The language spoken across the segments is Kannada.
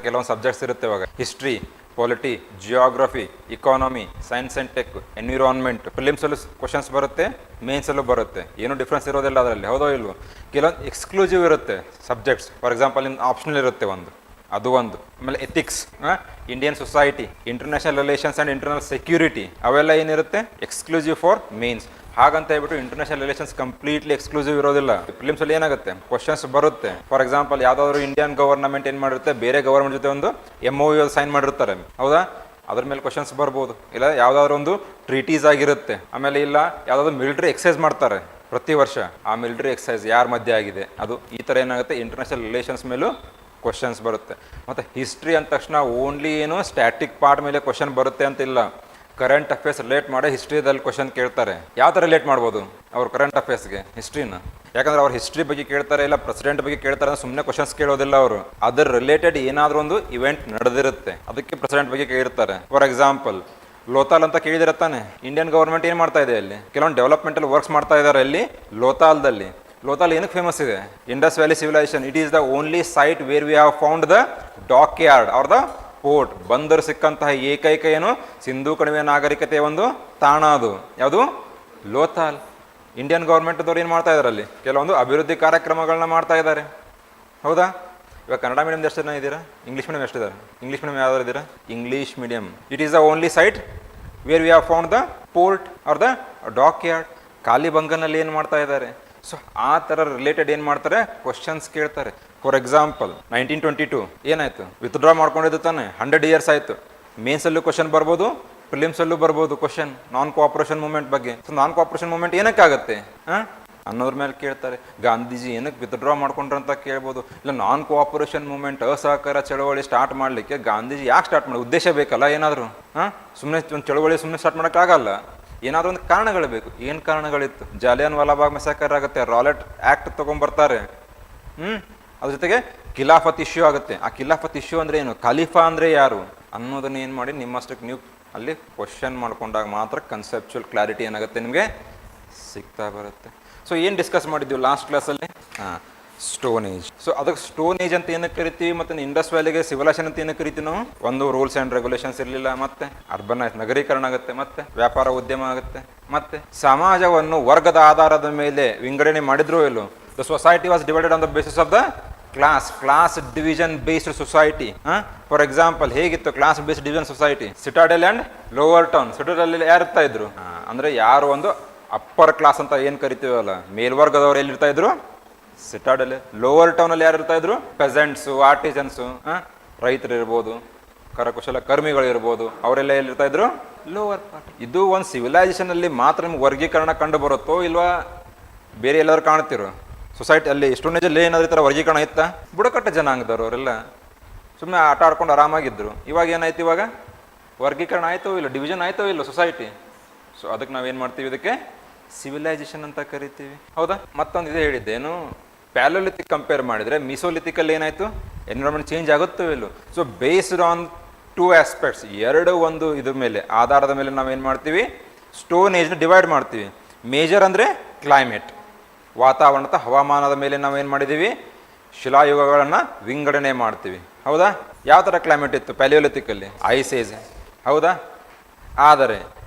ಕೆಲವೊಂದು ಸಬ್ಜೆಕ್ಟ್ಸ್ ಇರುತ್ತೆ ಇವಾಗ history, polity, geography, economy, science and tech, environment. ಪ್ರಿಲಿಮ್ಸಲ್ಲೂ ಕ್ವಶನ್ಸ್ ಬರುತ್ತೆ, ಮೇನ್ಸಲ್ಲೂ ಬರುತ್ತೆ, ಏನೂ ಡಿಫ್ರೆನ್ಸ್ ಇರೋದಿಲ್ಲ ಅದರಲ್ಲಿ, ಹೌದೋ ಇಲ್ವೋ. ಕೆಲವೊಂದು ಎಕ್ಸ್ಕ್ಲೂಸಿವ್ ಇರುತ್ತೆ ಸಬ್ಜೆಕ್ಟ್ಸ್, ಫಾರ್ ಎಕ್ಸಾಂಪಲ್ ನಿಮ್ಮ ಆಪ್ಷನಲ್ ಇರುತ್ತೆ ಒಂದು, ಅದು ಒಂದು. ಆಮೇಲೆ ethics, Indian society, international relations and internal security, ಅವೆಲ್ಲ ಏನಿರುತ್ತೆ ಎಕ್ಸ್ಕ್ಲೂಸಿವ್ ಫಾರ್ ಮೇನ್ಸ್. ಹಾಗಂತ ಹೇಳ್ಬಿಟ್ಟು ಇಂಟರ್ನ್ಯಾಷನಲ್ ರಿಲೇಷನ್ಸ್ ಕಂಪ್ಲೀಟ್ಲಿ ಎಕ್ಸ್ಕ್ಲೂಸಿವ್ ಇರೋದಿಲ್ಲ. ಫಿಲಿಮ್ಸಲ್ಲಿ ಏನಾಗುತ್ತೆ ಕ್ವಶನ್ಸ್ ಬರುತ್ತೆ. ಫಾರ್ ಎಕ್ಸಾಂಪಲ್ ಯಾವುದಾದ್ರು ಇಂಡಿಯನ್ ಗವರ್ನಮೆಂಟ್ ಏನು ಮಾಡಿರುತ್ತೆ, ಬೇರೆ ಗವರ್ಮೆಂಟ್ ಜೊತೆ ಒಂದು MOU ಸೈನ್ ಮಾಡಿರ್ತಾರೆ, ಹೌದಾ, ಅದ್ರ ಮೇಲೆ ಕ್ವಶನ್ಸ್ ಬರ್ಬೋದು. ಇಲ್ಲ ಯಾವುದಾದ್ರು ಒಂದು ಟ್ರೀಟೀಸ್ ಆಗಿರುತ್ತೆ. ಆಮೇಲೆ ಇಲ್ಲ ಯಾವುದಾದ್ರು ಮಿಲಿಟರಿ ಎಕ್ಸೈಸ್ ಮಾಡ್ತಾರೆ ಪ್ರತಿ ವರ್ಷ, ಆ ಮಿಲಿಟರಿ ಎಕ್ಸೈಸ್ ಯಾರ ಮಧ್ಯೆ ಆಗಿದೆ ಅದು, ಈ ಥರ ಏನಾಗುತ್ತೆ ಇಂಟರ್ನ್ಯಾಷನಲ್ ರಿಲೇಷನ್ಸ್ ಮೇಲೂ ಕ್ವಶನ್ಸ್ ಬರುತ್ತೆ. ಮತ್ತು ಹಿಸ್ಟ್ರಿ ಅಂದ ತಕ್ಷಣ ಓನ್ಲಿ ಏನು ಸ್ಟ್ಯಾಟಿಕ್ ಪಾರ್ಟ್ ಮೇಲೆ ಕ್ವಶನ್ ಬರುತ್ತೆ ಅಂತಿಲ್ಲ, ಕರೆಂಟ್ ಅಫೇರ್ಸ್ ರಿಲೇಟ್ ಮಾಡಿ ಹಿಸ್ಟ್ರಿದಲ್ಲಿ ಕ್ವಶನ್ ಕೇಳ್ತಾರೆ. ಯಾವ ಥರ ರಿಲೇಟ್ ಮಾಡ್ಬೋದು ಅವ್ರು ಕರೆಂಟ್ ಅಫೇರ್ಸ್ಗೆ ಹಿಸ್ಟ್ರಿನ? ಯಾಕಂದ್ರೆ ಅವ್ರು ಹಿಸ್ಟ್ರಿ ಬಗ್ಗೆ ಕೇಳ್ತಾರೆ, ಇಲ್ಲ ಪ್ರೆಸಿಡೆಂಟ್ ಬಗ್ಗೆ ಕೇಳ್ತಾರೆ ಅಂದ್ರೆ ಸುಮ್ಮನೆ ಕ್ವಶನ್ಸ್ ಕೇಳೋದಿಲ್ಲ ಅವರು, ಅದರ ರಿಲೇಟೆಡ್ ಏನಾದರೂ ಒಂದು ಇವೆಂಟ್ ನಡೆದಿರುತ್ತೆ, ಅದಕ್ಕೆ ಪ್ರೆಸಿಡೆಂಟ್ ಬಗ್ಗೆ ಕೇಳಿರ್ತಾರೆ. ಫಾರ್ ಎಕ್ಸಾಂಪಲ್ ಲೋತಾಲ್ ಅಂತ ಕೇಳಿದಿರತ್ತಾನೆ, ಇಂಡಿಯನ್ ಗವರ್ಮೆಂಟ್ ಏನು ಮಾಡ್ತಾ ಇದೆ ಅಲ್ಲಿ, ಕೆಲವೊಂದು ಡೆವಲಪ್ಮೆಂಟಲ್ ವರ್ಕ್ಸ್ ಮಾಡ್ತಾ ಇದ್ದಾರೆ ಅಲ್ಲಿ ಲೋತಾಲ್ದಲ್ಲಿ. ಲೋತಾಲ್ ಏನಕ್ಕೆ ಫೇಮಸ್ ಇದೆ? Indus valley civilisation. It is the only site where we have found the dockyard or the port. ಬಂದರು ಸಿಕ್ಕಂತಹ ಏಕೈಕ ಏನು ಸಿಂಧೂ ಕಣಿವೆ ನಾಗರಿಕತೆಯ ಒಂದು ತಾಣ ಅದು ಯಾವುದು? ಲೋತಾಲ್. ಇಂಡಿಯನ್ ಗೌರ್ಮೆಂಟ್ದವ್ರು ಏನು ಮಾಡ್ತಾ ಇದ್ದಾರೆ ಅಲ್ಲಿ ಕೆಲವೊಂದು ಅಭಿವೃದ್ಧಿ ಕಾರ್ಯಕ್ರಮಗಳನ್ನ ಮಾಡ್ತಾ ಇದ್ದಾರೆ, ಹೌದಾ. ಇವಾಗ ಕನ್ನಡ ಮೀಡಿಯಮ್ ಎಷ್ಟು ಜನ ಇದ್ದೀರಾ? ಇಂಗ್ಲೀಷ್ ಮೀಡಿಯಮ್ ಎಷ್ಟಿದ್ದಾರೆ? ಇಂಗ್ಲೀಷ್ ಮೀಡಿಯಮ್ ಯಾವ್ದಾರು ಇದ್ದೀರಾ? English medium. It is the only site where we have found the port or the dockyard. ಕಾಲಿಬಂಗನಲ್ಲಿ ಏನು ಮಾಡ್ತಾ ಇದ್ದಾರೆ? ಸೊ ಆ ಥರ ರಿಲೇಟೆಡ್ ಏನು ಮಾಡ್ತಾರೆ ಕ್ವಶನ್ಸ್ ಕೇಳ್ತಾರೆ. ಫಾರ್ ಎಕ್ಸಾಂಪಲ್ 1922 ಏನಾಯ್ತು, ವಿತ್ಡ್ರಾ ಮಾಡ್ಕೊಂಡಿದ್ದು ತಾನೆ, 100 years ಆಯಿತು. ಮೇನ್ಸಲ್ಲೂ ಕ್ವಶನ್ ಬರ್ಬೋದು, ಪ್ರಿಲಿಮ್ಸಲ್ಲೂ ಬರ್ಬೋದು ಕ್ವಶನ್ ನಾನ್ ಕೋಆಪರೇಷನ್ ಮೂವ್ಮೆಂಟ್ ಬಗ್ಗೆ. ಸೊ ನಾನ್ ಕೋಆಪರೇಷನ್ ಮೂವ್ಮೆಂಟ್ ಏನಕ್ಕಾಗತ್ತೆ ಅನ್ನೋದ್ರ ಮೇಲೆ ಕೇಳ್ತಾರೆ. ಗಾಂಧೀಜಿ ಏನಕ್ಕೆ ವಿತ್ಡ್ರಾ ಮಾಡ್ಕೊಂಡ್ರು ಅಂತ ಕೇಳ್ಬೋದು. ಇಲ್ಲ ನಾನ್ ಕೋಆಪರೇಷನ್ ಮೂವ್ಮೆಂಟ್ ಅಸಹಕಾರ ಚಳವಳಿ ಸ್ಟಾರ್ಟ್ ಮಾಡಲಿಕ್ಕೆ ಗಾಂಧೀಜಿ ಯಾಕೆ ಸ್ಟಾರ್ಟ್ ಮಾಡಿ, ಉದ್ದೇಶ ಬೇಕಲ್ಲ ಏನಾದರೂ. ಸುಮ್ಮನೆ ಒಂದು ಚಳವಳಿ ಸುಮ್ಮನೆ ಸ್ಟಾರ್ಟ್ ಮಾಡೋಕ್ಕಾಗಲ್ಲ, ಏನಾದರೂ ಒಂದು ಕಾರಣಗಳು ಬೇಕು. ಏನು ಕಾರಣಗಳಿತ್ತು? ಜಾಲಿಯನ್ ವಾಲಾಬಾಗ್ ಮೆಸಾಕರ್ ಆಗುತ್ತೆ, ರಾಲೆಟ್ ಆ್ಯಕ್ಟ್ ತೊಗೊಂಬರ್ತಾರೆ, ಅದ್ರ ಜೊತೆಗೆ ಖಿಲಾಫತ್ ಇಶ್ಯೂ ಆಗುತ್ತೆ. ಆ ಖಿಲಾಫತ್ ಇಶ್ಯೂ ಅಂದರೆ ಏನು, ಖಲೀಫಾ ಅಂದರೆ ಯಾರು ಅನ್ನೋದನ್ನ ಏನು ಮಾಡಿ ನಿಮ್ಮಷ್ಟಕ್ಕೆ ನೀವು ಅಲ್ಲಿ ಕ್ವಶನ್ ಮಾಡ್ಕೊಂಡಾಗ ಮಾತ್ರ ಕನ್ಸೆಪ್ಚುವಲ್ ಕ್ಲಾರಿಟಿ ಏನಾಗುತ್ತೆ ನಿಮಗೆ ಸಿಗ್ತಾ ಬರುತ್ತೆ. ಸೊ ಏನು ಡಿಸ್ಕಸ್ ಮಾಡಿದ್ದೀವಿ ಲಾಸ್ಟ್ ಕ್ಲಾಸಲ್ಲಿ? Stone age. ಸೊ ಅದಕ್ಕೆ ಸ್ಟೋನ್ ಏಜ್ ಅಂತ ಏನಕ್ಕೆ ಕರಿತೀವಿ, ಮತ್ತು ಇಂಡಸ್ ವ್ಯಾಲಿಗೆ ಸಿವಿಲೈಸೇಷನ್ ಅಂತ ಏನಕ್ಕೆ ಕರಿತೀವಿ ನಾವು? ಒಂದು ರೂಲ್ಸ್ ಆ್ಯಂಡ್ ರೆಗ್ಯುಲೇಷನ್ಸ್ ಇರಲಿಲ್ಲ, ಮತ್ತೆ ಅರ್ಬನ್ ನಗರೀಕರಣ ಆಗುತ್ತೆ, ಮತ್ತೆ ವ್ಯಾಪಾರ ಉದ್ಯಮ ಆಗುತ್ತೆ, ಮತ್ತೆ ಸಮಾಜವನ್ನು ವರ್ಗದ ಆಧಾರದ ಮೇಲೆ ವಿಂಗಡಣೆ ಮಾಡಿದ್ರು ಇಲ್ಲೋ. The society was divided on the basis of the class division based society. For example ಹೇಗಿತ್ತು class based division society? Citadel and lower town. Citadel ಯಾರು ಇರ್ತಾ ಇದ್ರು ಅಂದರೆ ಯಾರು ಒಂದು ಅಪ್ಪರ್ ಕ್ಲಾಸ್ ಅಂತ ಏನು ಕರಿತೀವಲ್ಲ, ಮೇಲ್ವರ್ಗದವ್ರು ಎಲ್ಲಿರ್ತಾ ಇದ್ರು? ಸಿಟಾಡೆಲ್. ಲೋವರ್ ಟೌನಲ್ಲಿ ಯಾರು ಇರ್ತಾ ಇದ್ರು? ಪೆಸೆಂಟ್ಸು, ಆರ್ಟಿಸನ್ಸು, ರೈತರು ಇರ್ಬೋದು, ಕರಕುಶಲ ಕರ್ಮಿಗಳು ಇರ್ಬೋದು, ಅವರೆಲ್ಲ ಎಲ್ಲಿರ್ತಾ ಇದ್ರು? Lower part. ಇದು ಒಂದು ಸಿವಿಲೈಸೇಷನ್ ಅಲ್ಲಿ ಮಾತ್ರ ನಿಮ್ಗೆ ವರ್ಗೀಕರಣ ಕಂಡು ಬರುತ್ತೋ ಇಲ್ವಾ ಬೇರೆ ಎಲ್ಲಾದ್ರು ಕಾಣ್ತಿರೋ? ಸೊಸೈಟಿ ಅಲ್ಲಿ ಸ್ಟೋನ್ ಏಜಲ್ಲಿ ಏನಾದ್ರು ಈ ಥರ ವರ್ಗೀಕರಣ ಇತ್ತಾ? ಬುಡಕಟ್ಟು ಜನಾಂಗದವರು ಅವರೆಲ್ಲ ಸುಮ್ಮನೆ ಆಟ ಆಡ್ಕೊಂಡು ಆರಾಮಾಗಿದ್ರು. ಇವಾಗ ಏನಾಯ್ತು, ಇವಾಗ ವರ್ಗೀಕರಣ ಆಯ್ತೋ ಇಲ್ಲ, ಡಿವಿಷನ್ ಆಯ್ತೋ ಇಲ್ಲ ಸೊಸೈಟಿ. ಸೊ ಅದಕ್ಕೆ ನಾವೇನು ಮಾಡ್ತೀವಿ, ಇದಕ್ಕೆ ಸಿವಿಲೈಸೇಷನ್ ಅಂತ ಕರಿತೀವಿ, ಹೌದಾ. ಮತ್ತೊಂದು ಇದೆ ಹೇಳಿದ್ದೇನು, ಪ್ಯಾಲೋಲಿಥಿಕ್ ಕಂಪೇರ್ ಮಾಡಿದರೆ ಮಿಸೋಲಿಥಿಕಲ್ಲಿ ಏನಾಯಿತು, ಎನ್ವಿರಾನ್ಮೆಂಟ್ ಚೇಂಜ್ ಆಗುತ್ತೋ ಇಲ್ಲೋ. ಸೊ ಬೇಸ್ಡ್ ಆನ್ 2 aspects, ಎರಡು ಒಂದು ಇದ್ರ ಮೇಲೆ ಆಧಾರದ ಮೇಲೆ ನಾವೇನು ಮಾಡ್ತೀವಿ, ಸ್ಟೋನ್ ಏಜ್ನ ಡಿವೈಡ್ ಮಾಡ್ತೀವಿ. ಮೇಜರ್ ಅಂದರೆ ಕ್ಲೈಮೇಟ್, ವಾತಾವರಣದ ಹವಾಮಾನದ ಮೇಲೆ ನಾವೇನು ಮಾಡಿದ್ದೀವಿ, ಶಿಲಾಯುಗಗಳನ್ನು ವಿಂಗಡಣೆ ಮಾಡ್ತೀವಿ, ಹೌದಾ. ಯಾವ ಥರ ಕ್ಲೈಮೇಟ್ ಇತ್ತು ಪ್ಯಾಲಿಯೋಲಿಥಿಕಲ್ಲಿ? ಐಸ್ ಏಜ್, ಹೌದಾ. ಆದರೆ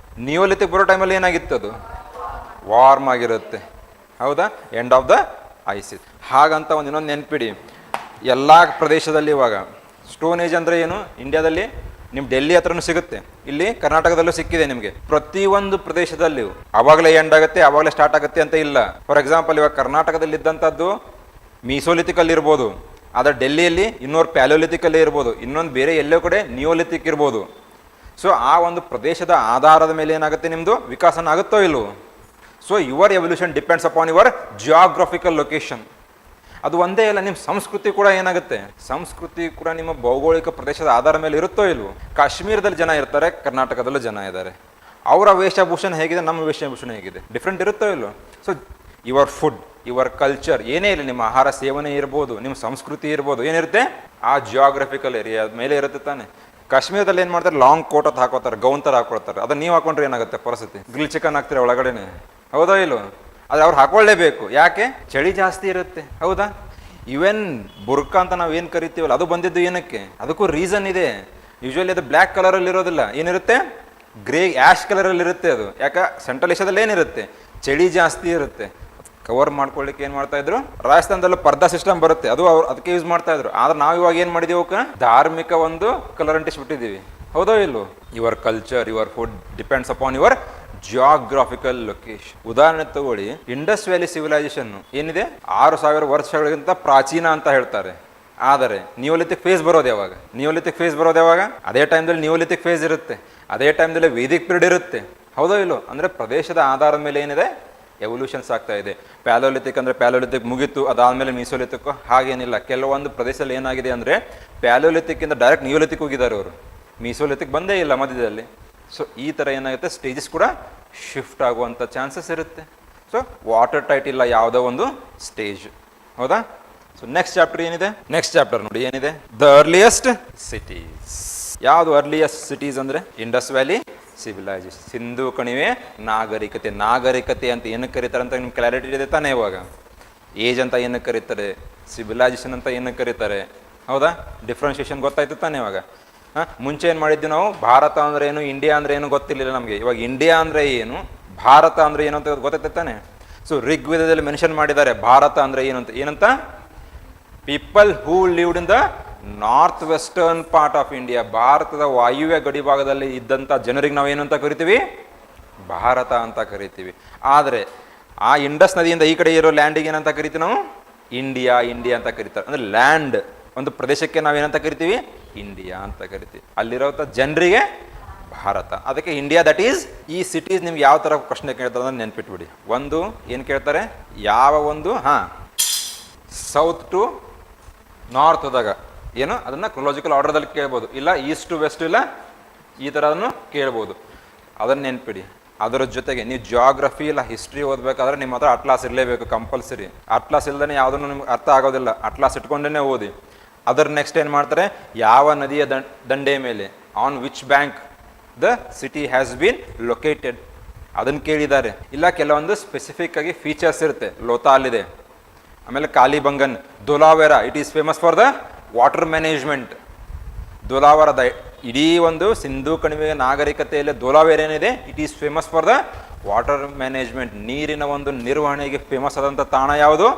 ನಿಯೋಲಿಥಿಕ್ ಬರೋ ಟೈಮಲ್ಲಿ ಏನಾಗಿತ್ತು, ಅದು ವಾರ್ಮ್ ಆಗಿರುತ್ತೆ, ಹೌದಾ. End of the ice age. ಹಾಗಂತ ಒಂದು ಇನ್ನೊಂದು ನೆನ್ಪಿಡಿ, ಎಲ್ಲ ಪ್ರದೇಶದಲ್ಲಿ ಇವಾಗ ಸ್ಟೋನ್ ಏಜ್ ಅಂದರೆ ಏನು, ಇಂಡಿಯಾದಲ್ಲಿ ನಿಮ್ಮ ಡೆಲ್ಲಿ ಹತ್ರನೂ ಸಿಗುತ್ತೆ, ಇಲ್ಲಿ ಕರ್ನಾಟಕದಲ್ಲೂ ಸಿಕ್ಕಿದೆ ನಿಮಗೆ. ಪ್ರತಿಯೊಂದು ಪ್ರದೇಶದಲ್ಲಿ ಅವಾಗಲೇ ಎಂಡ್ ಆಗುತ್ತೆ, ಅವಾಗಲೇ ಸ್ಟಾರ್ಟ್ ಆಗುತ್ತೆ ಅಂತ ಇಲ್ಲ. ಫಾರ್ ಎಕ್ಸಾಂಪಲ್ ಇವಾಗ ಕರ್ನಾಟಕದಲ್ಲಿ ಇದ್ದಂಥದ್ದು ಮೀಸೋಲಿಥಿಕಲ್ಲಿ ಇರ್ಬೋದು, ಆದರೆ ಡೆಲ್ಲಿಯಲ್ಲಿ ಇನ್ನೊಂದು ಪ್ಯಾಲೋಲಿಥಿಕಲ್ಲೇ ಇರ್ಬೋದು, ಇನ್ನೊಂದು ಬೇರೆ ಎಲ್ಲೋ ಕಡೆ ನಿಯೋಲಿಥಿಕ್ ಇರ್ಬೋದು. ಸೊ ಆ ಒಂದು ಪ್ರದೇಶದ ಆಧಾರದ ಮೇಲೆ ಏನಾಗುತ್ತೆ ನಿಮ್ಮದು ವಿಕಾಸನ ಆಗುತ್ತೋ ಇಲ್ಲವೋ. So your evolution depends upon your geographical location. ಅದು ಒಂದೇ ಇಲ್ಲ, ನಿಮ್ಮ ಸಂಸ್ಕೃತಿ ಕೂಡ ಏನಾಗುತ್ತೆ, ಸಂಸ್ಕೃತಿ ಕೂಡ ನಿಮ್ಮ ಭೌಗೋಳಿಕ ಪ್ರದೇಶದ ಆಧಾರ ಮೇಲೆ ಇರುತ್ತೋ ಇಲ್ವೋ. ಕಾಶ್ಮೀರದಲ್ಲಿ ಜನ ಇರ್ತಾರೆ, ಕರ್ನಾಟಕದಲ್ಲೂ ಜನ ಇದ್ದಾರೆ, ಅವರ ವೇಷಭೂಷಣ ಹೇಗಿದೆ, ನಮ್ಮ ವೇಷಭೂಷಣ ಹೇಗಿದೆ, ಡಿಫ್ರೆಂಟ್ ಇರುತ್ತೋ ಇಲ್ವೋ. So your food, your culture ಏನೇ ಇಲ್ಲ, ನಿಮ್ಮ ಆಹಾರ ಸೇವನೆ ಇರ್ಬೋದು, ನಿಮ್ಮ ಸಂಸ್ಕೃತಿ ಇರ್ಬೋದು, ಏನಿರುತ್ತೆ ಆ ಜಿಯೋಗ್ರಫಿಕಲ್ ಏರಿಯಾ ಮೇಲೆ ಇರುತ್ತೆ ತಾನೆ. ಕಾಶ್ಮೀರದಲ್ಲಿ ಏನು ಮಾಡ್ತಾರೆ, ಲಾಂಗ್ ಕೋಟ್ ಅಂತ ಹಾಕೋತಾರೆ, ಗೌನ್ ಥರ ಹಾಕೊಳ್ತಾರೆ. ಅದನ್ನು ನೀವು ಹಾಕೊಂಡ್ರೆ ಏನಾಗುತ್ತೆ ಪರಿಸ್ಥಿತಿ, ಗ್ರಿಲ್ ಚಿಕನ್ ಹಾಕ್ತೀರ ಒಳಗಡೆನೆ, ಹೌದಾ ಇಲ್ಲೋ. ಆದರೆ ಅವ್ರು ಹಾಕೊಳ್ಳೇಬೇಕು, ಯಾಕೆ? ಚಳಿ ಜಾಸ್ತಿ ಇರುತ್ತೆ, ಹೌದಾ. ಇವನ್ ಬುರ್ಕಾ ಅಂತ ನಾವು ಏನು ಕರಿತೀವಲ್ಲ ಅದು ಬಂದಿದ್ದು ಏನಕ್ಕೆ, ಅದಕ್ಕೂ ರೀಸನ್ ಇದೆ. ಯೂಶ್ವಲಿ ಅದು ಬ್ಲ್ಯಾಕ್ ಕಲರಲ್ಲಿ ಇರೋದಿಲ್ಲ, ಏನಿರುತ್ತೆ ಗ್ರೇ ಆ್ಯಶ್ ಕಲರಲ್ಲಿ ಇರುತ್ತೆ. ಅದು ಯಾಕೆ ಸೆಂಟ್ರಲ್ ಏಷ್ಯಾದಲ್ಲಿ ಏನಿರುತ್ತೆ, ಚಳಿ ಜಾಸ್ತಿ ಇರುತ್ತೆ. ಕವರ್ ಮಾಡ್ಕೊಳ್ಳಿಕ್ಕೆ ಏನು ಮಾಡ್ತಾ ಇದ್ರು, ರಾಜಸ್ಥಾನದಲ್ಲೂ ಪರ್ದಾ ಸಿಸ್ಟಮ್ ಬರುತ್ತೆ, ಅದು ಅವ್ರು ಅದಕ್ಕೆ ಯೂಸ್ ಮಾಡ್ತಾ ಇದ್ರು. ಆದ್ರೆ ನಾವು ಇವಾಗ ಏನು ಮಾಡಿದೀವಿ, ಅವಕ್ಕೆ ಧಾರ್ಮಿಕ ಒಂದು ಕಲರ್ ಅಂಟಿಸ್ಬಿಟ್ಟಿದ್ದೀವಿ. ಹೌದೋ ಇಲ್ಲೋ? Your culture, your food depends upon your geographical location. ಉದಾಹರಣೆ ತಗೊಳ್ಳಿ, ಇಂಡಸ್ ವ್ಯಾಲಿ ಸಿವಿಲೈಸೇಷನ್ ಏನಿದೆ 6000 ವರ್ಷಗಳಿಗಿಂತ ಪ್ರಾಚೀನ ಅಂತ ಹೇಳ್ತಾರೆ. ಆದರೆ ನಿಯೋಲಿಥಿಕ್ ಫೇಸ್ ಬರೋದು ಯಾವಾಗ? ನಿಯೋಲಿಥಿಕ್ ಫೇಸ್ ಬರೋದು ಯಾವಾಗ? ಅದೇ ಟೈಮ್ದಲ್ಲಿ ನಿಯೋಲಿಥಿಕ್ ಫೇಸ್ ಇರುತ್ತೆ, ಅದೇ ಟೈಮ್ದಲ್ಲಿ ವೇದಿಕ್ ಪೀರಿಯಡ್ ಇರುತ್ತೆ. ಹೌದೋ ಇಲ್ಲೋ? ಅಂದರೆ ಪ್ರದೇಶದ ಆಧಾರದ ಮೇಲೆ ಏನಿದೆ ಎವಲ್ಯೂಷನ್ಸ್ ಆಗ್ತಾ ಇದೆ. ಪ್ಯಾಲೋಲಿಥಿಕ್ ಅಂದರೆ ಪ್ಯಾಲೋಲಿಥಿಕ್ ಮುಗೀತು, ಅದಾದಮೇಲೆ ಮೀಸೋಲಿಥಿಕ್ ಹಾಗೇನಿಲ್ಲ. ಕೆಲವೊಂದು ಪ್ರದೇಶದಲ್ಲಿ ಏನಾಗಿದೆ ಅಂದರೆ ಪ್ಯಾಲೋಲಿಥಿಕ್ಕಿಂದ ಡೈರೆಕ್ಟ್ ನಿಯೋಲಿಥಿಕ್ ಹೋಗಿದ್ದಾರೆ ಅವರು, ಮೀಸೋಲಿಥಿಕ್ ಬಂದೇ ಇಲ್ಲ ಮಧ್ಯದಲ್ಲಿ. ಸೊ ಈ ಥರ ಏನಾಗುತ್ತೆ, ಸ್ಟೇಜಸ್ ಕೂಡ ಶಿಫ್ಟ್ ಆಗುವಂಥ ಚಾನ್ಸಸ್ ಇರುತ್ತೆ. ಸೊ ವಾಟರ್ ಟೈಟ್ ಇಲ್ಲ ಯಾವುದೋ ಒಂದು ಸ್ಟೇಜ್. ಹೌದಾ? ಸೊ ನೆಕ್ಸ್ಟ್ ಚಾಪ್ಟರ್ ಏನಿದೆ? ನೆಕ್ಸ್ಟ್ ಚಾಪ್ಟರ್ ನೋಡಿ ಏನಿದೆ, ದ ಅರ್ಲಿಯೆಸ್ಟ್ ಸಿಟೀಸ್. ಯಾವುದು ಅರ್ಲಿಯೆಸ್ಟ್ ಸಿಟೀಸ್ ಅಂದರೆ ಇಂಡಸ್ ವ್ಯಾಲಿ ಸಿವಿಲೈಸೇಷನ್, ಸಿಂಧೂ ಕಣಿವೆ ನಾಗರಿಕತೆ. ನಾಗರಿಕತೆ ಅಂತ ಏನಕ್ಕೆ ಕರೀತಾರೆ ಅಂತ ನಿಮ್ಗೆ ಕ್ಲಾರಿಟಿ ಇದೆ ತಾನೇ? ಇವಾಗ ಏಜ್ ಅಂತ ಏನಕ್ಕೆ ಕರೀತಾರೆ, ಸಿವಿಲೈಸೇಷನ್ ಅಂತ ಏನಕ್ಕೆ ಕರೀತಾರೆ, ಹೌದಾ? ಡಿಫ್ರೆನ್ಷಿಯೇಷನ್ ಗೊತ್ತಾಯ್ತು ತಾನೇ? ಇವಾಗ ಮುಂಚೆ ಏನು ಮಾಡಿದ್ವಿ ನಾವು, ಭಾರತ ಅಂದರೆ ಏನು, ಇಂಡಿಯಾ ಅಂದರೆ ಏನು ಗೊತ್ತಿರಲಿಲ್ಲ ನಮಗೆ. ಇವಾಗ ಇಂಡಿಯಾ ಅಂದರೆ ಏನು, ಭಾರತ ಅಂದರೆ ಏನು ಅಂತ ಗೊತ್ತಾಯ್ತು ತಾನೆ? ಸೊ ಋಗ್ವೇದದಲ್ಲಿ ಮೆನ್ಷನ್ ಮಾಡಿದ್ದಾರೆ ಭಾರತ ಅಂದರೆ ಏನು ಅಂತ. ಏನಂತ? People who lived in the north western part of India. ಭಾರತದ ವಾಯುವ್ಯ ಗಡಿ ಭಾಗದಲ್ಲಿ ಇದ್ದಂಥ ಜನರಿಗೆ ನಾವು ಏನಂತ ಕರಿತೀವಿ, ಭಾರತ ಅಂತ ಕರಿತೀವಿ. ಆದರೆ ಆ ಇಂಡಸ್ ನದಿಯಿಂದ ಈ ಕಡೆ ಇರೋ ಲ್ಯಾಂಡಿಗೆ ಏನಂತ ಕರಿತೀವಿ ನಾವು, ಇಂಡಿಯಾ. ಇಂಡಿಯಾ ಅಂತ ಕರೀತಾರೆ. ಅಂದರೆ ಲ್ಯಾಂಡ್, ಒಂದು ಪ್ರದೇಶಕ್ಕೆ ನಾವೇನಂತ ಕರಿತೀವಿ, ಇಂಡಿಯಾ ಅಂತ ಕರಿತೀವಿ. ಅಲ್ಲಿರೋಂಥ ಜನರಿಗೆ ಭಾರತ. ಅದಕ್ಕೆ ಇಂಡಿಯಾ ದಟ್ ಈಸ್. ಈ ಸಿಟೀಸ್ ನಿಮ್ಗೆ ಯಾವ ಥರ ಪ್ರಶ್ನೆ ಕೇಳ್ತಾರೆ ಅಂದ್ರೆ ನೆನ್ಪಿಟ್ಬಿಡಿ. ಒಂದು ಏನು ಕೇಳ್ತಾರೆ, ಯಾವ ಒಂದು ಸೌತ್ ಟು ನಾರ್ತ್ ಹೋದಾಗ ಏನು ಅದನ್ನು ಕ್ರೊಲಾಜಿಕಲ್ ಆರ್ಡರ್ದಲ್ಲಿ ಕೇಳ್ಬೋದು, ಇಲ್ಲ ಈಸ್ಟ್ ಟು ವೆಸ್ಟ್, ಇಲ್ಲ ಈ ಥರ ಅದನ್ನು ಕೇಳ್ಬೋದು. ಅದನ್ನು ನೆನ್ಪಿಡಿ. ಅದರ ಜೊತೆಗೆ ನೀವು ಜಿಯೋಗ್ರಫಿ ಇಲ್ಲ ಹಿಸ್ಟ್ರಿ ಓದಬೇಕಾದ್ರೆ ನಿಮ್ಮ ಹತ್ರ ಅಟ್ಲಾಸ್ ಇರಲೇಬೇಕು, ಕಂಪಲ್ಸರಿ. ಅಟ್ಲಾಸ್ ಇಲ್ಲದೇ ಯಾವುದನ್ನು ನಿಮ್ಗೆ ಅರ್ಥ ಆಗೋದಿಲ್ಲ, ಅಟ್ಲಾಸ್ ಇಟ್ಕೊಂಡೇ ಓದಿ. ಅದರ ನೆಕ್ಸ್ಟ್ ಏನು ಮಾಡ್ತಾರೆ, ಯಾವ ನದಿಯ ದಂಡೆ ಮೇಲೆ, on which bank the city has been located, ಅದನ್ನು ಕೇಳಿದ್ದಾರೆ. ಇಲ್ಲ ಕೆಲವೊಂದು ಸ್ಪೆಸಿಫಿಕ್ ಆಗಿ ಫೀಚರ್ಸ್ ಇರುತ್ತೆ. ಲೋತಾಲ್ ಇದೆ, ಆಮೇಲೆ Kalibangan, Dholavira it is famous for the water management. ಧೋಲಾವರದ ಇಡೀ ಒಂದು ಸಿಂಧೂ ಕಣಿವೆ ನಾಗರಿಕತೆಯಲ್ಲಿ ಧೋಲಾವೇರಾ ಏನಿದೆ, it is famous for the water management. ನೀರಿನ ಒಂದು ನಿರ್ವಹಣೆಗೆ ಫೇಮಸ್ ಆದಂಥ ತಾಣ ಯಾವುದು,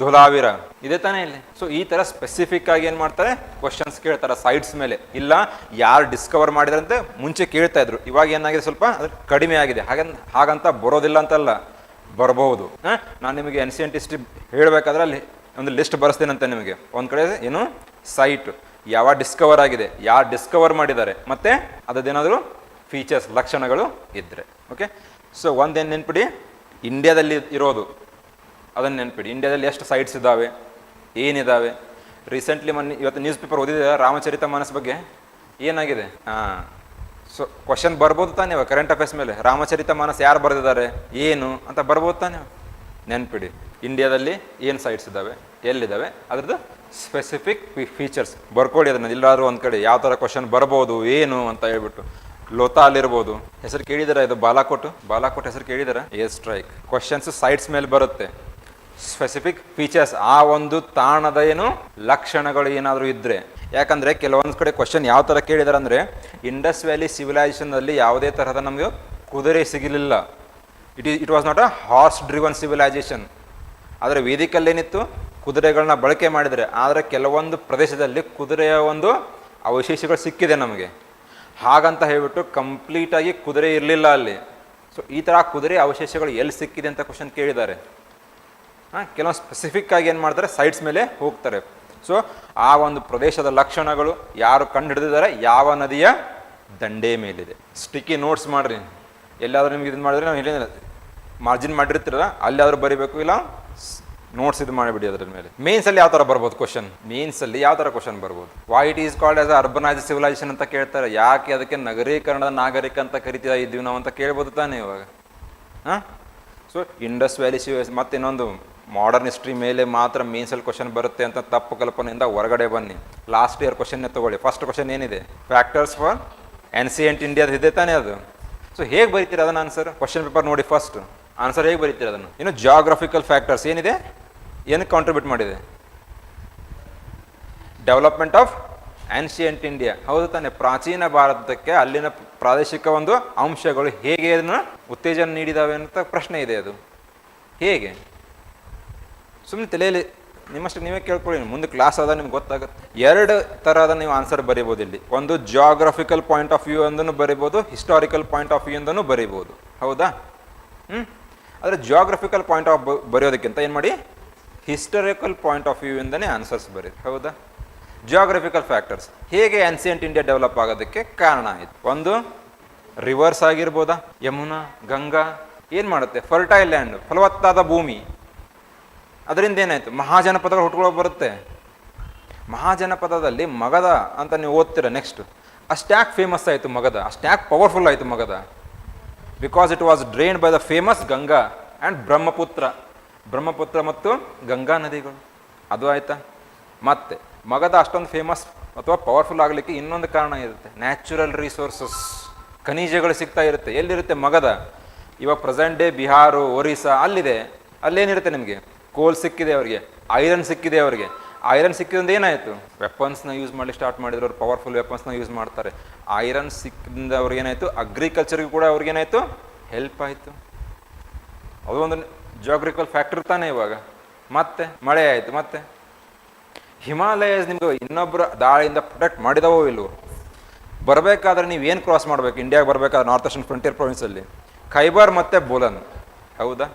ಧೋಲಾವೀರ ಇದೆ ತಾನೇ ಇಲ್ಲಿ. ಸೊ ಈ ಥರ ಸ್ಪೆಸಿಫಿಕ್ ಆಗಿ ಏನು ಮಾಡ್ತಾರೆ, ಕ್ವಶನ್ಸ್ ಕೇಳ್ತಾರೆ ಸೈಟ್ಸ್ ಮೇಲೆ. ಇಲ್ಲ ಯಾರು ಡಿಸ್ಕವರ್ ಮಾಡಿದ್ರಂತೆ ಮುಂಚೆ ಕೇಳ್ತಾ ಇದ್ರು, ಇವಾಗ ಏನಾಗಿದೆ ಸ್ವಲ್ಪ ಅದು ಕಡಿಮೆ ಆಗಿದೆ. ಹಾಗಂತ ಬರೋದಿಲ್ಲ ಅಂತಲ್ಲ, ಬರಬಹುದು. ನಾನು ನಿಮಗೆ ಏನ್ಸಿಯಂಟ್ ಹಿಸ್ಟ್ರಿ ಹೇಳಬೇಕಾದ್ರೆ ಅಲ್ಲಿ ಒಂದು ಲಿಸ್ಟ್ ಬರೆಸ್ತೇನಂತೆ ನಿಮಗೆ. ಒಂದು ಕಡೆ ಏನು ಸೈಟ್ ಯಾವ ಡಿಸ್ಕವರ್ ಆಗಿದೆ, ಯಾರು ಡಿಸ್ಕವರ್ ಮಾಡಿದ್ದಾರೆ, ಮತ್ತು ಅದದ್ದೇನಾದರೂ ಫೀಚರ್ಸ್ ಲಕ್ಷಣಗಳು ಇದ್ದರೆ. ಓಕೆ, ಸೊ ಒಂದೇನು ನೆನ್ಪಿಡಿ, ಇಂಡಿಯಾದಲ್ಲಿ ಇರೋದು ಅದನ್ನು ನೆನ್ಪಿಡಿ. ಇಂಡಿಯಾದಲ್ಲಿ ಎಷ್ಟು ಸೈಟ್ಸ್ ಇದ್ದಾವೆ, ಏನಿದ್ದಾವೆ. ರೀಸೆಂಟ್ಲಿ ಇವತ್ತು ನ್ಯೂಸ್ ಪೇಪರ್ ಓದಿದೆ ರಾಮಚರಿತ ಮಾನಸ್ ಬಗ್ಗೆ ಏನಾಗಿದೆ. ಸೊ ಕ್ವಶನ್ ಬರ್ಬೋದು ತಾನೇ ಇವಾಗ ಕರೆಂಟ್ ಅಫೇರ್ಸ್ ಮೇಲೆ, ರಾಮಚರಿತ ಮಾನಸ್ ಯಾರು ಬರೆದಿದ್ದಾರೆ ಏನು ಅಂತ ಬರ್ಬೋದು ತಾನೇ. ನೆನ್ಪಿಡಿ, ಇಂಡಿಯಾದಲ್ಲಿ ಏನು ಸೈಟ್ಸ್ ಇದ್ದಾವೆ, ಎಲ್ಲಿದ್ದಾವೆ, ಅದ್ರದ್ದು ಸ್ಪೆಸಿಫಿಕ್ ಫೀಚರ್ಸ್ ಬರ್ಕೊಳ್ಳಿ. ಅದನ್ನು ಎಲ್ಲಾದರೂ ಒಂದು ಕಡೆ ಯಾವ ಥರ ಕ್ವಶನ್ ಬರ್ಬೋದು ಏನು ಅಂತ ಹೇಳ್ಬಿಟ್ಟು. ಲೋತಾಲ್ ಇರ್ಬೋದು, ಹೆಸರು ಕೇಳಿದಾರ? ಇದು ಬಾಲಾಕೋಟ್ ಹೆಸರು ಕೇಳಿದಾರ? Air strike. ಕ್ವಶನ್ಸ್ ಸೈಟ್ಸ್ ಮೇಲೆ ಬರುತ್ತೆ, ಸ್ಪೆಸಿಫಿಕ್ ಫೀಚರ್ಸ್, ಆ ಒಂದು ತಾಣದ ಏನು ಲಕ್ಷಣಗಳು ಏನಾದರೂ ಇದ್ದರೆ. ಯಾಕಂದರೆ ಕೆಲವೊಂದು ಕಡೆ ಕ್ವಶನ್ ಯಾವ ಥರ ಕೇಳಿದಾರೆ ಅಂದರೆ, ಇಂಡಸ್ ವ್ಯಾಲಿ ಸಿವಿಲೈಸೇಷನ್ನಲ್ಲಿ ಯಾವುದೇ ತರಹದ ನಮಗೆ ಕುದುರೆ ಸಿಗಲಿಲ್ಲ. It was not a horse driven civilisation. ಆದರೆ ವೇದಿಕಲ್ಲಿ ಏನಿತ್ತು, ಕುದುರೆಗಳನ್ನ ಬಳಕೆ ಮಾಡಿದರೆ. ಆದರೆ ಕೆಲವೊಂದು ಪ್ರದೇಶದಲ್ಲಿ ಕುದುರೆಯ ಒಂದು ಅವಶೇಷಗಳು ಸಿಕ್ಕಿದೆ ನಮಗೆ. ಹಾಗಂತ ಹೇಳ್ಬಿಟ್ಟು ಕಂಪ್ಲೀಟಾಗಿ ಕುದುರೆ ಇರಲಿಲ್ಲ ಅಲ್ಲಿ. ಸೊ ಈ ಥರ ಕುದುರೆ ಅವಶೇಷಗಳು ಎಲ್ಲಿ ಸಿಕ್ಕಿದೆ ಅಂತ ಕ್ವಶನ್ ಕೇಳಿದ್ದಾರೆ. ಕೆಲವೊಂದು ಸ್ಪೆಸಿಫಿಕ್ ಆಗಿ ಏನು ಮಾಡ್ತಾರೆ, ಸೈಟ್ಸ್ ಮೇಲೆ ಹೋಗ್ತಾರೆ. ಸೊ ಆ ಒಂದು ಪ್ರದೇಶದ ಲಕ್ಷಣಗಳು ಯಾರು ಕಂಡು ಹಿಡಿದಿದ್ದಾರೆ, ಯಾವ ನದಿಯ ದಂಡೆ ಮೇಲಿದೆ. ಸ್ಟಿಕ್ಕಿ ನೋಟ್ಸ್ ಮಾಡಿರಿ, ಎಲ್ಲಾದರೂ ನಿಮ್ಗೆ ಇದನ್ನು ಮಾಡಿದ್ರೆ ನಾವು ಹೇಳಿದ್ರೆ ಮಾರ್ಜಿನ್ ಮಾಡಿರ್ತೀರಲ್ಲ ಅಲ್ಲಾದರೂ ಬರೀಬೇಕು, ಇಲ್ಲ ನೋಟ್ಸ್ ಇದು ಮಾಡಿಬಿಡಿ ಅದ್ರ ಮೇಲೆ. ಮೇನ್ಸಲ್ಲಿ ಯಾವ ಥರ ಬರ್ಬೋದು ಕ್ವಶನ್, ಮೇನ್ಸಲ್ಲಿ ಯಾವ ಥರ ಕ್ವಶನ್ ಬರ್ಬೋದು. Why it is called as urbanise civilisation ಅಂತ ಕೇಳ್ತಾರೆ. ಯಾಕೆ ಅದಕ್ಕೆ ನಗರೀಕರಣದ ನಾಗರಿಕ ಅಂತ ಕರಿತಾ ಇದ್ದೀವಿ ನಾವು ಅಂತ ಕೇಳ್ಬೋದು ತಾನೇ ಇವಾಗ. ಸೊ ಇಂಡಸ್ ವ್ಯಾಲಿ ಸಿವಿಲೈಸೇಷನ್ ಮತ್ತು ಇನ್ನೊಂದು ಮಾಡರ್ನ್ ಹಿಸ್ಟ್ರಿ ಮೇಲೆ ಮಾತ್ರ ಮೇನ್ಸಲ್ಲಿ ಕ್ವಶನ್ ಬರುತ್ತೆ ಅಂತ ತಪ್ಪು ಕಲ್ಪನೆಯಿಂದ ಹೊರಗಡೆ ಬನ್ನಿ. ಲಾಸ್ಟ್ ಇಯರ್ ಕ್ವಶನ್ನೇ ತೊಗೊಳ್ಳಿ. ಫಸ್ಟ್ ಕ್ವಶನ್ ಏನಿದೆ, ಫ್ಯಾಕ್ಟರ್ಸ್ ಫಾರ್ ಏನ್ಸಿಯಂಟ್ ಇಂಡಿಯಾದ ಇದೆ ತಾನೇ ಅದು. ಸೊ ಹೇಗೆ ಬರೀತೀರ ಅದನ್ನು ಆನ್ಸರ್, ಕ್ವಶನ್ ಪೇಪರ್ ನೋಡಿ ಫಸ್ಟ್ ಆನ್ಸರ್ ಹೇಗೆ ಬರೀತೀರ ಅದನ್ನು. ಇನ್ನು ಜಿಯೋಗ್ರಫಿಕಲ್ ಫ್ಯಾಕ್ಟರ್ಸ್ ಏನಿದೆ, ಏನಕ್ಕೆ ಕಾಂಟ್ರಿಬ್ಯೂಟ್ ಮಾಡಿದೆ, ಡೆವಲಪ್ಮೆಂಟ್ ಆಫ್ ಆನ್ಷಿಯಂಟ್ ಇಂಡಿಯಾ. ಹೌದು ತಾನೆ, ಪ್ರಾಚೀನ ಭಾರತಕ್ಕೆ ಅಲ್ಲಿನ ಪ್ರಾದೇಶಿಕ ಒಂದು ಅಂಶಗಳು ಹೇಗೆ ಅದನ್ನು ಉತ್ತೇಜನ ನೀಡಿದಾವೆ ಅಂತ ಪ್ರಶ್ನೆ ಇದೆ. ಅದು ಹೇಗೆ? ಸುಮ್ಮನೆ ತಲೆಯಲ್ಲಿ ನಿಮ್ಮಷ್ಟು ನೀವೇ ಕೇಳ್ಕೊಳ್ಳಿ, ಮುಂದೆ ಕ್ಲಾಸ್ ಆದಾಗ ನಿಮ್ಗೆ ಗೊತ್ತಾಗುತ್ತೆ. ಎರಡು ಥರದ ನೀವು ಆನ್ಸರ್ ಬರೀಬೋದು ಇಲ್ಲಿ. ಒಂದು ಜಿಯೋಗ್ರಫಿಕಲ್ ಪಾಯಿಂಟ್ ಆಫ್ ವ್ಯೂ ಅಂದೂ ಬರೀಬೋದು, ಹಿಸ್ಟಾರಿಕಲ್ ಪಾಯಿಂಟ್ ಆಫ್ ವ್ಯೂ ಅಂದೂ ಬರೀಬೋದು. ಹೌದಾ? ಆದರೆ ಜಿಯೋಗ್ರಫಿಕಲ್ ಪಾಯಿಂಟ್ ಆಫ್ ಬರೆಯೋದಕ್ಕಿಂತ ಏನು ಮಾಡಿ, ಹಿಸ್ಟಾರಿಕಲ್ ಪಾಯಿಂಟ್ ಆಫ್ ವ್ಯೂ ಇಂದನೇ ಆನ್ಸರ್ಸ್ ಬರೀರಿ. ಹೌದಾ? ಜಿಯೋಗ್ರಫಿಕಲ್ ಫ್ಯಾಕ್ಟರ್ಸ್ ಹೇಗೆ ಆನ್ಸಿಯಂಟ್ ಇಂಡಿಯಾ ಡೆವಲಪ್ ಆಗೋದಕ್ಕೆ ಕಾರಣ ಆಯಿತು. ಒಂದು ರಿವರ್ಸ್ ಆಗಿರ್ಬೋದಾ, ಯಮುನಾ, ಗಂಗಾ ಏನು ಮಾಡುತ್ತೆ, ಫರ್ಟೈಲ್ ಲ್ಯಾಂಡ್, ಫಲವತ್ತಾದ ಭೂಮಿ. ಅದರಿಂದ ಏನಾಯಿತು, ಮಹಾಜನಪದಗಳು ಹುಟ್ಕೊಳ್ಳೋಕೆ ಬರುತ್ತೆ. ಮಹಾಜನಪದದಲ್ಲಿ ಮಗಧ ಅಂತ ನೀವು ಓದ್ತೀರ. ನೆಕ್ಸ್ಟ್ ಅಷ್ಟ್ಯಾಕ್ ಫೇಮಸ್ ಆಯಿತು ಮಗಧ, ಅಷ್ಟ್ಯಾಕ್ ಪವರ್ಫುಲ್ ಆಯಿತು Magadha? Because it was drained by the famous Ganga and Brahmaputra ಮತ್ತು ಗಂಗಾ ನದಿಗಳು. ಅದು ಆಯಿತಾ? ಮತ್ತೆ ಮಗಧ ಅಷ್ಟೊಂದು ಫೇಮಸ್ ಅಥವಾ ಪವರ್ಫುಲ್ ಆಗಲಿಕ್ಕೆ ಇನ್ನೊಂದು ಕಾರಣ ಇರುತ್ತೆ, ನ್ಯಾಚುರಲ್ ರಿಸೋರ್ಸಸ್, ಖನಿಜಗಳು ಸಿಗ್ತಾ ಇರುತ್ತೆ. ಎಲ್ಲಿರುತ್ತೆ ಮಗಧ? ಇವಾಗ ಪ್ರೆಸೆಂಟ್ ಡೇ ಬಿಹಾರು, ಒರಿಸ್ಸಾ ಅಲ್ಲಿದೆ. ಅಲ್ಲೇನಿರುತ್ತೆ ನಿಮಗೆ, ಕೋಲ್ ಸಿಕ್ಕಿದೆ ಅವರಿಗೆ, ಐರನ್ ಸಿಕ್ಕಿದೆ ಅವರಿಗೆ. ಐರನ್ ಸಿಕ್ಕಿದಿಂದ ಏನಾಯಿತು, ವೆಪನ್ಸ್ನ ಯೂಸ್ ಮಾಡಲಿಕ್ಕೆ ಸ್ಟಾರ್ಟ್ ಮಾಡಿದ್ರು. ಅವ್ರು ಪವರ್ಫುಲ್ ವೆಪನ್ಸ್ನ ಯೂಸ್ ಮಾಡ್ತಾರೆ. ಐರನ್ ಸಿಕ್ಕಿಂದ ಅವ್ರಿಗೇನಾಯಿತು, ಅಗ್ರಿಕಲ್ಚರ್ಗೂ ಕೂಡ ಅವ್ರಿಗೇನಾಯಿತು, ಹೆಲ್ಪ್ ಆಯಿತು. ಅದು ಒಂದು ಜಿಯೋಗ್ರಫಿಕಲ್ ಫ್ಯಾಕ್ಟರ್ ತಾನೇ. ಇವಾಗ ಮತ್ತೆ ಮಳೆ ಆಯಿತು. ಮತ್ತೆ ಹಿಮಾಲಯಸ್ ನಿಮ್ಗೆ ಇನ್ನೊಬ್ಬರ ದಾಳಿಯಿಂದ ಪ್ರೊಟೆಕ್ಟ್ ಮಾಡಿದವೋ ಇಲ್ವೋ? ಬರಬೇಕಾದ್ರೆ ನೀವು ಏನು ಕ್ರಾಸ್ ಮಾಡಬೇಕು ಇಂಡಿಯಾಗೆ ಬರಬೇಕಾದ್ರೆ, ನಾರ್ತ್ ಈಸ್ಟರ್ನ್ ಫ್ರಂಟಿಯರ್ ಪ್ರೊವಿನ್ಸಲ್ಲಿ ಖೈಬರ್ ಮತ್ತು ಬೋಲನ್. ಹೌದಾ?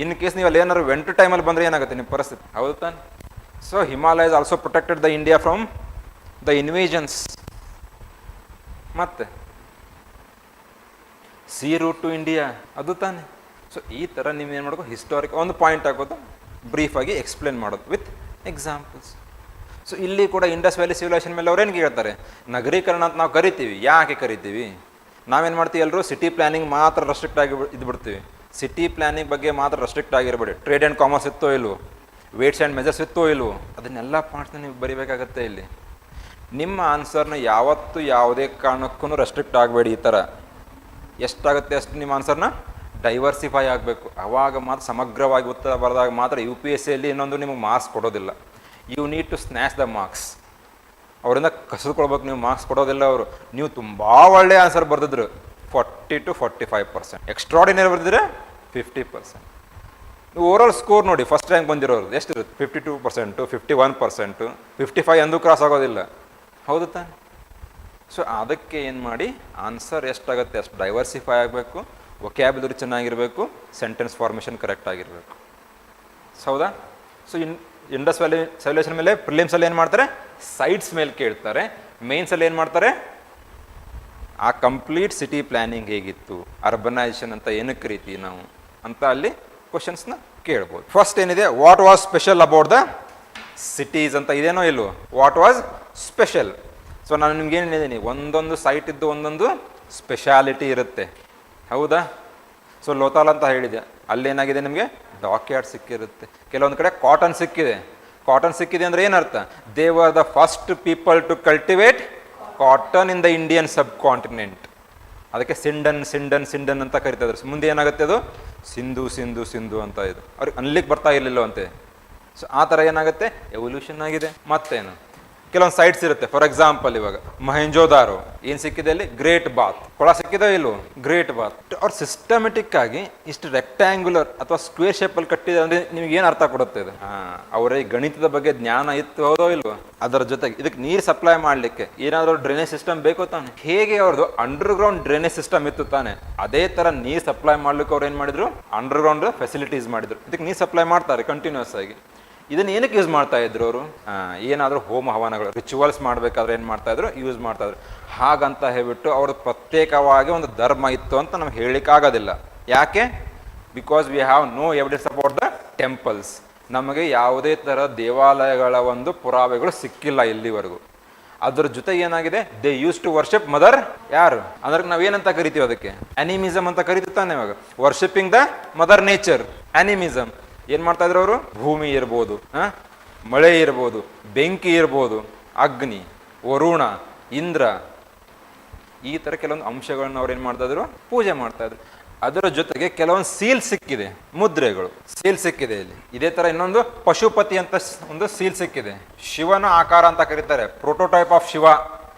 ಇನ್ ಕೇಸ್ ನೀವು ಅಲ್ಲಿ ಏನಾದ್ರು ವೆಂಟು ಟೈಮಲ್ಲಿ ಬಂದರೆ ಏನಾಗುತ್ತೆ ನಿಮ್ಮ ಪರಿಸ್ಥಿತಿ? ಹೌದು ತಾನೆ? So Himalayas also protected the India from the invasions. ಮತ್ತೆ ಸಿ ರೂಟ್ ಟು ಇಂಡಿಯಾ, ಅದು ತಾನೆ. ಸೊ ಈ ಥರ ನೀವು ಏನು ಮಾಡ್ಬೇಕು, ಹಿಸ್ಟಾರಿಕ್ ಒಂದು ಪಾಯಿಂಟ್ ಹಾಕೋದು, ಬ್ರೀಫಾಗಿ ಎಕ್ಸ್ಪ್ಲೇನ್ ಮಾಡೋದು ವಿತ್ ಎಕ್ಸಾಂಪಲ್ಸ್. ಸೊ ಇಲ್ಲಿ ಕೂಡ ಇಂಡಸ್ ವ್ಯಾಲಿ ಸಿವಿಲೈಸೇಷನ್ ಮೇಲೆ ಅವ್ರೇನು ಕೇಳ್ತಾರೆ, ನಗರೀಕರಣ ಅಂತ ನಾವು ಕರಿತೀವಿ. ಯಾಕೆ ಕರಿತೀವಿ? ನಾವೇನು ಮಾಡ್ತೀವಿ, ಎಲ್ಲರೂ ಸಿಟಿ ಪ್ಲ್ಯಾನಿಂಗ್ ಮಾತ್ರ ರೆಸ್ಟ್ರಿಕ್ಟ್ ಆಗಿ ಇದ್ಬಿಡ್ತೀವಿ. ಸಿಟಿ ಪ್ಲ್ಯಾನಿಂಗ್ ಬಗ್ಗೆ ಮಾತ್ರ ರೆಸ್ಟ್ರಿಕ್ಟ್ ಆಗಿರಬೇಡಿ. ಟ್ರೇಡ್ ಆ್ಯಂಡ್ ಕಾಮರ್ಸ್ ಇತ್ತೋ ಇಲ್ವೋ, ವೇಟ್ಸ್ ಆ್ಯಂಡ್ ಮೆಜರ್ಸ್ ಇತ್ತೋ ಇಲ್ವೋ, ಅದನ್ನೆಲ್ಲ ಪಾಯಿಂಟ್ಸ್ನ ನೀವು ಬರಿಬೇಕಾಗತ್ತೆ. ಇಲ್ಲಿ ನಿಮ್ಮ ಆನ್ಸರ್ನ ಯಾವತ್ತೂ ಯಾವುದೇ ಕಾರಣಕ್ಕೂ ರೆಸ್ಟ್ರಿಕ್ಟ್ ಆಗಬೇಡಿ. ಈ ಥರ ಎಷ್ಟಾಗುತ್ತೆ ಅಷ್ಟು ನಿಮ್ಮ ಆನ್ಸರ್ನ ಡೈವರ್ಸಿಫೈ ಆಗಬೇಕು. ಆವಾಗ ಮಾತ್ರ ಸಮಗ್ರವಾಗಿ ಉತ್ತರ ಬರೆದಾಗ ಮಾತ್ರ UPSCಯಲ್ಲಿ ಇನ್ನೊಂದು ನಿಮಗೆ ಮಾರ್ಕ್ಸ್ ಕೊಡೋದಿಲ್ಲ. You need to snatch the marks. ಅವರಿಂದ ಕಸಿದುಕೊಳ್ಬೇಕು, ನೀವು ಮಾರ್ಕ್ಸ್ ಕೊಡೋದಿಲ್ಲ ಅವರು. ನೀವು ತುಂಬ ಒಳ್ಳೆಯ ಆನ್ಸರ್ ಬರೆದಿದ್ರು 40 to 45%, ಎಕ್ಸ್ಟ್ರಾಡಿನರಿ ಬರೆದಿದ್ರೆ 50%. ನೀವು ಓವರಾಲ್ ಸ್ಕೋರ್ ನೋಡಿ, ಫಸ್ಟ್ ರ್ಯಾಂಕ್ ಬಂದಿರೋರು ಎಷ್ಟಿರುತ್ತೆ, 52%, 51%, 55 ಎಂದೂ ಕ್ರಾಸ್ ಆಗೋದಿಲ್ಲ. ಹೌದು ತಾನೆ? ಸೊ ಅದಕ್ಕೆ ಏನು ಮಾಡಿ, ಆನ್ಸರ್ ಎಷ್ಟಾಗುತ್ತೆ ಅಷ್ಟು ಡೈವರ್ಸಿಫೈ ಆಗಬೇಕು, ವೊಕ್ಯಾಬ್ಯುಲರಿ ಚೆನ್ನಾಗಿರಬೇಕು, ಸೆಂಟೆನ್ಸ್ ಫಾರ್ಮೇಷನ್ ಕರೆಕ್ಟ್ ಆಗಿರಬೇಕು. ಹೌದಾ? ಸೊ ಇಂಡಸ್ ವ್ಯಾಲಿ ಸಿವಿಲೈಸೇಷನ್ ಮೇಲೆ ಪ್ರಿಲಿಮ್ಸಲ್ಲಿ ಏನು ಮಾಡ್ತಾರೆ, ಸೈಟ್ಸ್ ಮೇಲೆ ಕೇಳ್ತಾರೆ. ಮೇನ್ಸಲ್ಲಿ ಏನು ಮಾಡ್ತಾರೆ, ಆ ಕಂಪ್ಲೀಟ್ ಸಿಟಿ ಪ್ಲ್ಯಾನಿಂಗ್ ಹೇಗಿತ್ತು, ಅರ್ಬನೈಸೇಷನ್ ಅಂತ ಏನಕ್ಕೆ ಕರಿತೀವಿ ನಾವು ಅಂತ ಅಲ್ಲಿ ಕ್ವಶನ್ಸ್ನ ಕೇಳ್ಬೋದು. ಫಸ್ಟ್ ಏನಿದೆ, what was special about the cities ಅಂತ ಇದೇನೋ ಇಲ್ವೋ, ವಾಟ್ ವಾಸ್ ಸ್ಪೆಷಲ್. ಸೊ ನಾನು ನಿಮ್ಗೆ ಏನು ಹೇಳಿದ್ದೀನಿ, ಒಂದೊಂದು ಸೈಟ್ ಇದ್ದು ಒಂದೊಂದು ಸ್ಪೆಷಾಲಿಟಿ ಇರುತ್ತೆ. ಹೌದಾ? ಸೊ ಲೋತಾಲ್ ಅಂತ ಹೇಳಿದೆ, ಅಲ್ಲೇನಾಗಿದೆ ನಿಮಗೆ ಡಾಕ್ ಯಾರ್ಡ್ ಸಿಕ್ಕಿರುತ್ತೆ. ಕೆಲವೊಂದು ಕಡೆ ಕಾಟನ್ ಸಿಕ್ಕಿದೆ. ಕಾಟನ್ ಸಿಕ್ಕಿದೆ ಅಂದರೆ ಏನರ್ಥ, they were the first people to cultivate cotton in the Indian subcontinent. ಅದಕ್ಕೆ ಸಿಂಡನ್ ಅಂತ ಕರಿತಾ ಇದ್ರು. ಮುಂದೆ ಏನಾಗುತ್ತೆ, ಅದು ಸಿಂಧು ಅಂತ ಇದು ಅವ್ರಿಗೆ ಅನ್ಲಿಕ್ಕೆ ಬರ್ತಾ ಇರಲಿಲ್ಲ ಅಂತೆ. ಸೊ ಆ ಥರ ಏನಾಗುತ್ತೆ, ಎವಲ್ಯೂಷನ್ ಆಗಿದೆ. ಮತ್ತೇನು, ಕೆಲವೊಂದು ಸೈಟ್ಸ್ ಇರುತ್ತೆ. ಫಾರ್ ಎಕ್ಸಾಂಪಲ್ ಇವಾಗ ಮೊಹೆಂಜೋದಾರೋ ಏನು ಸಿಕ್ಕಿದೆ ಅಲ್ಲಿ, ಗ್ರೇಟ್ ಬಾತ್. ಕೊಳ ಸಿಕ್ಕಿದೆ ಇಲ್ವೋ, ಗ್ರೇಟ್ ಬಾತ್. ಅವ್ರು ಸಿಸ್ಟಮೆಟಿಕ್ ಆಗಿ ಇಷ್ಟು ರೆಕ್ಟ್ಯಾಂಗ್ಯುಲರ್ ಅಥವಾ ಸ್ಕ್ವೇರ್ ಶೇಪಲ್ಲಿ ಕಟ್ಟಿದೆ ಅಂದರೆ ನಿಮ್ಗೆ ಏನು ಅರ್ಥ ಕೊಡುತ್ತೆ ಇದು? ಅವರೇ ಗಣಿತದ ಬಗ್ಗೆ ಜ್ಞಾನ ಇತ್ತು, ಹೌದೋ ಇಲ್ವೋ? ಅದರ ಜೊತೆಗೆ ಇದಕ್ಕೆ ನೀರು ಸಪ್ಲೈ ಮಾಡಲಿಕ್ಕೆ ಏನಾದರೂ ಡ್ರೈನೇಜ್ ಸಿಸ್ಟಮ್ ಬೇಕು ತಾನೆ. ಹೇಗೆ ಅವ್ರದ್ದು ಅಂಡರ್ಗ್ರೌಂಡ್ ಡ್ರೈನೇಜ್ ಸಿಸ್ಟಮ್ ಇತ್ತು ತಾನೆ, ಅದೇ ಥರ ನೀರು ಸಪ್ಲೈ ಮಾಡ್ಲಿಕ್ಕೆ ಅವ್ರು ಏನು ಮಾಡಿದ್ರು, ಅಂಡರ್ಗ್ರೌಂಡ್ ಫೆಸಿಲಿಟೀಸ್ ಮಾಡಿದ್ರು. ಇದಕ್ಕೆ ನೀರು ಸಪ್ಲೈ ಮಾಡ್ತಾರೆ ಕಂಟಿನ್ಯೂಸ್ ಆಗಿ. ಇದನ್ನ ಏನಕ್ಕೆ ಯೂಸ್ ಮಾಡ್ತಾ ಇದ್ರು ಅವರು, ಏನಾದರೂ ಹೋಮ ಹವನಗಳು ರಿಚುವಲ್ಸ್ ಮಾಡಬೇಕಾದ್ರೆ ಏನು ಮಾಡ್ತಾ ಇದ್ರು, ಯೂಸ್ ಮಾಡ್ತಾ ಇದ್ರು. ಹಾಗಂತ ಹೇಳ್ಬಿಟ್ಟು ಅವ್ರದ್ದು ಪ್ರತ್ಯೇಕವಾಗಿ ಒಂದು ಧರ್ಮ ಇತ್ತು ಅಂತ ನಮ್ಗೆ ಹೇಳಲಿಕ್ಕೆ ಆಗೋದಿಲ್ಲ. ಯಾಕೆ? Because we have no evidence about the temples. ನಮಗೆ ಯಾವುದೇ ಥರ ದೇವಾಲಯಗಳ ಒಂದು ಪುರಾವೆಗಳು ಸಿಕ್ಕಿಲ್ಲ ಇಲ್ಲಿವರೆಗೂ. ಅದ್ರ ಜೊತೆಗೆ ಏನಾಗಿದೆ, they used to worship mother. ಯಾರು ಅಂದ್ರೆ ನಾವೇನಂತ ಕರಿತೀವಿ, ಅದಕ್ಕೆ ಅನಿಮಿಸಮ್ ಅಂತ ಕರಿತಾನೆ. ಇವಾಗ worshipping the mother nature, animism. ಏನು ಮಾಡ್ತಾ ಇದ್ರು ಅವರು, ಭೂಮಿ ಇರ್ಬೋದು, ಮಳೆ ಇರ್ಬೋದು, ಬೆಂಕಿ ಇರ್ಬೋದು, ಅಗ್ನಿ, ವರುಣ, ಇಂದ್ರ, ಈ ಥರ ಕೆಲವೊಂದು ಅಂಶಗಳನ್ನ ಅವ್ರು ಏನು ಮಾಡ್ತಾಯಿದ್ರು, ಪೂಜೆ ಮಾಡ್ತಾಯಿದ್ರು. ಅದರ ಜೊತೆಗೆ ಕೆಲವೊಂದು ಸೀಲ್ ಸಿಕ್ಕಿದೆ, ಮುದ್ರೆಗಳು ಸೀಲ್ ಸಿಕ್ಕಿದೆ ಇಲ್ಲಿ. ಇದೇ ತರ ಇನ್ನೊಂದು ಪಶುಪತಿ ಅಂತ ಒಂದು ಸೀಲ್ ಸಿಕ್ಕಿದೆ. ಶಿವನ ಆಕಾರ ಅಂತ ಕರೀತಾರೆ, ಪ್ರೋಟೋಟೈಪ್ ಆಫ್ ಶಿವ.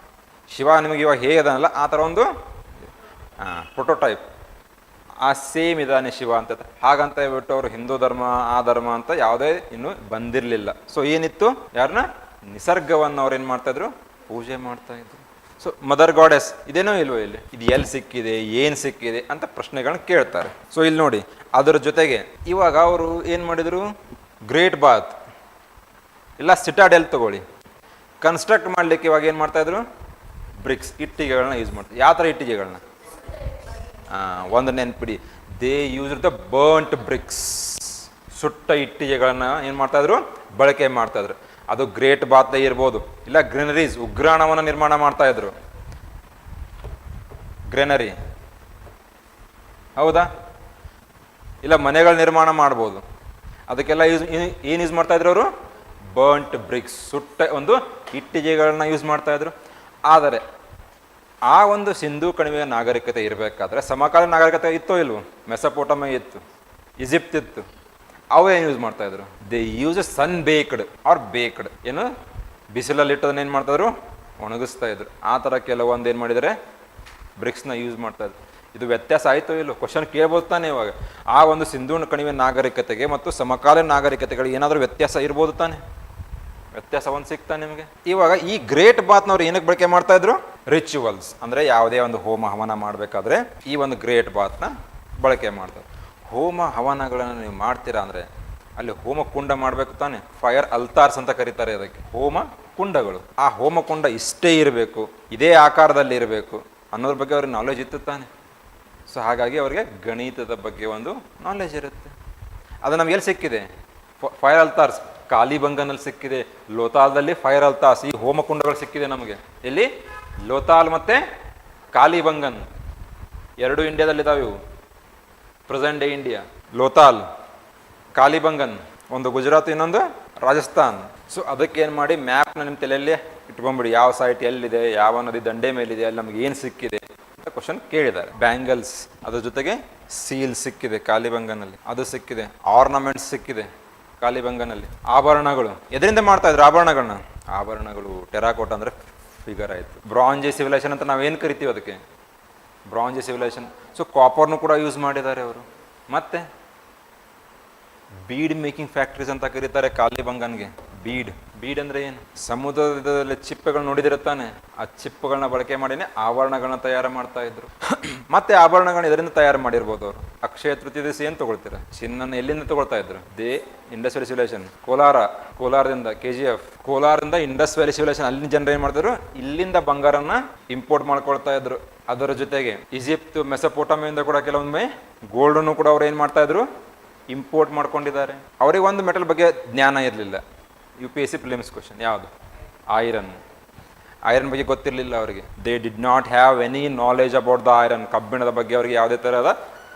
ಶಿವ ನಿಮಗೆ ಇವಾಗ ಹೇಗದನಲ್ಲ ಆ ಥರ ಒಂದು ಪ್ರೋಟೋಟೈಪ್, ಆ ಸೇಮ್ ಇದಾನೆ ಶಿವ ಅಂತ. ಹಾಗಂತ ಹೇಳ್ಬಿಟ್ಟು ಅವರು ಹಿಂದೂ ಧರ್ಮ ಆ ಧರ್ಮ ಅಂತ ಯಾವುದೇ ಇನ್ನೂ ಬಂದಿರಲಿಲ್ಲ. ಸೊ ಏನಿತ್ತು, ಯಾರನ್ನ ನಿಸರ್ಗವನ್ನು ಅವ್ರು ಏನು ಮಾಡ್ತಾ ಇದ್ರು, ಪೂಜೆ ಮಾಡ್ತಾ ಇದ್ರು. ಸೊ ಮದರ್ ಗಾಡೆಸ್ ಇದೇನೋ ಇಲ್ವೋ ಇಲ್ಲಿ, ಇದು ಎಲ್ಲಿ ಸಿಕ್ಕಿದೆ, ಏನು ಸಿಕ್ಕಿದೆ ಅಂತ ಪ್ರಶ್ನೆಗಳನ್ನ ಕೇಳ್ತಾರೆ. ಸೊ ಇಲ್ಲಿ ನೋಡಿ, ಅದರ ಜೊತೆಗೆ ಇವಾಗ ಅವರು ಏನು ಮಾಡಿದರು, ಗ್ರೇಟ್ ಬಾತ್ ಇಲ್ಲ ಸಿಟಾಡೆಲ್ ತಗೊಳ್ಳಿ, ಕನ್ಸ್ಟ್ರಕ್ಟ್ ಮಾಡಲಿಕ್ಕೆ ಇವಾಗ ಏನು ಮಾಡ್ತಾ ಇದ್ರು, ಬ್ರಿಕ್ಸ್ ಇಟ್ಟಿಗೆಗಳನ್ನ ಯೂಸ್ ಮಾಡ್ತಾರೆ. ಯಾವ ಥರ ಇಟ್ಟಿಗೆಗಳನ್ನ, ಒಂದು ನೆನ್ಪಿಡಿ, they use the burnt bricks, ಸುಟ್ಟ ಇಟ್ಟಿಗೆಗಳನ್ನ ಏನು ಮಾಡ್ತಾ ಇದ್ರು, ಬಳಕೆ ಮಾಡ್ತಾ ಇದ್ರು. ಅದು ಗ್ರೇಟ್ ಬಾತ್ ಇರ್ಬೋದು, ಇಲ್ಲ ಗ್ರೀನರೀಸ್, ಉಗ್ರಾಣವನ್ನು ನಿರ್ಮಾಣ ಮಾಡ್ತಾ ಇದ್ರು. ಗ್ರೀನರಿ ಹೌದಾ, ಇಲ್ಲ ಮನೆಗಳ ನಿರ್ಮಾಣ ಮಾಡ್ಬೋದು. ಅದಕ್ಕೆಲ್ಲ ಏನು ಯೂಸ್ ಮಾಡ್ತಾ ಇದ್ರು ಅವರು, ಬರ್ಂಟ್ ಬ್ರಿಕ್ಸ್, ಸುಟ್ಟ ಒಂದು ಇಟ್ಟಿಗೆಗಳನ್ನ ಯೂಸ್ ಮಾಡ್ತಾ ಇದ್ರು. ಆದರೆ ಆ ಒಂದು ಸಿಂಧೂ ಕಣಿವೆಯ ನಾಗರಿಕತೆ ಇರಬೇಕಾದ್ರೆ ಸಮಕಾಲೀನ ನಾಗರಿಕತೆ ಇತ್ತೋ ಇಲ್ವೋ, ಮೆಸಪೋಟಮಿಯಾ ಇತ್ತು, ಈಜಿಪ್ಟ್ ಇತ್ತು, ಅವು ಏನು ಯೂಸ್ ಮಾಡ್ತಾ ಇದ್ರು, they use sun baked or baked, ಏನು ಬಿಸಿಲಲ್ಲಿ ಇಟ್ಟದನ್ನ ಏನು ಮಾಡ್ತಾ ಇದ್ರು, ಒಣಗಿಸ್ತಾ ಇದ್ರು. ಆ ಥರ ಕೆಲವೊಂದು ಏನು ಮಾಡಿದರೆ ಬ್ರಿಕ್ಸ್ನ ಯೂಸ್ ಮಾಡ್ತಾ ಇದ್ರು. ಇದು ವ್ಯತ್ಯಾಸ ಆಯಿತೋ ಇಲ್ಲೋ ಕ್ವಶನ್ ಕೇಳ್ಬೋದು ತಾನೆ. ಇವಾಗ ಆ ಒಂದು ಸಿಂಧೂ ಕಣಿವೆ ನಾಗರಿಕತೆಗೆ ಮತ್ತು ಸಮಕಾಲೀನ ನಾಗರಿಕತೆಗಳಿಗೆ ಏನಾದರೂ ವ್ಯತ್ಯಾಸ ಇರ್ಬೋದು ತಾನೆ, ವ್ಯತ್ಯಾಸ ಒಂದು ಸಿಗ್ತಾ ನಿಮಗೆ. ಇವಾಗ ಈ ಗ್ರೇಟ್ ಬಾತ್ನವ್ರು ಏನಕ್ಕೆ ಬಳಕೆ ಮಾಡ್ತಾ ಇದ್ರು, ರಿಚುವಲ್ಸ್ ಅಂದರೆ ಯಾವುದೇ ಒಂದು ಹೋಮ ಹವನ ಮಾಡಬೇಕಾದ್ರೆ ಈ ಒಂದು ಗ್ರೇಟ್ ಬಾತ್ನ ಬಳಕೆ ಮಾಡ್ತಾರೆ. ಹೋಮ ಹವನಗಳನ್ನು ನೀವು ಮಾಡ್ತೀರಾ ಅಂದರೆ ಅಲ್ಲಿ ಹೋಮ ಕುಂಡ ಮಾಡಬೇಕು ತಾನೆ, ಫೈರ್ ಅಲ್ತಾರ್ಸ್ ಅಂತ ಕರೀತಾರೆ ಅದಕ್ಕೆ, ಹೋಮ ಕುಂಡಗಳು. ಆ ಹೋಮ ಕುಂಡ ಇಷ್ಟೇ ಇರಬೇಕು, ಇದೇ ಆಕಾರದಲ್ಲಿ ಇರಬೇಕು ಅನ್ನೋದ್ರ ಬಗ್ಗೆ ಅವ್ರಿಗೆ ನಾಲೆಜ್ ಇತ್ತು ತಾನೆ. ಸೊ ಹಾಗಾಗಿ ಅವರಿಗೆ ಗಣಿತದ ಬಗ್ಗೆ ಒಂದು ನಾಲೆಜ್ ಇರುತ್ತೆ. ಅದು ನಮ್ಗೆ ಎಲ್ಲಿ ಸಿಕ್ಕಿದೆ, ಫೈರ್ ಅಲ್ತಾರ್ಸ್ ಕಾಲಿಬಂಗನಲ್ಲಿ ಸಿಕ್ಕಿದೆ, ಲೋತಾಲ್ದಲ್ಲಿ ಫೈರ್ ಅಲ್ತಾರ್ಸ್, ಈ ಹೋಮಕುಂಡಗಳು ಸಿಕ್ಕಿದೆ ನಮಗೆ. ಎಲ್ಲಿ, ಲೋತಾಲ್ ಮತ್ತು ಕಾಲಿಬಂಗನ್ ಎರಡು ಇಂಡಿಯಾದಲ್ಲಿದ್ದಾವೆ ಇವು, present day India. Lothal, Kalibangan ಒಂದು ಗುಜರಾತ್, ಇನ್ನೊಂದು ರಾಜಸ್ಥಾನ್. ಸೊ ಅದಕ್ಕೆ ಏನು ಮಾಡಿ ಮ್ಯಾಪ್ನ ನಿಮ್ಮ ತಲೆಯಲ್ಲಿ ಇಟ್ಕೊಂಡ್ಬಿಡಿ, ಯಾವ ಸೈಟ್ ಎಲ್ಲಿದೆ, ಯಾವ ನದಿ ದಂಡೆ ಮೇಲಿದೆ, ಅಲ್ಲಿ ನಮ್ಗೆ ಏನು ಸಿಕ್ಕಿದೆ ಅಂತ ಕ್ವಶನ್ ಕೇಳಿದ್ದಾರೆ. ಬ್ಯಾಂಗಲ್ಸ್, ಅದ್ರ ಜೊತೆಗೆ ಸೀಲ್ ಸಿಕ್ಕಿದೆ ಕಾಲಿಬಂಗನಲ್ಲಿ, ಅದು ಸಿಕ್ಕಿದೆ. ಆರ್ನಮೆಂಟ್ಸ್ ಸಿಕ್ಕಿದೆ ಕಾಲಿಬಂಗನಲ್ಲಿ. ಆಭರಣಗಳು ಎದರಿಂದ ಮಾಡ್ತಾ ಇದ್ರು ಆಭರಣಗಳನ್ನ, ಆಭರಣಗಳು ಟೆರಾಕೋಟ ಅಂದರೆ ಫಿಗರ್ ಆಯಿತು. ಬ್ರಾಂಜೆ ಸಿವಿಲೈಸೇಷನ್ ಅಂತ ನಾವೇನು ಕರಿತೀವಿ ಅದಕ್ಕೆ, ಬ್ರಾಂಜೆ ಸಿವಿಲೈಸೇಷನ್. ಸೊ ಕಾಪರ್ನು ಕೂಡ ಯೂಸ್ ಮಾಡಿದ್ದಾರೆ ಅವರು. ಮತ್ತೆ ಬೀಡ್ ಮೇಕಿಂಗ್ ಫ್ಯಾಕ್ಟ್ರೀಸ್ ಅಂತ ಕರೀತಾರೆ ಕಾಲಿಬಂಗನ್ಗೆ. ಬೀಡ್ ಅಂದರೆ ಏನು, ಸಮುದ್ರದಲ್ಲಿ ಚಿಪ್ಪೆಗಳು ನೋಡಿದಿರುತ್ತಾನೆ, ಆ ಚಿಪ್ಪುಗಳನ್ನ ಬಳಕೆ ಮಾಡಿನೇ ಆಭರಣಗಳನ್ನ ತಯಾರು ಮಾಡ್ತಾ ಇದ್ರು. ಮತ್ತೆ ಆಭರಣಗಳನ್ನ ಇದರಿಂದ ತಯಾರು ಮಾಡಿರ್ಬೋದು ಅವರು. ಅಕ್ಷಯ ತೃತೀಯ ದಿವಸ ಏನು ತಗೊಳ್ತೀರಾ, ಚಿನ್ನನ ಎಲ್ಲಿಂದ ತಗೊಳ್ತಾ ಇದ್ರು, ದೇ ಇಂಡಸ್ ವ್ಯಾಲಿ ಸಿವಿಲೈಸೇಷನ್, ಕೋಲಾರದಿಂದ KGF, ಕೋಲಾರದಿಂದ ಇಂಡಸ್ ವ್ಯಾಲಿ ಸಿವಿಲೈಸೇಷನ್, ಅಲ್ಲಿನ ಜನರು ಏನು ಮಾಡ್ತಿದ್ರು, ಇಲ್ಲಿಂದ ಬಂಗಾರನ ಇಂಪೋರ್ಟ್ ಮಾಡ್ಕೊಳ್ತಾ ಇದ್ರು. ಅದರ ಜೊತೆಗೆ ಈಜಿಪ್ಟ್, ಮೆಸಪೋಟಮಿಯಿಂದ ಕೂಡ ಕೆಲವೊಮ್ಮೆ ಗೋಲ್ಡನ್ನು ಕೂಡ ಅವ್ರು ಏನು ಮಾಡ್ತಾ ಇದ್ರು, ಇಂಪೋರ್ಟ್ ಮಾಡ್ಕೊಂಡಿದ್ದಾರೆ. ಅವರಿಗೆ ಒಂದು ಮೆಟಲ್ ಬಗ್ಗೆ ಜ್ಞಾನ ಇರಲಿಲ್ಲ. UPSC ಪ್ರಿಲಿಮ್ಸ್ ಕ್ವಶನ್ ಯಾವುದು, ಐರನ್ ಬಗ್ಗೆ ಗೊತ್ತಿರಲಿಲ್ಲ ಅವರಿಗೆ. They did not have any knowledge about the iron, ಕಬ್ಬಿಣದ ಬಗ್ಗೆ ಅವರಿಗೆ ಯಾವುದೇ ಥರದ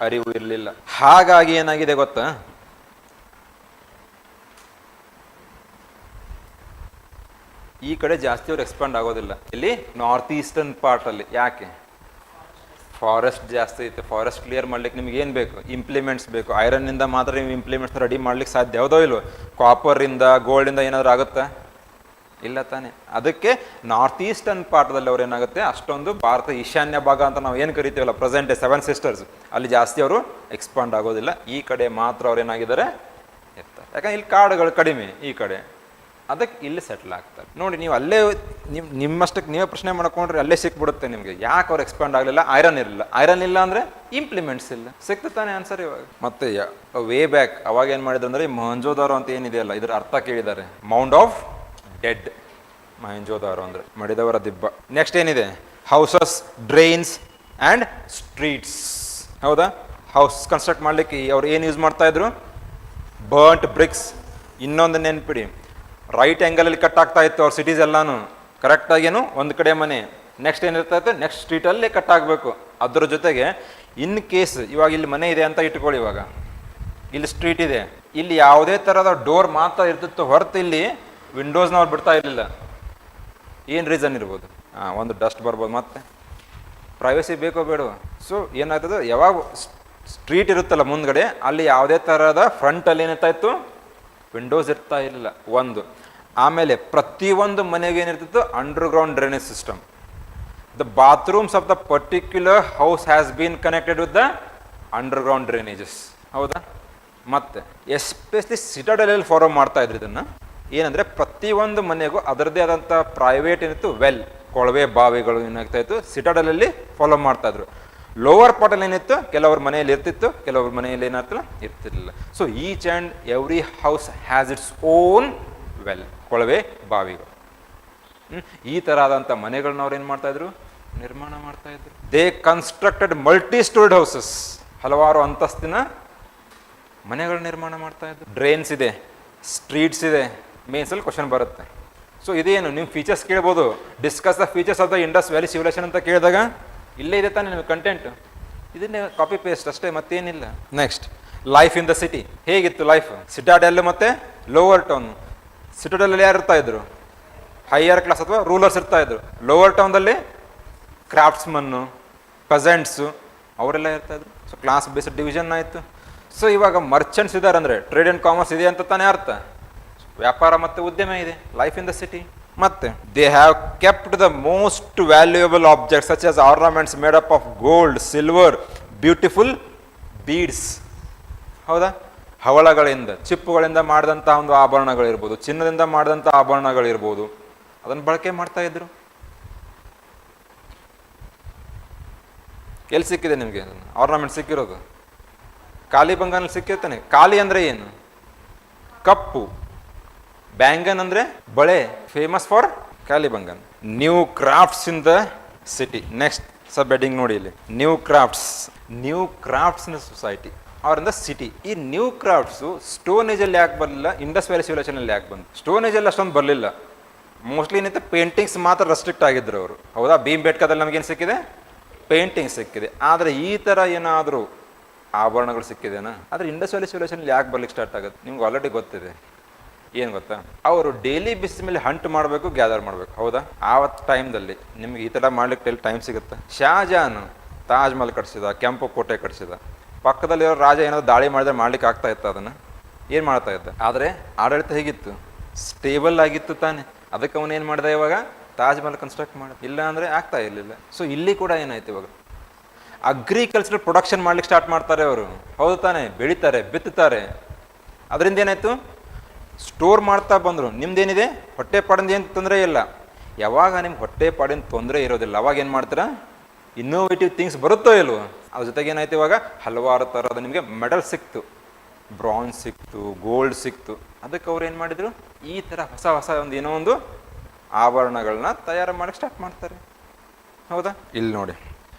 ಅರಿವು ಇರಲಿಲ್ಲ. ಹಾಗಾಗಿ ಏನಾಗಿದೆ ಗೊತ್ತಾ, ಈ ಕಡೆ ಜಾಸ್ತಿ ಅವ್ರು ಎಕ್ಸ್ಪಾಂಡ್ ಆಗೋದಿಲ್ಲ. ಇಲ್ಲಿ ನಾರ್ತ್ ಈಸ್ಟರ್ನ್ ಪಾರ್ಟಲ್ಲಿ. ಯಾಕೆ, ಫಾರೆಸ್ಟ್ ಜಾಸ್ತಿ ಐತೆ. ಫಾರೆಸ್ಟ್ ಕ್ಲಿಯರ್ ಮಾಡ್ಲಿಕ್ಕೆ ನಿಮ್ಗೆ ಏನು ಬೇಕು, ಇಂಪ್ಲಿಮೆಂಟ್ಸ್ ಬೇಕು. ಐರನ್ನಿಂದ ಮಾತ್ರ ನೀವು ಇಂಪ್ಲಿಮೆಂಟ್ಸ್ ರೆಡಿ ಮಾಡ್ಲಿಕ್ಕೆ ಸಾಧ್ಯ, ಯಾವುದೋ ಇಲ್ವೋ. ಕಾಪರಿಂದ, ಗೋಲ್ಡಿಂದ ಏನಾದರೂ ಆಗುತ್ತಾ, ಇಲ್ಲ ತಾನೆ. ಅದಕ್ಕೆ ನಾರ್ತ್ ಈಸ್ಟರ್ನ್ ಪಾರ್ಟದಲ್ಲಿ ಅವ್ರು ಏನಾಗುತ್ತೆ, ಅಷ್ಟೊಂದು ಭಾರತ ಈಶಾನ್ಯ ಭಾಗ ಅಂತ ನಾವು ಏನು ಕರಿತೀವಲ್ಲ, ಪ್ರೆಸೆಂಟ್ 7 ಸಿಸ್ಟರ್ಸ್, ಅಲ್ಲಿ ಜಾಸ್ತಿ ಅವರು ಎಕ್ಸ್ಪಾಂಡ್ ಆಗೋದಿಲ್ಲ. ಈ ಕಡೆ ಮಾತ್ರ ಅವ್ರು ಏನಾಗಿದ್ದಾರೆ, ಇರ್ತಾರೆ. ಯಾಕಂದ್ರೆ ಇಲ್ಲಿ ಕಾಡುಗಳು ಕಡಿಮೆ ಈ ಕಡೆ, ಅದಕ್ಕೆ ಇಲ್ಲಿ ಸೆಟ್ಲ್ ಆಗ್ತಾರೆ. ನೋಡಿ, ನೀವು ಅಲ್ಲೇ ನಿಮ್ಮಷ್ಟಕ್ಕೆ ನೀವೇ ಪ್ರಶ್ನೆ ಮಾಡ್ಕೊಂಡ್ರೆ ಅಲ್ಲೇ ಸಿಕ್ಬಿಡುತ್ತೆ ನಿಮಗೆ. ಯಾಕೆ ಅವ್ರು ಎಕ್ಸ್ಪಾಂಡ್ ಆಗಲಿಲ್ಲ, ಐರನ್ ಇರಲಿಲ್ಲ. ಐರನ್ ಇಲ್ಲ ಅಂದರೆ ಇಂಪ್ಲಿಮೆಂಟ್ಸ್ ಇಲ್ಲ. ಸಿಕ್ತು ತಾನೆ ಆನ್ಸರ್ ಇವಾಗ. ಮತ್ತೆ ವೇ ಬ್ಯಾಕ್ ಅವಾಗ ಏನು ಮಾಡಿದ್ರು ಅಂದರೆ, ಮೊಹಂಜೋದಾರೋ ಅಂತ ಏನಿದೆಯಲ್ಲ, ಇದರ ಅರ್ಥ ಕೇಳಿದ್ದಾರೆ, ಮೌಂಡ್ ಆಫ್ ಡೆಡ್. ಮೊಹಂಜೋದಾರೋ ಅಂದರೆ ಮಡಿದವರ ದಿಬ್ಬ. ನೆಕ್ಸ್ಟ್ ಏನಿದೆ, ಹೌಸಸ್, ಡ್ರೈನ್ಸ್ ಆ್ಯಂಡ್ ಸ್ಟ್ರೀಟ್ಸ್. ಹೌದಾ, ಹೌಸ್ ಕನ್ಸ್ಟ್ರಕ್ಟ್ ಮಾಡಲಿಕ್ಕೆ ಅವ್ರು ಏನು ಯೂಸ್ ಮಾಡ್ತಾ ಇದ್ರು, ಬರ್ಂಟ್ ಬ್ರಿಕ್ಸ್. ಇನ್ನೊಂದು ನೆನ್ಪಿಡಿ, ರೈಟ್ ಆ್ಯಂಗಲಲ್ಲಿ ಕಟ್ ಆಗ್ತಾ ಇತ್ತು ಅವ್ರ ಸಿಟೀಸ್ ಎಲ್ಲಾನು. ಕರೆಕ್ಟಾಗೇನು ಒಂದು ಕಡೆ ಮನೆ, ನೆಕ್ಸ್ಟ್ ಏನಿರ್ತಾ ಇತ್ತು, ನೆಕ್ಸ್ಟ್ ಸ್ಟ್ರೀಟಲ್ಲೇ ಕಟ್ ಆಗಬೇಕು. ಅದ್ರ ಜೊತೆಗೆ ಇನ್ ಕೇಸ್ ಇವಾಗ ಇಲ್ಲಿ ಮನೆ ಇದೆ ಅಂತ ಇಟ್ಕೊಳ್ಳಿ, ಇವಾಗ ಇಲ್ಲಿ ಸ್ಟ್ರೀಟ್ ಇದೆ, ಇಲ್ಲಿ ಯಾವುದೇ ಥರದ ಡೋರ್ ಮಾತ್ರ ಇರ್ತಿತ್ತು ಹೊರತು ಇಲ್ಲಿ ವಿಂಡೋಸ್ನ ಅವ್ರು ಬಿಡ್ತಾ ಇರಲಿಲ್ಲ. ಏನು ರೀಸನ್ ಇರ್ಬೋದು, ಒಂದು ಡಸ್ಟ್ ಬರ್ಬೋದು, ಮತ್ತೆ ಪ್ರೈವಸಿ ಬೇಕೋ ಬೇಡ. ಸೊ ಏನಾಗ್ತದೆ, ಯಾವಾಗ ಸ್ಟ್ರೀಟ್ ಇರುತ್ತಲ್ಲ ಮುಂದ್ಗಡೆ, ಅಲ್ಲಿ ಯಾವುದೇ ಥರದ ಫ್ರಂಟಲ್ಲಿ ಏನಿರ್ತಾ ಇತ್ತು, ವಿಂಡೋಸ್ ಇರ್ತಾ ಇಲ್ಲ ಒಂದು. ಆಮೇಲೆ ಪ್ರತಿಯೊಂದು ಮನೆಗೆ ಏನಿರ್ತಿತ್ತು, underground drainage system. The bathrooms of the particular house has been connected with the underground drainages. ಹೌದಾ? ಮತ್ತೆ ಎಸ್ಪೆಷಲಿ ಸಿಟಾಡೆಲಲ್ಲಿ ಫಾಲೋ ಮಾಡ್ತಾ ಇದ್ರು ಇದನ್ನು. ಏನಂದರೆ ಪ್ರತಿಯೊಂದು ಮನೆಗೂ ಅದರದ್ದೇ ಆದಂಥ ಪ್ರೈವೇಟ್ ಏನಿತ್ತು, ವೆಲ್, ಕೊಳವೆ ಬಾವಿಗಳು ಏನಾಗ್ತಾ ಇತ್ತು, ಸಿಟಾಡೆಲಲ್ಲಿ ಫಾಲೋ ಮಾಡ್ತಾ ಇದ್ರು. ಲೋವರ್ ಪಾರ್ಟಲ್ಲಿ ಏನಿತ್ತು, ಕೆಲವ್ರ ಮನೆಯಲ್ಲಿ ಇರ್ತಿತ್ತು, ಕೆಲವ್ರ ಮನೆಯಲ್ಲಿ ಏನಾಗ್ತಿಲ್ಲ, ಇರ್ತಿರ್ಲಿಲ್ಲ. So each and every house has its own well, ಕೊಳವೆ ಬಾವಿಗಳು. ಈ ಥರ ಆದಂಥ ಮನೆಗಳನ್ನ ಅವ್ರು ಏನು ಮಾಡ್ತಾಯಿದ್ರು, ನಿರ್ಮಾಣ ಮಾಡ್ತಾಯಿದ್ರು. They constructed multi stored houses, ಹಲವಾರು ಅಂತಸ್ತಿನ ಮನೆಗಳ ನಿರ್ಮಾಣ ಮಾಡ್ತಾಯಿದ್ರು. ಡ್ರೈನ್ಸ್ ಇದೆ, ಸ್ಟ್ರೀಟ್ಸ್ ಇದೆ, ಮೇನ್ಸಲ್ಲಿ ಕ್ವಶನ್ ಬರುತ್ತೆ. ಸೊ ಇದೇನು ನಿಮ್ಮ ಫೀಚರ್ಸ್ ಕೇಳ್ಬೋದು, discuss the features of the Indus valley civilisation ಅಂತ ಕೇಳಿದಾಗ ಇಲ್ಲೇ ಇದೆ ತಾನೇ ನಿಮಗೆ ಕಂಟೆಂಟ್, ಇದನ್ನೇ ಕಾಪಿ ಪೇಸ್ಟ್ ಅಷ್ಟೇ, ಮತ್ತೇನಿಲ್ಲ. Next, life in the city. ಹೇಗಿತ್ತು ಲೈಫ್? ಸಿಟಾಡೆಲ್ ಮತ್ತು ಲೋವರ್ ಟೌನ್. ಸಿಟಾಡೆಲಲ್ಲಿ ಯಾರು ಇರ್ತಾ ಇದ್ರು? ಹೈಯರ್ ಕ್ಲಾಸ್ ಅಥವಾ ರೂಲರ್ಸ್ ಇರ್ತಾ ಇದ್ರು. ಲೋವರ್ ಟೌನ್ದಲ್ಲಿ ಕ್ರಾಫ್ಟ್ಸ್ಮನ್ನು, ಪೆಸೆಂಟ್ಸು ಅವರೆಲ್ಲ ಇರ್ತಾ ಇದ್ರು. ಸೊ ಕ್ಲಾಸ್ ಬೇಸ್ಡ್ ಡಿವಿಷನ್ ಆಯಿತು. ಸೊ ಇವಾಗ ಮರ್ಚೆಂಟ್ಸ್ ಇದ್ದಾರೆ ಅಂದರೆ ಟ್ರೇಡ್ ಆ್ಯಂಡ್ ಕಾಮರ್ಸ್ ಇದೆ ಅಂತ ತಾನೇ ಅರ್ಥ. ವ್ಯಾಪಾರ ಮತ್ತು ಉದ್ಯಮ ಇದೆ, ಲೈಫ್ ಇನ್ ದ ಸಿಟಿ. ಮತ್ತೆ they have kept the most valuable objects such as ornaments made up of gold, silver, beautiful beads. ಹೌದಾ? ಹವಳಗಳಿಂದ, ಚಿಪ್ಪುಗಳಿಂದ ಮಾಡಿದಂಥ ಒಂದು ಆಭರಣಗಳಿರ್ಬೋದು, ಚಿನ್ನದಿಂದ ಮಾಡಿದಂಥ ಆಭರಣಗಳಿರ್ಬೋದು, ಅದನ್ನು ಬಳಕೆ ಮಾಡ್ತಾ ಇದ್ರು. ಎಲ್ಲಿ ಸಿಕ್ಕಿದೆ ನಿಮಗೆ ಆರ್ನಮೆಂಟ್ ಸಿಕ್ಕಿರೋದು? ಕಾಲಿ ಬಂಗಾನಲ್ಲಿ ಸಿಕ್ಕಿರ್ತಾನೆ. ಕಾಲಿ ಅಂದರೆ ಏನು? ಕಪ್ಪು. ಬ್ಯಾಂಗನ್ ಅಂದರೆ ಬಳೆ, famous for Kalibangan. New crafts in the city. Next sub heading ನೋಡಿ ಇಲ್ಲಿ, new crafts. New crafts in society R in the city. ಈ ನ್ಯೂ ಕ್ರಾಫ್ಟ್ಸು ಸ್ಟೋನ್ ಏಜಲ್ಲಿ ಯಾಕೆ ಬರಲಿಲ್ಲ, ಇಂಡಸ್ ವ್ಯಾಲಿ ಸಿವಿಲೈಸೇಷನಲ್ಲಿ ಯಾಕೆ ಬಂತು? ಸ್ಟೋನ್ ಏಜಲ್ಲಿ ಅಷ್ಟೊಂದು ಬರಲಿಲ್ಲ. ಮೋಸ್ಟ್ಲಿ ಏನೈತೆ ಪೇಂಟಿಂಗ್ಸ್ ಮಾತ್ರ ರೆಸ್ಟ್ರಿಕ್ಟ್ ಆಗಿದ್ರು ಅವರು. ಹೌದಾ? ಭೀಮ್ಬೇಟ್ಕದಲ್ಲಿ ನಮಗೇನು ಸಿಕ್ಕಿದೆ? ಪೇಂಟಿಂಗ್ ಸಿಕ್ಕಿದೆ. ಆದರೆ ಈ ಥರ ಏನಾದರೂ ಆಭರಣಗಳು ಸಿಕ್ಕಿದೆನಾ? ಆದರೆ ಇಂಡಸ್ ವ್ಯಾಲಿ ಸಿವಿಲೈಸೇಷನಲ್ಲಿ ಯಾಕೆ ಬರ್ಲಿಕ್ಕೆ ಸ್ಟಾರ್ಟ್ ಆಗುತ್ತೆ? ನಿಮ್ಗೆ ಆಲ್ರೆಡಿ ಗೊತ್ತಿದೆ. ಏನು ಗೊತ್ತಾ? ಅವರು ಡೈಲಿ ಬೇಸಿಸ್ ಮೇಲೆ ಹಂಟ್ ಮಾಡಬೇಕು, ಗ್ಯಾದರ್ ಮಾಡಬೇಕು. ಹೌದಾ? ಆವತ್ತು ಟೈಮ್ದಲ್ಲಿ ನಿಮ್ಗೆ ಈ ಥರ ಮಾಡ್ಲಿಕ್ಕೆ ಟೈಮ್ ಸಿಗುತ್ತೆ. ಶಾಜಾನ್ ತಾಜ್ ಮಹಲ್ ಕಟ್ಸಿದ, ಕೆಂಪು ಕೋಟೆ ಕಟ್ಸಿದ. ಪಕ್ಕದಲ್ಲಿರೋ ರಾಜ ಏನಾದ್ರು ದಾಳಿ ಮಾಡಿದ್ರೆ ಮಾಡ್ಲಿಕ್ಕೆ ಆಗ್ತಾ ಇತ್ತು, ಅದನ್ನು ಏನು ಮಾಡ್ತಾ ಇದ್ದ? ಆದರೆ ಆಡಳಿತ ಹೇಗಿತ್ತು? ಸ್ಟೇಬಲ್ ಆಗಿತ್ತು ತಾನೆ. ಅದಕ್ಕೆ ಅವನು ಏನು ಮಾಡಿದ? ಇವಾಗ ತಾಜ್ ಮಹಲ್ ಕನ್ಸ್ಟ್ರಕ್ಟ್ ಮಾಡಿದ. ಇಲ್ಲ ಅಂದರೆ ಆಗ್ತಾ ಇರಲಿಲ್ಲ. ಸೊ ಇಲ್ಲಿ ಕೂಡ ಏನಾಯ್ತು, ಇವಾಗ ಅಗ್ರಿಕಲ್ಚರ್ ಪ್ರೊಡಕ್ಷನ್ ಮಾಡ್ಲಿಕ್ಕೆ ಸ್ಟಾರ್ಟ್ ಮಾಡ್ತಾರೆ ಅವರು. ಹೌದು ತಾನೆ? ಬೆಳಿತಾರೆ, ಬಿತ್ತುತ್ತಾರೆ. ಅದರಿಂದ ಏನಾಯಿತು? ಸ್ಟೋರ್ ಮಾಡ್ತಾ ಬಂದರು. ನಿಮ್ದೇನಿದೆ, ಹೊಟ್ಟೆ ಪಾಡಿಂದ ಏನು ತೊಂದರೆ ಇಲ್ಲ. ಯಾವಾಗ ನಿಮ್ಗೆ ಹೊಟ್ಟೆ ಪಾಡಿನ ತೊಂದರೆ ಇರೋದಿಲ್ಲ, ಅವಾಗ ಏನು ಮಾಡ್ತೀರಾ? ಇನ್ನೋವೇಟಿವ್ ಥಿಂಗ್ಸ್ ಬರುತ್ತೋ ಇಲ್ವೋ? ಅದ್ರ ಜೊತೆಗೆ ಏನಾಯ್ತು, ಇವಾಗ ಹಲವಾರು ಥರದ ನಿಮಗೆ ಮೆಡಲ್ ಸಿಕ್ತು, ಬ್ರಾನ್ಸ್ ಸಿಕ್ತು, ಗೋಲ್ಡ್ ಸಿಕ್ತು. ಅದಕ್ಕೆ ಅವ್ರು ಏನು ಮಾಡಿದರು? ಈ ಥರ ಹೊಸ ಹೊಸ ಒಂದು ಏನೋ ಒಂದು ಆಭರಣಗಳನ್ನ ತಯಾರು ಮಾಡಕ್ಕೆ ಸ್ಟಾರ್ಟ್ ಮಾಡ್ತಾರೆ. ಹೌದಾ? ಇಲ್ಲಿ ನೋಡಿ,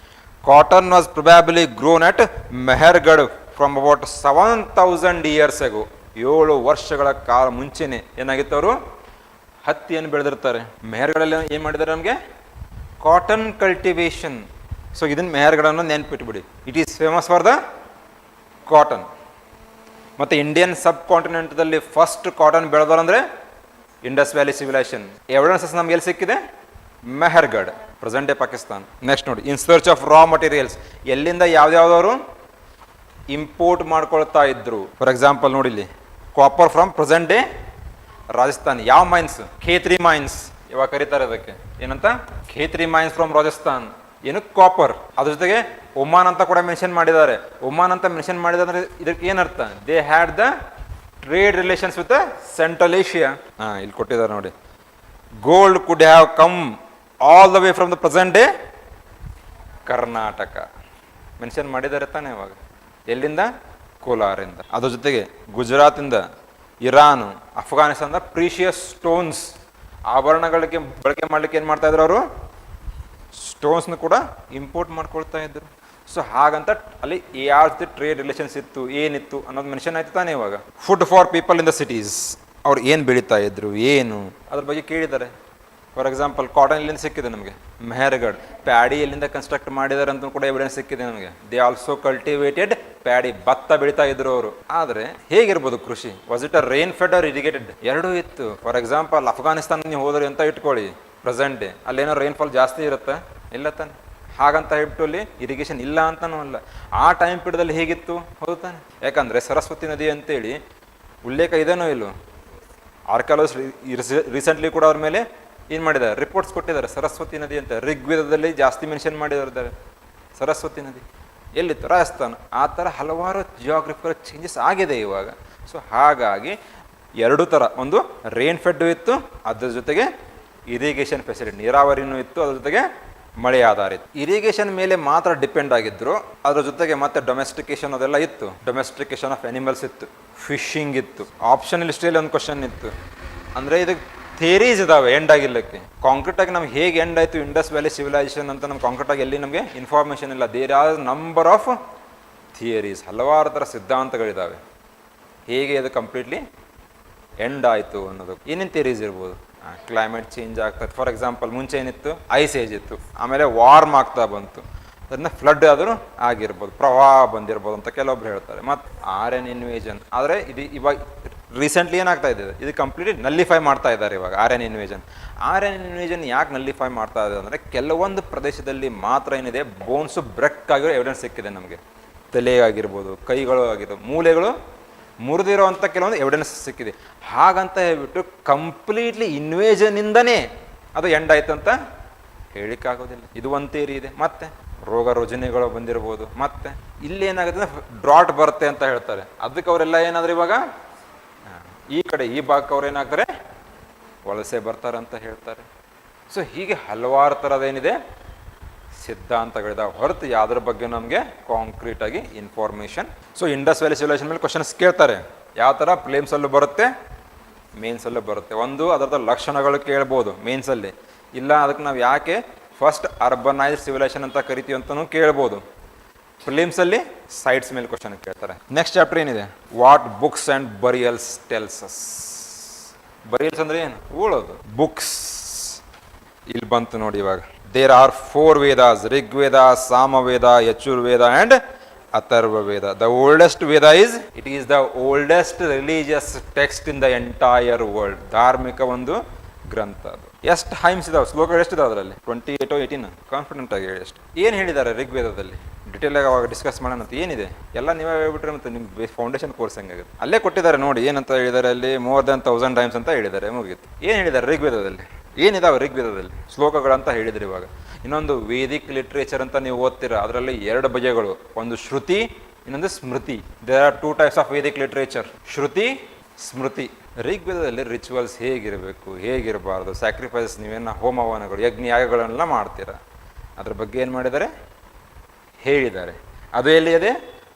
cotton was probably grown at Mehrgarh from about 7000 years ago. 7 ವರ್ಷಗಳ ಕಾಲ ಮುಂಚೆನೆ ಏನಾಗಿತ್ತು, ಅವರು ಹತ್ತಿಯನ್ನು ಬೆಳೆದಿರ್ತಾರೆ. ಮೆಹರ್ಗಢಲ್ಲಿ ಏನು ಮಾಡಿದ್ದಾರೆ? ನಮಗೆ ಕಾಟನ್ ಕಲ್ಟಿವೇಶನ್. ಸೊ ಇದನ್ನು ಮೆಹರ್ಗಢನ್ನು ನೆನ್ಪಿಟ್ಬಿಡಿ. It is famous for the cotton. ಮತ್ತು ಇಂಡಿಯನ್ ಸಬ್ ಕಾಂಟಿನೆಂಟ್ದಲ್ಲಿ ಫಸ್ಟ್ ಕಾಟನ್ ಬೆಳೆದವರು ಅಂದರೆ ಇಂಡಸ್ ವ್ಯಾಲಿ ಸಿವಿಲೈಸೇಷನ್. ಎವಿಡೆನ್ಸಸ್ ನಮ್ಗೆ ಎಲ್ಲಿ ಸಿಕ್ಕಿದೆ? Mehrgarh, present day Pakistan. Next ನೋಡಿ, in search of raw materials. ಎಲ್ಲಿಂದ ಯಾವ್ದಾವ್ದವರು ಇಂಪೋರ್ಟ್ ಮಾಡ್ಕೊಳ್ತಾ ಇದ್ರು. ಫಾರ್ ಎಕ್ಸಾಂಪಲ್ ನೋಡಿ ಇಲ್ಲಿ, copper from present day Rajasthan. ಯಾವ ಮೈನ್ಸ್? ಖೇತ್ರಿ ಮೈನ್ಸ್. ಇವಾಗ ಕರೀತಾರೆ ಅದಕ್ಕೆ ಏನಂತ? Khetri mines from Rajasthan. ಏನು? ಕಾಪರ್. ಅದ್ರ ಜೊತೆಗೆ ಒಮಾನ್ ಅಂತ ಕೂಡ ಮೆನ್ಷನ್ ಮಾಡಿದ್ದಾರೆ. ಒಮಾನ್ ಅಂತ ಮೆನ್ಷನ್ ಮಾಡಿದ್ರೆ ಇದಕ್ಕೆ ಏನರ್ಥ? They had the trade relations with central Asia. ಇಲ್ಲಿ ಕೊಟ್ಟಿದ್ದಾರೆ ನೋಡಿ, gold could have come all the way from the present day Karnataka. Mention ಮಾಡಿದ್ದಾರೆ ತಾನೇ ಇವಾಗ. ಎಲ್ಲಿಂದ? ಕೋಲಾರಿಂದ. ಅದ್ರ ಜೊತೆಗೆ ಗುಜರಾತಿಂದ, ಇರಾನ್, ಅಫ್ಘಾನಿಸ್ತಾನದ ಪ್ರೀಶಿಯಸ್ ಸ್ಟೋನ್ಸ್ ಆಭರಣಗಳಿಗೆ ಬಳಕೆ ಮಾಡಲಿಕ್ಕೆ ಏನು ಮಾಡ್ತಾ ಇದ್ರು ಅವರು? ಸ್ಟೋನ್ಸ್ನ ಕೂಡ ಇಂಪೋರ್ಟ್ ಮಾಡ್ಕೊಳ್ತಾ ಇದ್ರು. ಸೊ ಹಾಗಂತ ಅಲ್ಲಿ ಯಾವ ರೀತಿ ಟ್ರೇಡ್ ರಿಲೇಷನ್ಸ್ ಇತ್ತು, ಏನಿತ್ತು ಅನ್ನೋದು ಮೆನ್ಷನ್ ಆಯ್ತು ತಾನೇ ಇವಾಗ. Food for people in the cities. ಅವ್ರು ಏನು ಬೆಳೀತಾ ಇದ್ರು, ಏನು ಅದ್ರ ಬಗ್ಗೆ ಕೇಳಿದ್ದಾರೆ. ಫಾರ್ ಎಕ್ಸಾಂಪಲ್ ಕಾಟನ್ ಎಲ್ಲಿಂದ ಸಿಕ್ಕಿದೆ ನಮಗೆ? ಮೆಹರ್ಗಢ್. ಪ್ಯಾಡಿ ಎಲ್ಲಿಂದ ಕನ್ಸ್ಟ್ರಕ್ಟ್ ಮಾಡಿದ್ದಾರೆ ಅಂತ ಕೂಡ ಎವಿಡೆನ್ಸ್ ಸಿಕ್ಕಿದೆ ನಮಗೆ. ದೇ ಆಲ್ಸೋ ಕಲ್ಟಿವೇಟೆಡ್ ಪ್ಯಾಡಿ, ಭತ್ತ ಬೆಳೀತಾ ಇದ್ರು ಅವರು. ಆದರೆ ಹೇಗಿರ್ಬೋದು ಕೃಷಿ? Was it a rain fed or irrigated? ಎರಡೂ ಇತ್ತು. ಫಾರ್ ಎಕ್ಸಾಂಪಲ್ ಅಫ್ಘಾನಿಸ್ತಾನ ನೀವು ಹೋದ್ರಿ ಅಂತ ಇಟ್ಕೊಳ್ಳಿ, ಪ್ರೆಸೆಂಟ್ ಡೇ ಅಲ್ಲೇನೋ ರೈನ್ಫಾಲ್ ಜಾಸ್ತಿ ಇರುತ್ತೆ? ಇಲ್ಲ ತಾನೆ. ಹಾಗಂತ ಹೇಳ್ಬಿಟ್ಟು ಅಲ್ಲಿ ಇರಿಗೇಷನ್ ಇಲ್ಲ ಅಂತನೂ ಅಲ್ಲ. ಆ ಟೈಮ್ ಪೀರಿಯಡ್ದಲ್ಲಿ ಹೇಗಿತ್ತು ಹೌದು ತಾನೆ? ಯಾಕಂದರೆ ಸರಸ್ವತಿ ನದಿ ಅಂತೇಳಿ ಉಲ್ಲೇಖ ಇದೇನೋ ಇಲ್ಲೋ, ಆರ್ಕಿಯಾಲಜಿಸ್ಟ್ ರೀಸೆಂಟ್ಲಿ ಕೂಡ ಅವ್ರ ಮೇಲೆ ಏನು ಮಾಡಿದ್ದಾರೆ, ರಿಪೋರ್ಟ್ಸ್ ಕೊಟ್ಟಿದ್ದಾರೆ. ಸರಸ್ವತಿ ನದಿ ಅಂತ ಋಗ್ವೇದದಲ್ಲಿ ಜಾಸ್ತಿ ಮೆನ್ಷನ್ ಮಾಡಿದ್ದಾರೆ ಸರಸ್ವತಿ ನದಿ. ಎಲ್ಲಿತ್ತು? ರಾಜಸ್ಥಾನ. ಆ ಥರ ಹಲವಾರು ಜಿಯೋಗ್ರಫಿಕಲ್ ಚೇಂಜಸ್ ಆಗಿದೆ ಇವಾಗ. ಸೊ ಹಾಗಾಗಿ ಎರಡು ಥರ, ಒಂದು ರೇನ್ ಫೆಡ್ಡು ಇತ್ತು, ಅದ್ರ ಜೊತೆಗೆ ಇರಿಗೇಷನ್ ಫೆಸಿಲಿಟಿ ನೀರಾವರಿನೂ ಇತ್ತು, ಅದ್ರ ಜೊತೆಗೆ ಮಳೆ ಆಧಾರಿತ. ಇರಿಗೇಷನ್ ಮೇಲೆ ಮಾತ್ರ ಡಿಪೆಂಡ್ ಆಗಿದ್ರು, ಅದ್ರ ಜೊತೆಗೆ ಮತ್ತೆ ಡೊಮೆಸ್ಟಿಕೇಶನ್ ಅದೆಲ್ಲ ಇತ್ತು. ಡೊಮೆಸ್ಟಿಕೇಶನ್ ಆಫ್ ಅನಿಮಲ್ಸ್ ಇತ್ತು, ಫಿಶಿಂಗ್ ಇತ್ತು. ಆಪ್ಷನಲ್ ಹಿಸ್ಟ್ರಿಯಲ್ಲಿ ಒಂದು ಕ್ವಶನ್ ಇತ್ತು, ಅಂದರೆ ಇದಕ್ಕೆ ಥಿಯರೀಸ್ ಇದಾವೆ ಎಂಡ್ ಆಗಿಲ್ಲಕ್ಕೆ. ಕಾಂಕ್ರೀಟ್ ಆಗಿ ನಮ್ಗೆ ಹೇಗೆ ಎಂಡ್ ಆಯಿತು ಇಂಡಸ್ ವ್ಯಾಲಿ ಸಿವಿಲೈಸೇಷನ್ ಅಂತ ನಮ್ಗೆ ಕಾಂಕ್ರೀಟ್ ಆಗಿ ಎಲ್ಲಿ ನಮಗೆ ಇನ್ಫಾರ್ಮೇಷನ್ ಇಲ್ಲ. There are number of theories, ಹಲವಾರು ಥರ ಸಿದ್ಧಾಂತಗಳಿದ್ದಾವೆ ಹೇಗೆ ಅದು ಕಂಪ್ಲೀಟ್ಲಿ ಎಂಡ್ ಆಯಿತು ಅನ್ನೋದು. ಏನೇನು ಥಿಯರೀಸ್ ಇರ್ಬೋದು? ಕ್ಲೈಮೇಟ್ ಚೇಂಜ್ ಆಗ್ತದೆ. ಫಾರ್ ಎಕ್ಸಾಂಪಲ್ ಮುಂಚೆ ಏನಿತ್ತು, ಐಸ್ ಏಜ್ ಇತ್ತು, ಆಮೇಲೆ ವಾರ್ಮ್ ಆಗ್ತಾ ಬಂತು, ಅದನ್ನ ಫ್ಲಡ್ ಆದರೂ ಆಗಿರ್ಬೋದು, ಪ್ರವಾಹ ಬಂದಿರ್ಬೋದು ಅಂತ ಕೆಲವೊಬ್ರು ಹೇಳ್ತಾರೆ. ಮತ್ತು ಆರ್ಯನ್ ಇನ್ವೇಜನ್, ಆದರೆ ಇದು ಇವಾಗ ರೀಸೆಂಟ್ಲಿ ಏನಾಗ್ತಾ ಇದೆ, ಇದು ಕಂಪ್ಲೀಟ್ಲಿ ನಲ್ಲಿಫೈ ಮಾಡ್ತಾ ಇದ್ದಾರೆ ಇವಾಗ ಆರ್ಯನ್ ಇನ್ವೇಜನ್. ಆರ್ಯನ್ ಇನ್ವೇಜನ್ ಯಾಕೆ ನಲ್ಲಿಫೈ ಮಾಡ್ತಾ ಇದೆ ಅಂದರೆ, ಕೆಲವೊಂದು ಪ್ರದೇಶದಲ್ಲಿ ಮಾತ್ರ ಏನಿದೆ ಬೋನ್ಸು ಬ್ರೆಕ್ ಆಗಿರೋ ಎವಿಡೆನ್ಸ್ ಸಿಕ್ಕಿದೆ ನಮಗೆ. ತಲೆ ಆಗಿರ್ಬೋದು, ಕೈಗಳು ಆಗಿರ್ಬೋದು, ಮೂಳೆಗಳು ಮುರಿದಿರೋವಂಥ ಕೆಲವೊಂದು ಎವಿಡೆನ್ಸ್ ಸಿಕ್ಕಿದೆ. ಹಾಗಂತ ಹೇಳ್ಬಿಟ್ಟು ಕಂಪ್ಲೀಟ್ಲಿ ಇನ್ವೇಜನಿಂದನೇ ಅದು ಎಂಡ್ ಆಯ್ತು ಅಂತ ಹೇಳಿಕ್ಕಾಗೋದಿಲ್ಲ. ಇದು ಒಂದು ಥಿಯರಿ ಇದೆ. ಮತ್ತೆ ರೋಗ ರುಜಿನಗಳು ಬಂದಿರ್ಬೋದು. ಮತ್ತೆ ಇಲ್ಲಿ ಏನಾಗುತ್ತೆ ಅಂದರೆ ಡ್ರಾಟ್ ಬರುತ್ತೆ ಅಂತ ಹೇಳ್ತಾರೆ. ಅದಕ್ಕೆ ಅವರೆಲ್ಲ ಏನಾದರೂ ಇವಾಗ ಈ ಕಡೆ ಈ ಭಾಗಕ್ಕೆ ಅವ್ರು ಏನಾಗ್ತಾರೆ, ವಲಸೆ ಬರ್ತಾರೆ ಅಂತ ಹೇಳ್ತಾರೆ. ಸೊ ಹೀಗೆ ಹಲವಾರು ಥರದೇನಿದೆ ಸಿದ್ಧಾಂತಗಳಿದಾವೆ, ಹೊರತು ಯಾವುದ್ರ ಬಗ್ಗೆ ನಮಗೆ ಕಾಂಕ್ರೀಟಾಗಿ information. So Indus valley civilisation ಮೇಲೆ ಕ್ವಶನ್ಸ್ ಕೇಳ್ತಾರೆ. ಯಾವ ಥರ ಪ್ಲೇಮ್ಸಲ್ಲೂ ಬರುತ್ತೆ, ಮೇನ್ಸಲ್ಲೂ ಬರುತ್ತೆ. ಒಂದು ಅದರದ ಲಕ್ಷಣಗಳು ಕೇಳ್ಬೋದು ಮೇನ್ಸಲ್ಲಿ, ಇಲ್ಲ ಅದಕ್ಕೆ ನಾವು ಯಾಕೆ ಫಸ್ಟ್ ಅರ್ಬನೈಸ್ಡ್ ಸಿವಿಲೈಸೇಷನ್ ಅಂತ ಕರಿತೀವಿ ಅಂತಲೂ ಕೇಳ್ಬೋದು. ಪ್ರಿಲಿಮ್ಸಲ್ಲಿ ಸೈಟ್ಸ್ ಮೇಲೆ ಕ್ವಶನ್ ಕೇಳ್ತಾರೆ. ನೆಕ್ಸ್ಟ್ ಚಾಪ್ಟರ್ ಏನಿದೆ, what books and burials tell us. Burials ಅಂದರೆ ಏನು? ಉಳೋದು. ಬುಕ್ಸ್ ಇಲ್ಲಿ ಬಂತು ನೋಡಿ ಇವಾಗ. There are 4 Vedas, Rigveda, Samaveda, Yajurveda and Atharva Veda. The oldest Veda it is the oldest religious text in the entire world. ಧಾರ್ಮಿಕ ಒಂದು ಗ್ರಂಥ ಅದು. ಎಷ್ಟು ಹೈಮ್ಸ್ ಇದಾವೆ, ಶ್ಲೋಕಗಳು ಎಷ್ಟಿದಾವೆ ಅದರಲ್ಲಿ? 28 or 18 ಕಾನ್ಫಿಡೆಂಟ್ ಆಗಿ ಹೇಳಿ ಎಷ್ಟು. ಏನು ಹೇಳಿದ್ದಾರೆ ಋಗ್ವೇದದಲ್ಲಿ? ಡಿಟೇಲ್ ಆಗಿ ಅವಾಗ ಡಿಸ್ಕಸ್ ಮಾಡೋಣ ಅಂತ. ಏನಿದೆ ಎಲ್ಲ ನೀವೇ ಹೇಳ್ಬಿಟ್ರೆ ಮತ್ತೆ ನಿಮ್ಮ ಫೌಂಡೇಶನ್ ಕೋರ್ಸ್ ಹೆಂಗಾಗುತ್ತೆ. ಅಲ್ಲೇ ಕೊಟ್ಟಿದ್ದಾರೆ ನೋಡಿ, ಏನಂತ ಹೇಳಿದ್ದಾರೆ ಅಲ್ಲಿ, more than 1000 times ಅಂತ ಹೇಳಿದ್ದಾರೆ, ಮುಗೀತು. ಏನು ಹೇಳಿದ್ದಾರೆ ಋಗ್ವೇದದಲ್ಲಿ? ಏನಿದಾವೆ ಋಗ್ವೇದದಲ್ಲಿ ಶ್ಲೋಕಗಳಂತ ಹೇಳಿದ್ರಿ. ಇವಾಗ ಇನ್ನೊಂದು ವೇದಿಕ್ ಲಿಟ್ರೇಚರ್ ಅಂತ ನೀವು ಓದ್ತೀರಾ, ಅದರಲ್ಲಿ 2 ಬಗೆಗಳು, ಒಂದು ಶ್ರುತಿ, ಇನ್ನೊಂದು Smriti. There are 2 types of Vedic literature, Shruti, Smriti. ಋಗ್ವೇದದಲ್ಲಿ ರಿಚುವಲ್ಸ್ ಹೇಗಿರಬೇಕು, ಹೇಗಿರಬಾರ್ದು, ಸ್ಯಾಕ್ರಿಫೈಸ್, ನೀವೇನು ಹೋಮವನಗಳು, ಯಜ್ಞ ಯಾಗಗಳನ್ನೆಲ್ಲ ಮಾಡ್ತೀರಾ, ಅದ್ರ ಬಗ್ಗೆ ಏನು ಮಾಡಿದ್ದಾರೆ ಹೇಳಿದ್ದಾರೆ. ಅದು ಎಲ್ಲಿ ಇದೆ?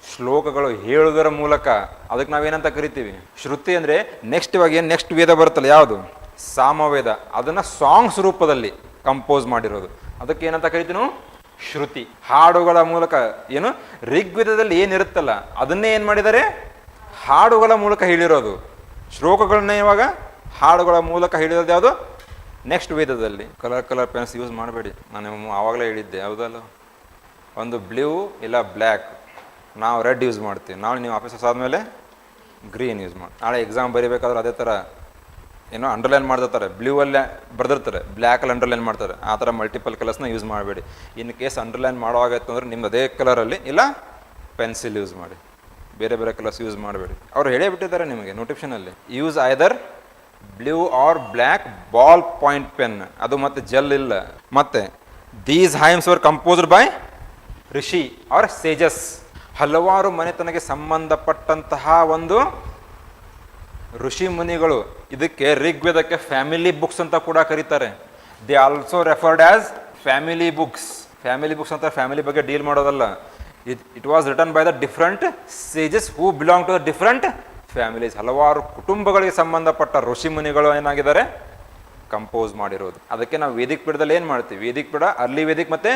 ಶ್ಲೋಕಗಳು ಹೇಳುವುದರ ಮೂಲಕ. ಅದಕ್ಕೆ ನಾವೇನಂತ ಕರಿತೀವಿ? ಶ್ರುತಿ ಅಂದರೆ ನೆಕ್ಸ್ಟ್ ಇವಾಗ ಏನು ನೆಕ್ಸ್ಟ್ ವೇದ ಬರುತ್ತಲ್ಲ, ಯಾವುದು? ಸಾಮವೇದ. ಅದನ್ನು ಸಾಂಗ್ಸ್ ರೂಪದಲ್ಲಿ ಕಂಪೋಸ್ ಮಾಡಿರೋದು, ಅದಕ್ಕೆ ಏನಂತ ಕರಿತೀವಿ ನಾವು? ಶ್ರುತಿ. ಹಾಡುಗಳ ಮೂಲಕ. ಏನು ಋಗ್ವೇದದಲ್ಲಿ ಏನಿರುತ್ತಲ್ಲ ಅದನ್ನೇ ಏನು ಮಾಡಿದ್ದಾರೆ, ಹಾಡುಗಳ ಮೂಲಕ ಹೇಳಿರೋದು. ಶ್ಲೋಕಗಳನ್ನ ಇವಾಗ ಹಾಡುಗಳ ಮೂಲಕ ಹೇಳಿರೋದು ಯಾವುದು? ನೆಕ್ಸ್ಟ್ ವೇದದಲ್ಲಿ. ಕಲರ್ ಪೆನ್ಸ್ ಯೂಸ್ ಮಾಡಬೇಡಿ, ನಾನು ಆವಾಗಲೇ ಹೇಳಿದ್ದೆ ಹೌದಲ್ಲ. ಒಂದು ಬ್ಲೂ ಇಲ್ಲ ಬ್ಲ್ಯಾಕ್, ನಾವು ರೆಡ್ ಯೂಸ್ ಮಾಡ್ತೀವಿ. ನಾಳೆ ನೀವು ಆಫೀಸರ್ಸ್ ಆದಮೇಲೆ ಗ್ರೀನ್ ಯೂಸ್ ಮಾಡಿ. ನಾಳೆ ಎಕ್ಸಾಮ್ ಬರೀಬೇಕಾದ್ರೆ ಅದೇ ಥರ ಏನೋ ಅಂಡರ್ಲೈನ್ ಮಾಡ್ತಿರ್ತಾರೆ, ಬ್ಲೂ ಅಲ್ಲೇ ಬರೆದಿರ್ತಾರೆ, ಬ್ಲ್ಯಾಕಲ್ಲಿ ಅಂಡರ್ಲೈನ್ ಮಾಡ್ತಾರೆ. ಆ ಥರ ಮಲ್ಟಿಪಲ್ ಕಲರ್ಸ್ನ ಯೂಸ್ ಮಾಡಬೇಡಿ. ಇನ್ ಕೇಸ್ ಅಂಡರ್ಲೈನ್ ಮಾಡೋವಾಗೈತೆ ಅಂದ್ರೆ ನಿಮ್ದು ಅದೇ ಕಲರಲ್ಲಿ ಇಲ್ಲ ಪೆನ್ಸಿಲ್ ಯೂಸ್ ಮಾಡಿ, ಬೇರೆ ಬೇರೆ ಕಲರ್ಸ್ ಯೂಸ್ ಮಾಡಬೇಡಿ. ಅವ್ರು ಹೇಳೇ ಬಿಟ್ಟಿದ್ದಾರೆ ನಿಮಗೆ ನೋಟಿಫಿಕೇಷನಲ್ಲಿ, use either blue or black ball point pen. ಅದು ಮತ್ತೆ ಜೆಲ್ ಇಲ್ಲ. ಮತ್ತೆ these hymns were composed by rishi or sages. ಹಲವಾರು ಮನೆತನಕ್ಕೆ ಸಂಬಂಧಪಟ್ಟಂತಹ ಒಂದು ಋಷಿ ಮುನಿಗಳು. ಇದಕ್ಕೆ ಋಗ್ವೇದಕ್ಕೆ ಫ್ಯಾಮಿಲಿ ಬುಕ್ಸ್ ಅಂತ ಕೂಡ ಕರೀತಾರೆ. They also referred as family books. Family books ಅಂತ ಫ್ಯಾಮಿಲಿ ಬಗ್ಗೆ ಡೀಲ್ ಮಾಡೋದಲ್ಲ. It was written by the different sages who belong to the different families. ಹಲವಾರು ಕುಟುಂಬಗಳಿಗೆ ಸಂಬಂಧಪಟ್ಟ ಋಷಿ ಮುನಿಗಳು ಏನಾಗಿದ್ದಾರೆ ಕಂಪೋಸ್ ಮಾಡಿರೋದು. ಅದಕ್ಕೆ ನಾವು ವೇದಿಕ್ ಪೀಠದಲ್ಲಿ ಏನು ಮಾಡ್ತೀವಿ, ವೇದಿಕ್ ಪೀಠ, ಅರ್ಲಿ ವೇದಿಕ್ ಮತ್ತೆ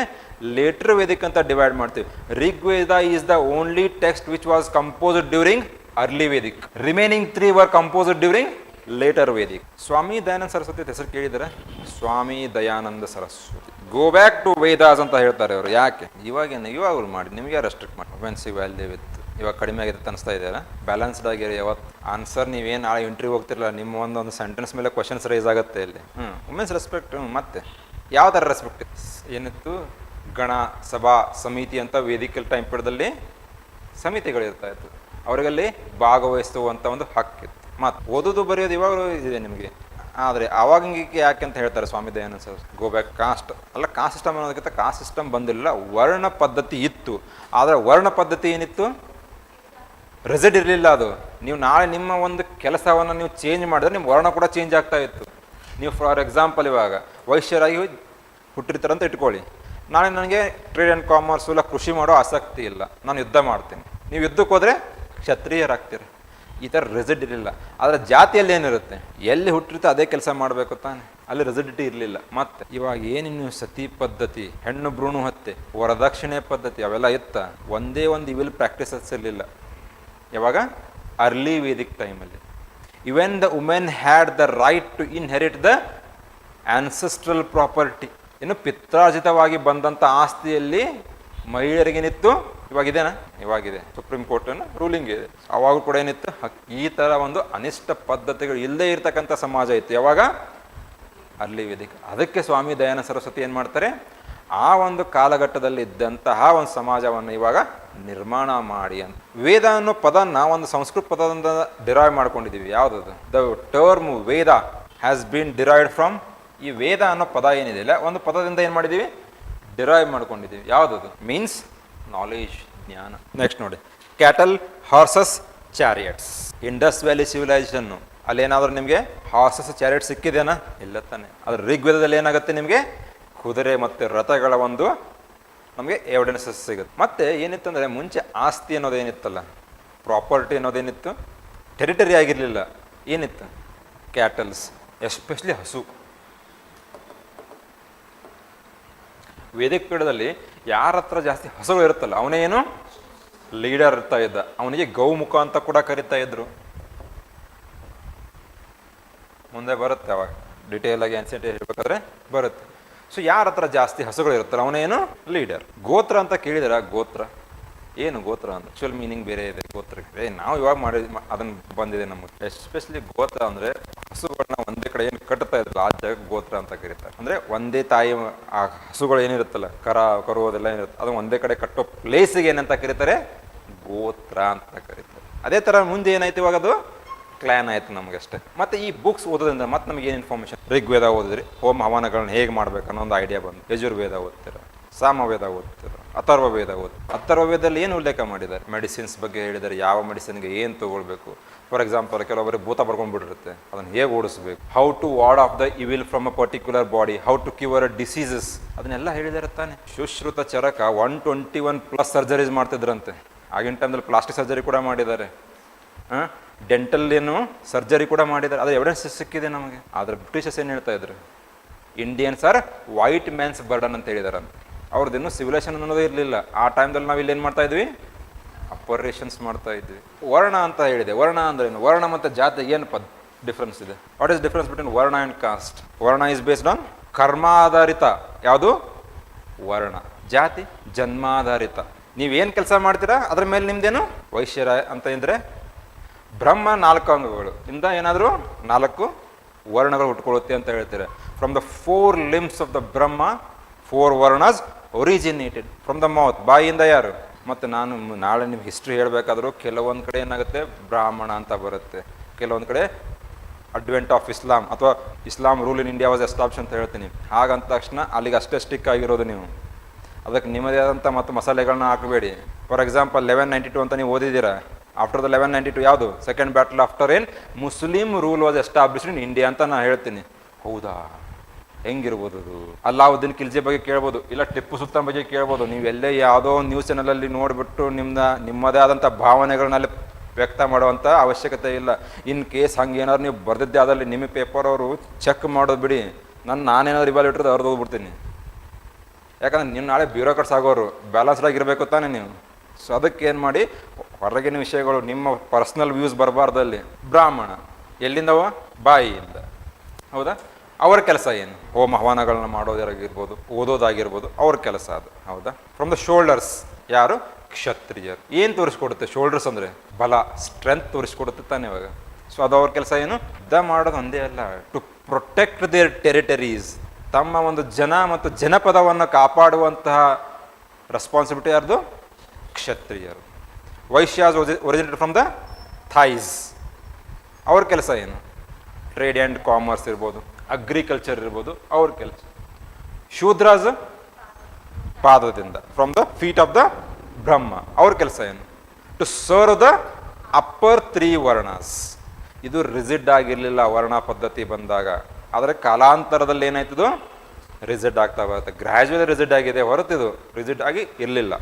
ಲೇಟರ್ ವೇದಿಕ್ ಅಂತ ಡಿವೈಡ್ ಮಾಡ್ತೀವಿ. Rigveda is the only text which was composed during early Vedic. Remaining 3 were composed during later Vedic. Swami Dayananda Saraswati ಹೆಸರು ಕೇಳಿದರೆ, Swami Dayananda Saraswati. Go back to Vedas ಅಂತ ಹೇಳ್ತಾರೆ ಅವರು. ಯಾಕೆ ಇವಾಗ ಮಾಡಿ, ನಿಮ್ಗೆ ಯಾರು ರೆಸ್ಟ್ರಿಕ್ಟ್ ಮಾಡಿ? ಒಫೆನ್ಸಿವ್ ವ್ಯಾಲ್ಯೂ ವಿತ್ ಇವಾಗ ಕಡಿಮೆ ಆಗಿದೆ ಅನಿಸ್ತಾ ಇದೆಯಲ್ಲ. ಬ್ಯಾಲೆನ್ಸ್ಡ್ ಆಗಿರಿ. ಯಾವತ್ತು ಆನ್ಸರ್ ನೀವೇನು ನಾಳೆ ಇಂಟರ್ವ್ಯೂ ಹೋಗ್ತಿರಲ್ಲ, ನಿಮ್ಮ ಒಂದು ಸೆಂಟೆನ್ಸ್ ಮೇಲೆ ಕ್ವಶನ್ಸ್ ರೈಸ್ ಆಗುತ್ತೆ ಇಲ್ಲಿ. Women's respect. ಮತ್ತೆ ಯಾವ ಥರ ರೆಸ್ಪೆಕ್ಟ್ ಏನಿತ್ತು? ಗಣ ಸಭಾ ಸಮಿತಿ ಅಂತ ವೇದಿಕೆ ಟೈಮ್ ಪೀರಿಯಡ್ದಲ್ಲಿ ಸಮಿತಿಗಳಿರ್ತಾ ಇತ್ತು, ಅವರಿಗಲ್ಲಿ ಭಾಗವಹಿಸುವಂಥ ಒಂದು ಹಕ್ಕಿತ್ತು. ಮತ್ತು ಓದೋದು ಬರೆಯೋದು ಇವಾಗಲೂ ಇದೆ ನಿಮಗೆ. ಆದರೆ ಅವಾಗ ಯಾಕೆ ಅಂತ ಹೇಳ್ತಾರೆ Swami Dayananda sir, go back caste ಅಲ್ಲ, ಕಾಸ್ಟ್ ಸಿಸ್ಟಮ್ ಅನ್ನೋದಕ್ಕಿಂತ ಕಾಸ್ಟ್ ಸಿಸ್ಟಮ್ ಬಂದಿಲ್ಲ, ವರ್ಣ ಪದ್ಧತಿ ಇತ್ತು. ಆದರೆ ವರ್ಣ ಪದ್ಧತಿ ಏನಿತ್ತು, ರಿಸಲ್ಟ್ ಇರಲಿಲ್ಲ. ಅದು ನೀವು ನಾಳೆ ನಿಮ್ಮ ಒಂದು ಕೆಲಸವನ್ನು ನೀವು ಚೇಂಜ್ ಮಾಡಿದ್ರೆ ನಿಮ್ಮ ವರ್ಣ ಕೂಡ ಚೇಂಜ್ ಆಗ್ತಾ ಇತ್ತು. ನೀವು ಫಾರ್ ಎಕ್ಸಾಂಪಲ್ ಇವಾಗ ವೈಶ್ಯರಾಗಿ ಹುಟ್ಟಿರ್ತಾರಂತ ಇಟ್ಕೊಳ್ಳಿ, ನಾಳೆ ನನಗೆ ಟ್ರೇಡ್ ಆ್ಯಂಡ್ ಕಾಮರ್ಸ್ ಇಲ್ಲ ಕೃಷಿ ಮಾಡೋ ಆಸಕ್ತಿ ಇಲ್ಲ, ನಾನು ಯುದ್ಧ ಮಾಡ್ತೀನಿ. ನೀವು ಯುದ್ಧಕ್ಕೆ ಹೋದರೆ ಕ್ಷತ್ರಿಯರಾಗ್ತೀರಿ. ಈ ಥರ ರಿಸಿಡ್ ಇರಲಿಲ್ಲ. ಆದರೆ ಜಾತಿಯಲ್ಲಿ ಏನಿರುತ್ತೆ, ಎಲ್ಲಿ ಹುಟ್ಟಿರುತ್ತೆ ಅದೇ ಕೆಲಸ ಮಾಡಬೇಕು ತಾನೆ, ಅಲ್ಲಿ ರೆಸಿಡಿಟಿ ಇರಲಿಲ್ಲ. ಮತ್ತು ಇವಾಗ ಏನಿನ್ನು ಸತಿ ಪದ್ಧತಿ, ಹೆಣ್ಣು ಭ್ರೂಣ ಹತ್ಯೆ, ವರದಕ್ಷಿಣೆ ಪದ್ಧತಿ ಅವೆಲ್ಲ ಇತ್ತ, ಒಂದೇ ಒಂದು ಇವಿಲ್ ಪ್ರಾಕ್ಟೀಸಸ್ ಇರಲಿಲ್ಲ. ಯಾವಾಗ ಅರ್ಲಿ ವೇದಿಕ್ ಟೈಮಲ್ಲಿ even the women had the right to inherit the ancestral property. ಇನ್ನು ಪಿತ್ರಾರ್ಜಿತವಾಗಿ ಬಂದಂಥ ಆಸ್ತಿಯಲ್ಲಿ ಮಹಿಳೆಯರಿಗೇನಿತ್ತು, ಇವಾಗಿದೆನಾ? ಇವಾಗಿದೆ. ಸುಪ್ರೀಂ ಕೋರ್ಟಿನ ರೂಲಿಂಗ್ ಇದೆ. ಅವಾಗ ಕೂಡ ಏನಿತ್ತು, ಈ ಥರ ಒಂದು ಅನಿಷ್ಟ ಪದ್ಧತಿಗಳು ಇಲ್ಲದೇ ಇರ್ತಕ್ಕಂಥ ಸಮಾಜ ಇತ್ತು. ಯಾವಾಗ ಅರ್ಲಿ ವೇದಿಕ್. ಅದಕ್ಕೆ ಸ್ವಾಮಿ ದಯಾನಂದ ಸರಸ್ವತಿ ಏನು ಮಾಡ್ತಾರೆ, ಆ ಒಂದು ಕಾಲಘಟ್ಟದಲ್ಲಿ ಇದ್ದಂತಹ ಒಂದು ಸಮಾಜವನ್ನು ಇವಾಗ ನಿರ್ಮಾಣ ಮಾಡಿ ಅಂತ. ವೇದ ಅನ್ನೋ ಪದನ ಒಂದು ಸಂಸ್ಕೃತ ಪದದಿಂದ ಡಿರೈವ್ ಮಾಡ್ಕೊಂಡಿದ್ದೀವಿ. ಯಾವುದದು? The term Veda has been derived from, ಈ ವೇದ ಅನ್ನೋ ಪದ ಏನಿದೆ ಇಲ್ಲ, ಒಂದು ಪದದಿಂದ ಏನು ಮಾಡಿದ್ದೀವಿ, ಡಿರೈವ್ ಮಾಡ್ಕೊಂಡಿದ್ದೀವಿ. ಯಾವುದದು? ಮೀನ್ಸ್ ನಾಲೆಜ್, ಜ್ಞಾನ. ನೆಕ್ಸ್ಟ್ ನೋಡಿ, cattle, horses, chariots. Indus valley ಸಿವಿಲೈಸೇಷನ್ನು ಅಲ್ಲೇನಾದ್ರೂ ನಿಮಗೆ ಹಾರ್ಸಸ್ ಚಾರಿಯಟ್ ಸಿಕ್ಕಿದೆನಾ? ಇಲ್ಲ ತಾನೆ. ಅದ್ರ ಋಗ್ವೇದದಲ್ಲಿ ಏನಾಗುತ್ತೆ ನಿಮಗೆ, ಕುದುರೆ ಮತ್ತು ರಥಗಳ ಒಂದು ನಮಗೆ ಎವಿಡೆನ್ಸಸ್ ಸಿಗುತ್ತೆ. ಮತ್ತು ಏನಿತ್ತಂದರೆ ಮುಂಚೆ ಆಸ್ತಿ ಅನ್ನೋದೇನಿತ್ತಲ್ಲ, ಪ್ರಾಪರ್ಟಿ ಅನ್ನೋದೇನಿತ್ತು, ಟೆರಿಟರಿ ಆಗಿರಲಿಲ್ಲ. ಏನಿತ್ತು? ಕ್ಯಾಟಲ್ಸ್, ಎಸ್ಪೆಷಲಿ ಹಸು. ವೇದಿಕ್ ಪೀಠದಲ್ಲಿ ಯಾರ ಹತ್ರ ಜಾಸ್ತಿ ಹಸುಗಳು ಇರುತ್ತಲ್ಲ ಅವನೇ ಏನು ಲೀಡರ್ ಇರ್ತಾ ಇದ್ದ. ಅವನಿಗೆ ಗೌಮುಖ ಅಂತ ಕೂಡ ಕರಿತಾ ಇದ್ರು. ಮುಂದೆ ಬರುತ್ತೆ ಅವಾಗ ಡಿಟೇಲ್ ಆಗಿ ಆನ್ಸರ್ ಹೇಳ್ಬೇಕಾದ್ರೆ ಬರುತ್ತೆ. ಸೊ ಯಾರ ಹತ್ರ ಜಾಸ್ತಿ ಹಸುಗಳು ಇರುತ್ತಲ್ಲ ಅವನೇನು ಲೀಡರ್. ಗೋತ್ರ ಅಂತ ಕೇಳಿದಾರ? ಗೋತ್ರ ಏನು? ಗೋತ್ರ ಅಂತ ಆಕ್ಚುಯಲ್ ಮೀನಿಂಗ್ ಬೇರೆ ಇದೆ ಗೋತ್ರಕ್ಕೆ. ನಾವು ಇವಾಗ ಮಾಡಿ ಅದನ್ನ ಬಂದಿದೆ ನಮಗೆ. ಎಸ್ಪೆಷಲಿ ಗೋತ್ರ ಅಂದ್ರೆ ಹಸುಗಳನ್ನ ಒಂದೇ ಕಡೆ ಏನು ಕಟ್ತಾ ಇದ್ರಲ್ಲ ಆ ಜಾಗಕ್ಕೆ ಗೋತ್ರ ಅಂತ ಕರೀತಾರೆ. ಅಂದ್ರೆ ಒಂದೇ ತಾಯಿ ಆ ಹಸುಗಳು ಏನಿರುತ್ತಲ್ಲ, ಕರು ಅದೆಲ್ಲ ಏನಿರುತ್ತೆ, ಅದು ಒಂದೇ ಕಡೆ ಕಟ್ಟೋ ಪ್ಲೇಸಿಗೆ ಏನಂತ ಕರೀತಾರೆ? ಗೋತ್ರ ಅಂತ ಕರೀತಾರೆ. ಅದೇ ತರ ಮುಂದೆ ಏನಾಯ್ತು, ಇವಾಗ ಅದು ಕ್ಲಾನ್ ಆಯ್ತು ನಮಗಷ್ಟೇ. ಮತ್ತೆ ಈ ಬುಕ್ಸ್ ಓದೋದ್ರಿಂದ ಮತ್ತೆ ನಮಗೆ ಏನು ಇನ್ಫಾರ್ಮೇಶನ್? ಋಗ್ವೇದ ಓದಿದ್ರಿ, ಹೋಮ ಹವನಗಳನ್ನ ಹೇಗೆ ಮಾಡ್ಬೇಕು ಅನ್ನೋ ಒಂದು ಐಡಿಯಾ ಬಂದು. ಯಜುರ್ವೇದ ಓದ್ತೀರ, ಸಾಮವೇದ ಓದ್ತೀರ, ಅಥರ್ವ ವೇದ ಅಥರ್ವ ವೇದದಲ್ಲಿ ಏನು ಉಲ್ಲೇಖ ಮಾಡಿದ್ದಾರೆ? ಮೆಡಿಸಿನ್ಸ್ ಬಗ್ಗೆ ಹೇಳಿದ್ದಾರೆ. ಯಾವ ಮೆಡಿಸಿನ್ಗೆ ಏನು ತಗೊಳ್ಬೇಕು. ಫಾರ್ ಎಕ್ಸಾಂಪಲ್ ಕೆಲವೊಬ್ಬರಿಗೆ ಭೂತ ಬರ್ಕೊಂಡ್ಬಿಟ್ಟಿರುತ್ತೆ, ಅದನ್ನು ಹೇಗೆ ಓಡಿಸ್ಬೇಕು. How to ward off the evil from a particular body, how to cure diseases, ಅದನ್ನೆಲ್ಲ ಹೇಳಿದ್ದಾರೆ ತಾನೆ. ಸುಶ್ರುತ ಚರಕ 121+ ಸರ್ಜರೀಸ್ ಮಾಡ್ತಿದ್ರಂತೆ. ಆಗಿನ ಟೈಮ್ದಲ್ಲಿ ಪ್ಲಾಸ್ಟಿಕ್ ಸರ್ಜರಿ ಕೂಡ ಮಾಡಿದ್ದಾರೆ, ಡೆಂಟಲ್ ಏನು ಸರ್ಜರಿ ಕೂಡ ಮಾಡಿದ್ದಾರೆ. ಅದು ಎವಿಡೆನ್ಸ್ ಸಿಕ್ಕಿದೆ ನಮಗೆ. ಆದರೆ ಬ್ರಿಟಿಷರ್ಸ್ ಏನು ಹೇಳ್ತಾ ಇದ್ರು, Indians are white man's burden ಅಂತ ಹೇಳಿದಾರಂತೆ. ಅವ್ರದ್ದೇನು ಸಿವಿಲೈಸೇಷನ್ ಅನ್ನೋದೇ ಇರಲಿಲ್ಲ ಆ ಟೈಮ್ದಲ್ಲಿ. ನಾವು ಇಲ್ಲಿ ಏನು ಮಾಡ್ತಾ ಇದ್ವಿ, ಅಪರೇಷನ್ಸ್ ಮಾಡ್ತಾ ಇದ್ವಿ. ವರ್ಣ ಅಂತ ಹೇಳಿದೆ. ವರ್ಣ ಅಂದ್ರೆ ಏನು? ವರ್ಣ ಮತ್ತು ಜಾತಿ ಏನು ಡಿಫ್ರೆನ್ಸ್ ಇದೆ? What is difference between varna and cost? ವರ್ಣ ಇಸ್ ಬೇಸ್ಡ್ ಆನ್ ಕರ್ಮಾಧಾರಿತ, ಯಾವುದು ವರ್ಣ. ಜಾತಿ ಜನ್ಮಾಧಾರಿತ. ನೀವೇನು ಕೆಲಸ ಮಾಡ್ತೀರಾ ಅದ್ರ ಮೇಲೆ ನಿಮ್ದೇನು ವೈಶ್ಯರ ಅಂತ ಇದ್ರೆ. ಬ್ರಹ್ಮ 4 ಅಂಗಗಳು ಇಂದ ಏನಾದರೂ 4 ವರ್ಣಗಳು ಹುಟ್ಕೊಳ್ಳುತ್ತೆ ಅಂತ ಹೇಳ್ತಾರೆ. From the 4 limbs of the Brahma 4 varnas originated from the mouth. ಬಾಯಿಯಿಂದ ಯಾರು? ಮತ್ತು ನಾನು ನಾಳೆ ನಿಮ್ಗೆ ಹಿಸ್ಟ್ರಿ ಹೇಳಬೇಕಾದ್ರೂ ಕೆಲವೊಂದು ಕಡೆ ಏನಾಗುತ್ತೆ ಬ್ರಾಹ್ಮಣ ಅಂತ ಬರುತ್ತೆ, ಕೆಲವೊಂದು ಕಡೆ ಅಡ್ವೆಂಟ್ ಆಫ್ ಇಸ್ಲಾಂ ಅಥವಾ Islam rule in India was establish ಅಂತ ಹೇಳ್ತೀನಿ. ಹಾಗಂತ ತಕ್ಷಣ ಅಲ್ಲಿಗೆ ಅಷ್ಟೇ ಸ್ಟಿಕ್ ಆಗಿರೋದು ನೀವು. ಅದಕ್ಕೆ ನಿಮ್ಮದೇ ಆದಂಥ ಮತ್ತು ಮಸಾಲೆಗಳನ್ನ ಹಾಕಬೇಡಿ. ಫಾರ್ ಎಕ್ಸಾಂಪಲ್ 1192 ಅಂತ ನೀವು ಓದಿದ್ದೀರಾ. ಆಫ್ಟರ್ ದ 1192 ಯಾವುದು? ಸೆಕೆಂಡ್ ಬ್ಯಾಟಲ್ ಆಫ್ಟರ್ ಏನ್ Muslim rule was established in India ಅಂತ ನಾನು ಹೇಳ್ತೀನಿ. ಹೌದಾ? ಹೆಂಗಿರ್ಬೋದು ಅದು? ಅಲ್ಲಾವುದ್ದೀನ್ ಖಿಲ್ಜಿ ಬಗ್ಗೆ ಕೇಳ್ಬೋದು, ಇಲ್ಲ ಟಿಪ್ಪು ಸುಲ್ತಾನ್ ಬಗ್ಗೆ ಕೇಳ್ಬೋದು. ನೀವೆಲ್ಲೇ ಯಾವುದೋ ಒಂದು ನ್ಯೂಸ್ ಚಾನಲಲ್ಲಿ ನೋಡಿಬಿಟ್ಟು ನಿಮ್ಮದೇ ಆದಂಥ ಭಾವನೆಗಳನ್ನಲ್ಲಿ ವ್ಯಕ್ತ ಮಾಡುವಂಥ ಅವಶ್ಯಕತೆ ಇಲ್ಲ. ಇನ್ ಕೇಸ್ ಹಂಗೇನಾದ್ರು ನೀವು ಬರೆದಿದ್ದೆ ಅದರಲ್ಲಿ ನಿಮ್ಮ ಪೇಪರ್ ಅವರು ಚೆಕ್ ಮಾಡೋದು ಬಿಡಿ. ನಾನೇನಾದ್ರು ರಿವಾಲ್ಯೂಟರ್ ಅವ್ರದ್ದು ಹೋಗ್ಬಿಡ್ತೀನಿ. ಯಾಕಂದ್ರೆ ನೀವು ನಾಳೆ ಬ್ಯೂರೋಕ್ರಾಟ್ಸ್ ಆಗೋರು, ಬ್ಯಾಲೆನ್ಸ್ಡ್ ಆಗಿರಬೇಕು ತಾನೇ ನೀವು. ಸೊ ಅದಕ್ಕೆ ಏನು ಮಾಡಿ, ಹೊರಗಿನ ವಿಷಯಗಳು ನಿಮ್ಮ ಪರ್ಸ್ನಲ್ ವ್ಯೂಸ್ ಬರಬಾರ್ದಲ್ಲಿ. ಬ್ರಾಹ್ಮಣ ಎಲ್ಲಿಂದವ? ಬಾಯಿಯಿಂದ. ಹೌದಾ? ಅವ್ರ ಕೆಲಸ ಏನು? ಹೋಮ ಹವನಗಳನ್ನ ಮಾಡೋದಾಗಿರ್ಬೋದು, ಓದೋದಾಗಿರ್ಬೋದು, ಅವ್ರ ಕೆಲಸ ಅದು. ಹೌದಾ? ಫ್ರಮ್ ದ ಶೋಲ್ಡರ್ಸ್ ಯಾರು? ಕ್ಷತ್ರಿಯರು. ಏನು ತೋರಿಸ್ಕೊಡುತ್ತೆ ಶೋಲ್ಡರ್ಸ್ ಅಂದರೆ? ಬಲ, ಸ್ಟ್ರೆಂತ್ ತೋರಿಸ್ಕೊಡುತ್ತೆ ತಾನೆ ಇವಾಗ. ಸೊ ಅದು ಅವ್ರ ಕೆಲಸ ಏನು? ಯುದ್ಧ ಮಾಡೋದು ಒಂದೇ ಅಲ್ಲ, ಟು ಪ್ರೊಟೆಕ್ಟ್ ದೇರ್ ಟೆರಿಟರೀಸ್. ತಮ್ಮ ಒಂದು ಜನ ಮತ್ತು ಜನಪದವನ್ನು ಕಾಪಾಡುವಂತಹ ರೆಸ್ಪಾನ್ಸಿಬಿಲಿಟಿ ಯಾರ್ದು? ಕ್ಷತ್ರಿಯರು. Vaishyas originated from the thighs. ಅವ್ರ ಕೆಲಸ ಏನು? ಟ್ರೇಡ್ ಆ್ಯಂಡ್ ಕಾಮರ್ಸ್ ಇರ್ಬೋದು, ಅಗ್ರಿಕಲ್ಚರ್ ಇರ್ಬೋದು, ಅವ್ರ ಕೆಲಸ. ಶೂದ್ರಾಸ್ ಪಾದದಿಂದ, from the feet of the Brahma, ಅವ್ರ ಕೆಲಸ ಏನು? To serve the upper 3 varnas. ಇದು ರಿಜಿಡ್ ಆಗಿರಲಿಲ್ಲ ವರ್ಣ ಪದ್ಧತಿ ಬಂದಾಗ, ಆದರೆ ಕಾಲಾಂತರದಲ್ಲಿ ಏನಾಯ್ತದು? ರಿಜಿಡ್ ಆಗ್ತಾ ಬರುತ್ತೆ. ಗ್ರ್ಯಾಜುವಲಿ ರಿಜಿಡ್ ಆಗಿದೆ ಹೊರತಿದು ರಿಜಿಡ್ ಆಗಿ ಇರಲಿಲ್ಲ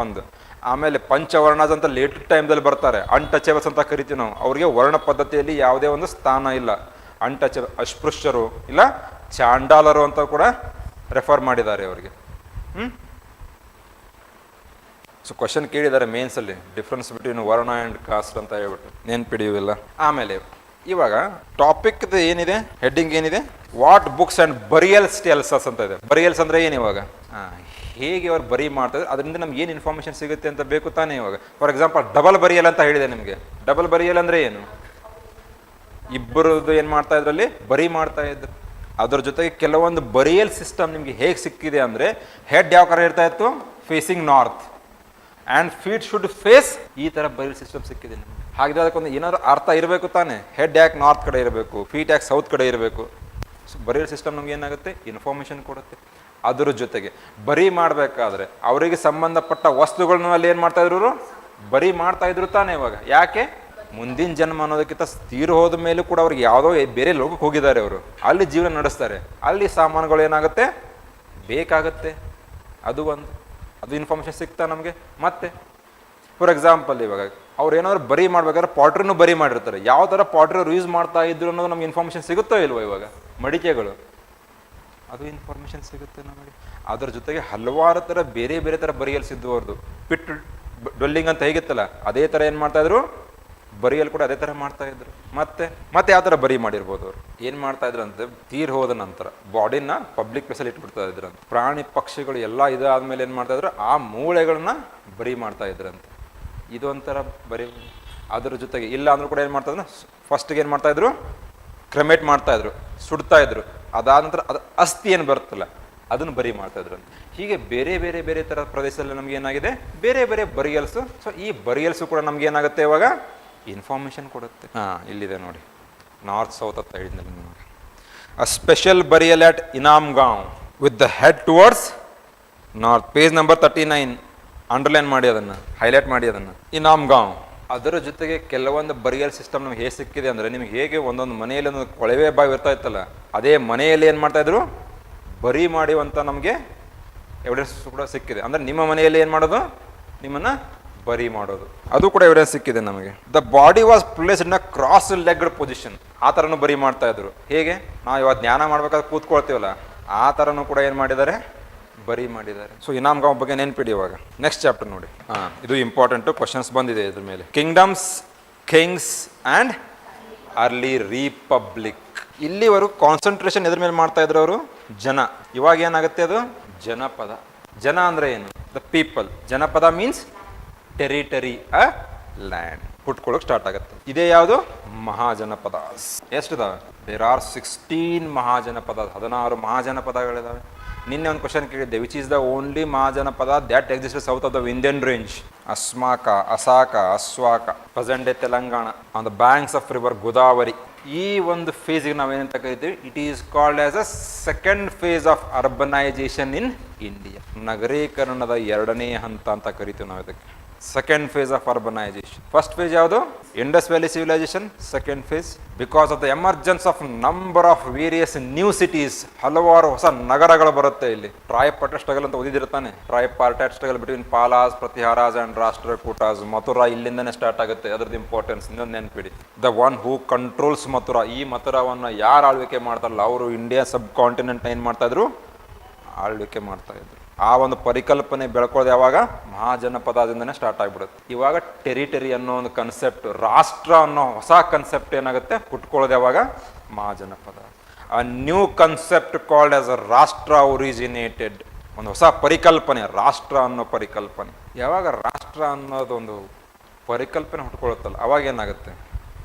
ಒಂದು. ಆಮೇಲೆ ಪಂಚವರ್ಣಾಸ್ ಅಂತ ಲೇಟ್ ಟೈಮ್ದಲ್ಲಿ ಬರ್ತಾರೆ, ಅನ್ಟಚೇಬಲ್ಸ್ ಅಂತ ಕರಿತೀವಿ ನಾವು. ಅವ್ರಿಗೆ ವರ್ಣ ಪದ್ಧತಿಯಲ್ಲಿ ಯಾವುದೇ ಒಂದು ಸ್ಥಾನ ಇಲ್ಲ. ಅನ್ಟಚೇಬಲ್, ಅಸ್ಪೃಶ್ಯರು ಇಲ್ಲ ಚಾಂಡಾಲರು ಅಂತ ಕೂಡ ರೆಫರ್ ಮಾಡಿದ್ದಾರೆ ಅವರಿಗೆ. ಸೊ ಕ್ವಶನ್ ಕೇಳಿದ್ದಾರೆ ಮೇನ್ಸಲ್ಲಿ, difference between varna and caste ಅಂತ ಹೇಳ್ಬಿಟ್ಟು ನೆನ್ಪಿಡಿಯುವಿಲ್ಲ. ಆಮೇಲೆ ಇವಾಗ ಟಾಪಿಕ್ ಏನಿದೆ, ಹೆಡ್ಡಿಂಗ್ ಏನಿದೆ? What books and burials tells us ಅಂತ ಇದೆ. ಬರಿಯಲ್ಸ್ ಅಂದರೆ ಏನು ಇವಾಗ? ಹೇಗೆ ಅವ್ರು ಬರಿ ಮಾಡ್ತಾರೆ, ಅದರಿಂದ ನಮ್ಗೆ ಏನು ಇನ್ಫಾರ್ಮೇಷನ್ ಸಿಗುತ್ತೆ ಅಂತ ಬೇಕು ತಾನೇ ಇವಾಗ. ಫಾರ್ ಎಕ್ಸಾಂಪಲ್ ಡಬಲ್ ಬರಿಯಲ್ ಅಂತ ಹೇಳಿದೆ ನಿಮಗೆ. ಡಬಲ್ ಬರಿಯಲ್ ಅಂದರೆ ಏನು? ಇಬ್ಬರದ್ದು ಏನು ಮಾಡ್ತಾ ಇದ್ರಲ್ಲಿ ಬರಿ ಮಾಡ್ತಾ ಇದ್ರು. ಅದ್ರ ಜೊತೆಗೆ ಕೆಲವೊಂದು ಬರಿಯಲ್ ಸಿಸ್ಟಮ್ ನಿಮಗೆ ಹೇಗೆ ಸಿಕ್ಕಿದೆ ಅಂದರೆ, ಹೆಡ್ ಯಾವ ಕಡೆ ಇರ್ತಾ ಇತ್ತು? Facing north and feet should face, ಈ ಥರ ಬರಿಯಲ್ ಸಿಸ್ಟಮ್ ಸಿಕ್ಕಿದೆ ನಿಮಗೆ. ಹಾಗಿದ್ರೆ ಅದಕ್ಕೊಂದು ಏನಾದ್ರು ಅರ್ಥ ಇರಬೇಕು ತಾನೆ. ಹೆಡ್ ಯಾಕೆ ನಾರ್ತ್ ಕಡೆ ಇರಬೇಕು, ಫೀಟ್ ಯಾಕೆ ಸೌತ್ ಕಡೆ ಇರಬೇಕು? ಸೊ ಬರಿಯಲ್ ಸಿಸ್ಟಮ್ ನಮ್ಗೆ ಏನಾಗುತ್ತೆ? ಇನ್ಫಾರ್ಮೇಷನ್ ಕೊಡುತ್ತೆ. ಅದ್ರ ಜೊತೆಗೆ ಬರಿ ಮಾಡಬೇಕಾದ್ರೆ ಅವರಿಗೆ ಸಂಬಂಧಪಟ್ಟ ವಸ್ತುಗಳನ್ನ ಅಲ್ಲಿ ಏನು ಮಾಡ್ತಾ ಇದ್ರು? ಬರಿ ಮಾಡ್ತಾ ಇದ್ರು ತಾನೆ ಇವಾಗ. ಯಾಕೆ? ಮುಂದಿನ ಜನ್ಮ ಅನ್ನೋದಕ್ಕಿಂತ ತೀರು ಹೋದ ಮೇಲೂ ಕೂಡ ಅವ್ರಿಗೆ ಯಾವುದೋ ಬೇರೆ ಲೋಕಕ್ಕೆ ಹೋಗಿದ್ದಾರೆ ಅವರು, ಅಲ್ಲಿ ಜೀವನ ನಡೆಸ್ತಾರೆ, ಅಲ್ಲಿ ಸಾಮಾನುಗಳು ಏನಾಗುತ್ತೆ? ಬೇಕಾಗುತ್ತೆ. ಅದು ಒಂದು, ಅದು ಇನ್ಫಾರ್ಮೇಷನ್ ಸಿಗ್ತಾ ನಮಗೆ. ಮತ್ತೆ ಫಾರ್ ಎಕ್ಸಾಂಪಲ್ ಇವಾಗ ಅವ್ರು ಏನಾದ್ರು ಬರಿ ಮಾಡ್ಬೇಕಾದ್ರೆ ಪಾಟ್ರಿನೂ ಬರಿ ಮಾಡಿರ್ತಾರೆ. ಯಾವ ಥರ ಪಾಟ್ರಿ ಅವ್ರು ಯೂಸ್ ಮಾಡ್ತಾ ಇದ್ರು ಅನ್ನೋದು ನಮ್ಗೆ ಇನ್ಫಾರ್ಮೇಷನ್ ಸಿಗುತ್ತೋ ಇಲ್ವೋ ಇವಾಗ? ಮಡಿಕೆಗಳು, ಅದು ಇನ್ಫಾರ್ಮೇಷನ್ ಸಿಗುತ್ತೆ ನಮಗೆ. ಅದ್ರ ಜೊತೆಗೆ ಹಲವಾರು ಥರ ಬೇರೆ ಬೇರೆ ಥರ ಬರಿಯಲ್ಸ್ ಇದ್ದು ಅವ್ರದ್ದು. ಪಿಟ್ ಡ್ವೆಲ್ಲಿಂಗ್ ಅಂತ ಹೇಗಿತ್ತಲ್ಲ, ಅದೇ ಥರ ಏನು ಮಾಡ್ತಾಯಿದ್ರು? ಬರಿಯಲ್ ಕೂಡ ಅದೇ ಥರ ಮಾಡ್ತಾಯಿದ್ರು. ಮತ್ತೆ ಯಾವ ಥರ ಬರಿ ಮಾಡಿರ್ಬೋದು ಅವರು? ಏನು ಮಾಡ್ತಾಯಿದ್ರು ಅಂತ, ತೀರ್ ಹೋದ ನಂತರ ಬಾಡಿನ ಪಬ್ಲಿಕ್ ಪ್ಲೇಸಲ್ಲಿ ಇಟ್ಬಿಡ್ತಾ ಇದ್ರಂತೆ. ಪ್ರಾಣಿ ಪಕ್ಷಿಗಳು ಎಲ್ಲ ಇದಾದ್ಮೇಲೆ ಏನು ಮಾಡ್ತಾಯಿದ್ರು? ಆ ಮೂಳೆಗಳನ್ನ ಬರಿ ಮಾಡ್ತಾ ಇದ್ರಂತೆ. ಇದೊಂಥರ ಬರಿ. ಅದ್ರ ಜೊತೆಗೆ ಇಲ್ಲ ಅಂದ್ರೂ ಕೂಡ ಏನು ಮಾಡ್ತಾಯಿದ್ರು? ಫಸ್ಟಿಗೆ ಏನು ಮಾಡ್ತಾಯಿದ್ರು? ಕ್ರಮೇಟ್ ಮಾಡ್ತಾಯಿದ್ರು, ಸುಡ್ತಾಯಿದ್ರು. ಅದಾದ ನಂತರ ಅದು ಅಸ್ಥಿ ಏನು ಬರುತ್ತಲ್ಲ, ಅದನ್ನು ಬರಿ ಮಾಡ್ತಾಯಿದ್ರು. ಹೀಗೆ ಬೇರೆ ಬೇರೆ ಬೇರೆ ಥರ ಪ್ರದೇಶದಲ್ಲಿ ನಮ್ಗೆ ಏನಾಗಿದೆ? ಬೇರೆ ಬೇರೆ ಬರಿಯಲ್ಸು. ಸೊ ಈ ಬರಿಯಲ್ಸು ಕೂಡ ನಮ್ಗೆ ಏನಾಗುತ್ತೆ ಇವಾಗ? ಇನ್ಫಾರ್ಮೇಷನ್ ಕೊಡುತ್ತೆ. ಇಲ್ಲಿದೆ ನೋಡಿ, ನಾರ್ತ್ ಸೌತ್ ಅಂತ ಹೇಳಿದ್ನಲ್ಲಿ ನೋಡಿ. A special burial at Inamgaon with the head towards north. Page number 39 underline ಮಾಡಿ, ಅದನ್ನು ಹೈಲೈಟ್ ಮಾಡಿ ಅದನ್ನು. ಇನಾಮ್ಗಾಂವ್. ಅದರ ಜೊತೆಗೆ ಕೆಲವೊಂದು ಬರಿಯಲ್ ಸಿಸ್ಟಮ್ ನಮ್ಗೆ ಹೇಗೆ ಸಿಕ್ಕಿದೆ ಅಂದರೆ, ನಿಮ್ಗೆ ಹೇಗೆ ಒಂದೊಂದು ಮನೆಯಲ್ಲಿ ಒಂದು ಕೊಳವೆ ಬಾವಿ ಇರ್ತಾ ಇತ್ತಲ್ಲ, ಅದೇ ಮನೆಯಲ್ಲಿ ಏನು ಮಾಡ್ತಾಯಿದ್ರು? ಬರಿ ಮಾಡಿವಂಥ ನಮಗೆ ಎವಿಡೆನ್ಸ್ ಕೂಡ ಸಿಕ್ಕಿದೆ. ಅಂದರೆ ನಿಮ್ಮ ಮನೆಯಲ್ಲಿ ಏನು ಮಾಡೋದು? ನಿಮ್ಮನ್ನು ಬರಿ ಮಾಡೋದು, ಅದು ಕೂಡ ಎವಿಡೆನ್ಸ್ ಸಿಕ್ಕಿದೆ ನಮಗೆ. The body was placed in a cross legged position. ಆ ಥರನೂ ಬರಿ ಮಾಡ್ತಾ ಇದ್ರು. ಹೇಗೆ ನಾವು ಇವಾಗ ಧ್ಯಾನ ಮಾಡ್ಬೇಕಾದ್ರೆ ಕೂತ್ಕೊಳ್ತೀವಲ್ಲ, ಆ ಥರನೂ ಕೂಡ ಏನು ಮಾಡಿದ್ದಾರೆ? ಬರಿ ಮಾಡಿದ್ದಾರೆ. ಸೊ ಇನಾಮ್ಗಾಂವ್ ಬಗ್ಗೆ ನೆನ್ಪಿಡಿ. ಇವಾಗ ನೆಕ್ಸ್ಟ್ ಚಾಪ್ಟರ್ ನೋಡಿ. ಇದು ಇಂಪಾರ್ಟೆಂಟು, ಕ್ವಶನ್ಸ್ ಬಂದಿದೆ ಇದ್ರ ಮೇಲೆ. Kingdoms, Kings and early republic. ಇಲ್ಲಿವರೆಗೂ ಕಾನ್ಸಂಟ್ರೇಷನ್ ಎದ್ರ ಮೇಲೆ ಮಾಡ್ತಾ ಇದ್ರು ಅವರು? ಜನ. ಇವಾಗ ಏನಾಗುತ್ತೆ? ಅದು ಜನಪದ. ಜನ ಅಂದರೆ ಏನು? The people. Janapada means territory, a land. ಹುಟ್ಕೊಳ್ಳೋಕೆ ಸ್ಟಾರ್ಟ್ ಆಗುತ್ತೆ. ಇದೇ ಯಾವುದು? ಮಹಾಜನಪದ. ಎಷ್ಟಿದಾವೆ? There are 16 mahajanapada. 16 ಮಹಾಜನಪದಗಳಿದಾವೆ. ನಿನ್ನೆ ಒಂದು ಕ್ವಶನ್ ಕೇಳಿದ್ದೆ, which is the only mahajanapada that exist south of the Vindhyan range? Asmaka, Asaka, Ashvaka, present day Telangana, on the banks of river Godavari. ಈ ಒಂದು ಫೇಸಿಗೆ ನಾವೇನಂತ ಕರಿತೀವಿ? It is called as a second phase of urbanisation in India. ನಗರೀಕರಣದ 2ನೇ ಹಂತ ಅಂತ ಕರಿತೀವಿ ನಾವು ಇದಕ್ಕೆ. Second phase of urbanisation. First phase ಯಾವುದು? Indus valley civilisation. Second phase, because of the emergence of number of various new cities. ಹಲವಾರು ಹೊಸ ನಗರಗಳು ಬರುತ್ತೆ ಇಲ್ಲಿ. ಟ್ರೈಪಾರ್ಟೈಟ್ ಅಂತ ಓದಿದಿರ್ತಾನೆ. Tripartite struggle between Palas, Pratiharas and Rashtrakutas. Mathura ಇಲ್ಲಿಂದನೇ ಸ್ಟಾರ್ಟ್ ಆಗುತ್ತೆ. ಅದ್ರದ್ದು ಇಂಪಾರ್ಟೆನ್ಸ್ ಇನ್ನೊಂದು ನೆನ್ಪಿಡಿ. The one who controls Mathura. ಈ ಮಥುರಾವನ್ನು ಯಾರು ಆಳ್ವಿಕೆ ಮಾಡ್ತಾರಲ್ಲ, ಅವರು ಇಂಡಿಯಾ ಸಬ್ ಕಾಂಟಿನೆಂಟ್ ಏನು ಮಾಡ್ತಾ ಇದ್ರು? ಆಳ್ವಿಕೆ ಮಾಡ್ತಾ ಇದ್ರು. ಆ ಒಂದು ಪರಿಕಲ್ಪನೆ ಬೆಳ್ಕೊಳ್ಳೋದು ಯಾವಾಗ? ಮಹಾಜನಪದದಿಂದನೇ ಸ್ಟಾರ್ಟ್ ಆಗಿಬಿಡುತ್ತೆ. ಇವಾಗ ಟೆರಿಟರಿ ಅನ್ನೋ ಒಂದು ಕನ್ಸೆಪ್ಟ್, ರಾಷ್ಟ್ರ ಅನ್ನೋ ಹೊಸ ಕನ್ಸೆಪ್ಟ್ ಏನಾಗುತ್ತೆ? ಹುಟ್ಕೊಳ್ಳೋದು ಯಾವಾಗ? Mahajanapada. A new concept called as ಅ ರಾಷ್ಟ್ರ ಒರಿಜಿನೇಟೆಡ್. ಒಂದು ಹೊಸ ಪರಿಕಲ್ಪನೆ, ರಾಷ್ಟ್ರ ಅನ್ನೋ ಪರಿಕಲ್ಪನೆ. ಯಾವಾಗ ರಾಷ್ಟ್ರ ಅನ್ನೋದೊಂದು ಪರಿಕಲ್ಪನೆ ಹುಟ್ಕೊಳ್ಳುತ್ತಲ್ಲ, ಅವಾಗ ಏನಾಗುತ್ತೆ?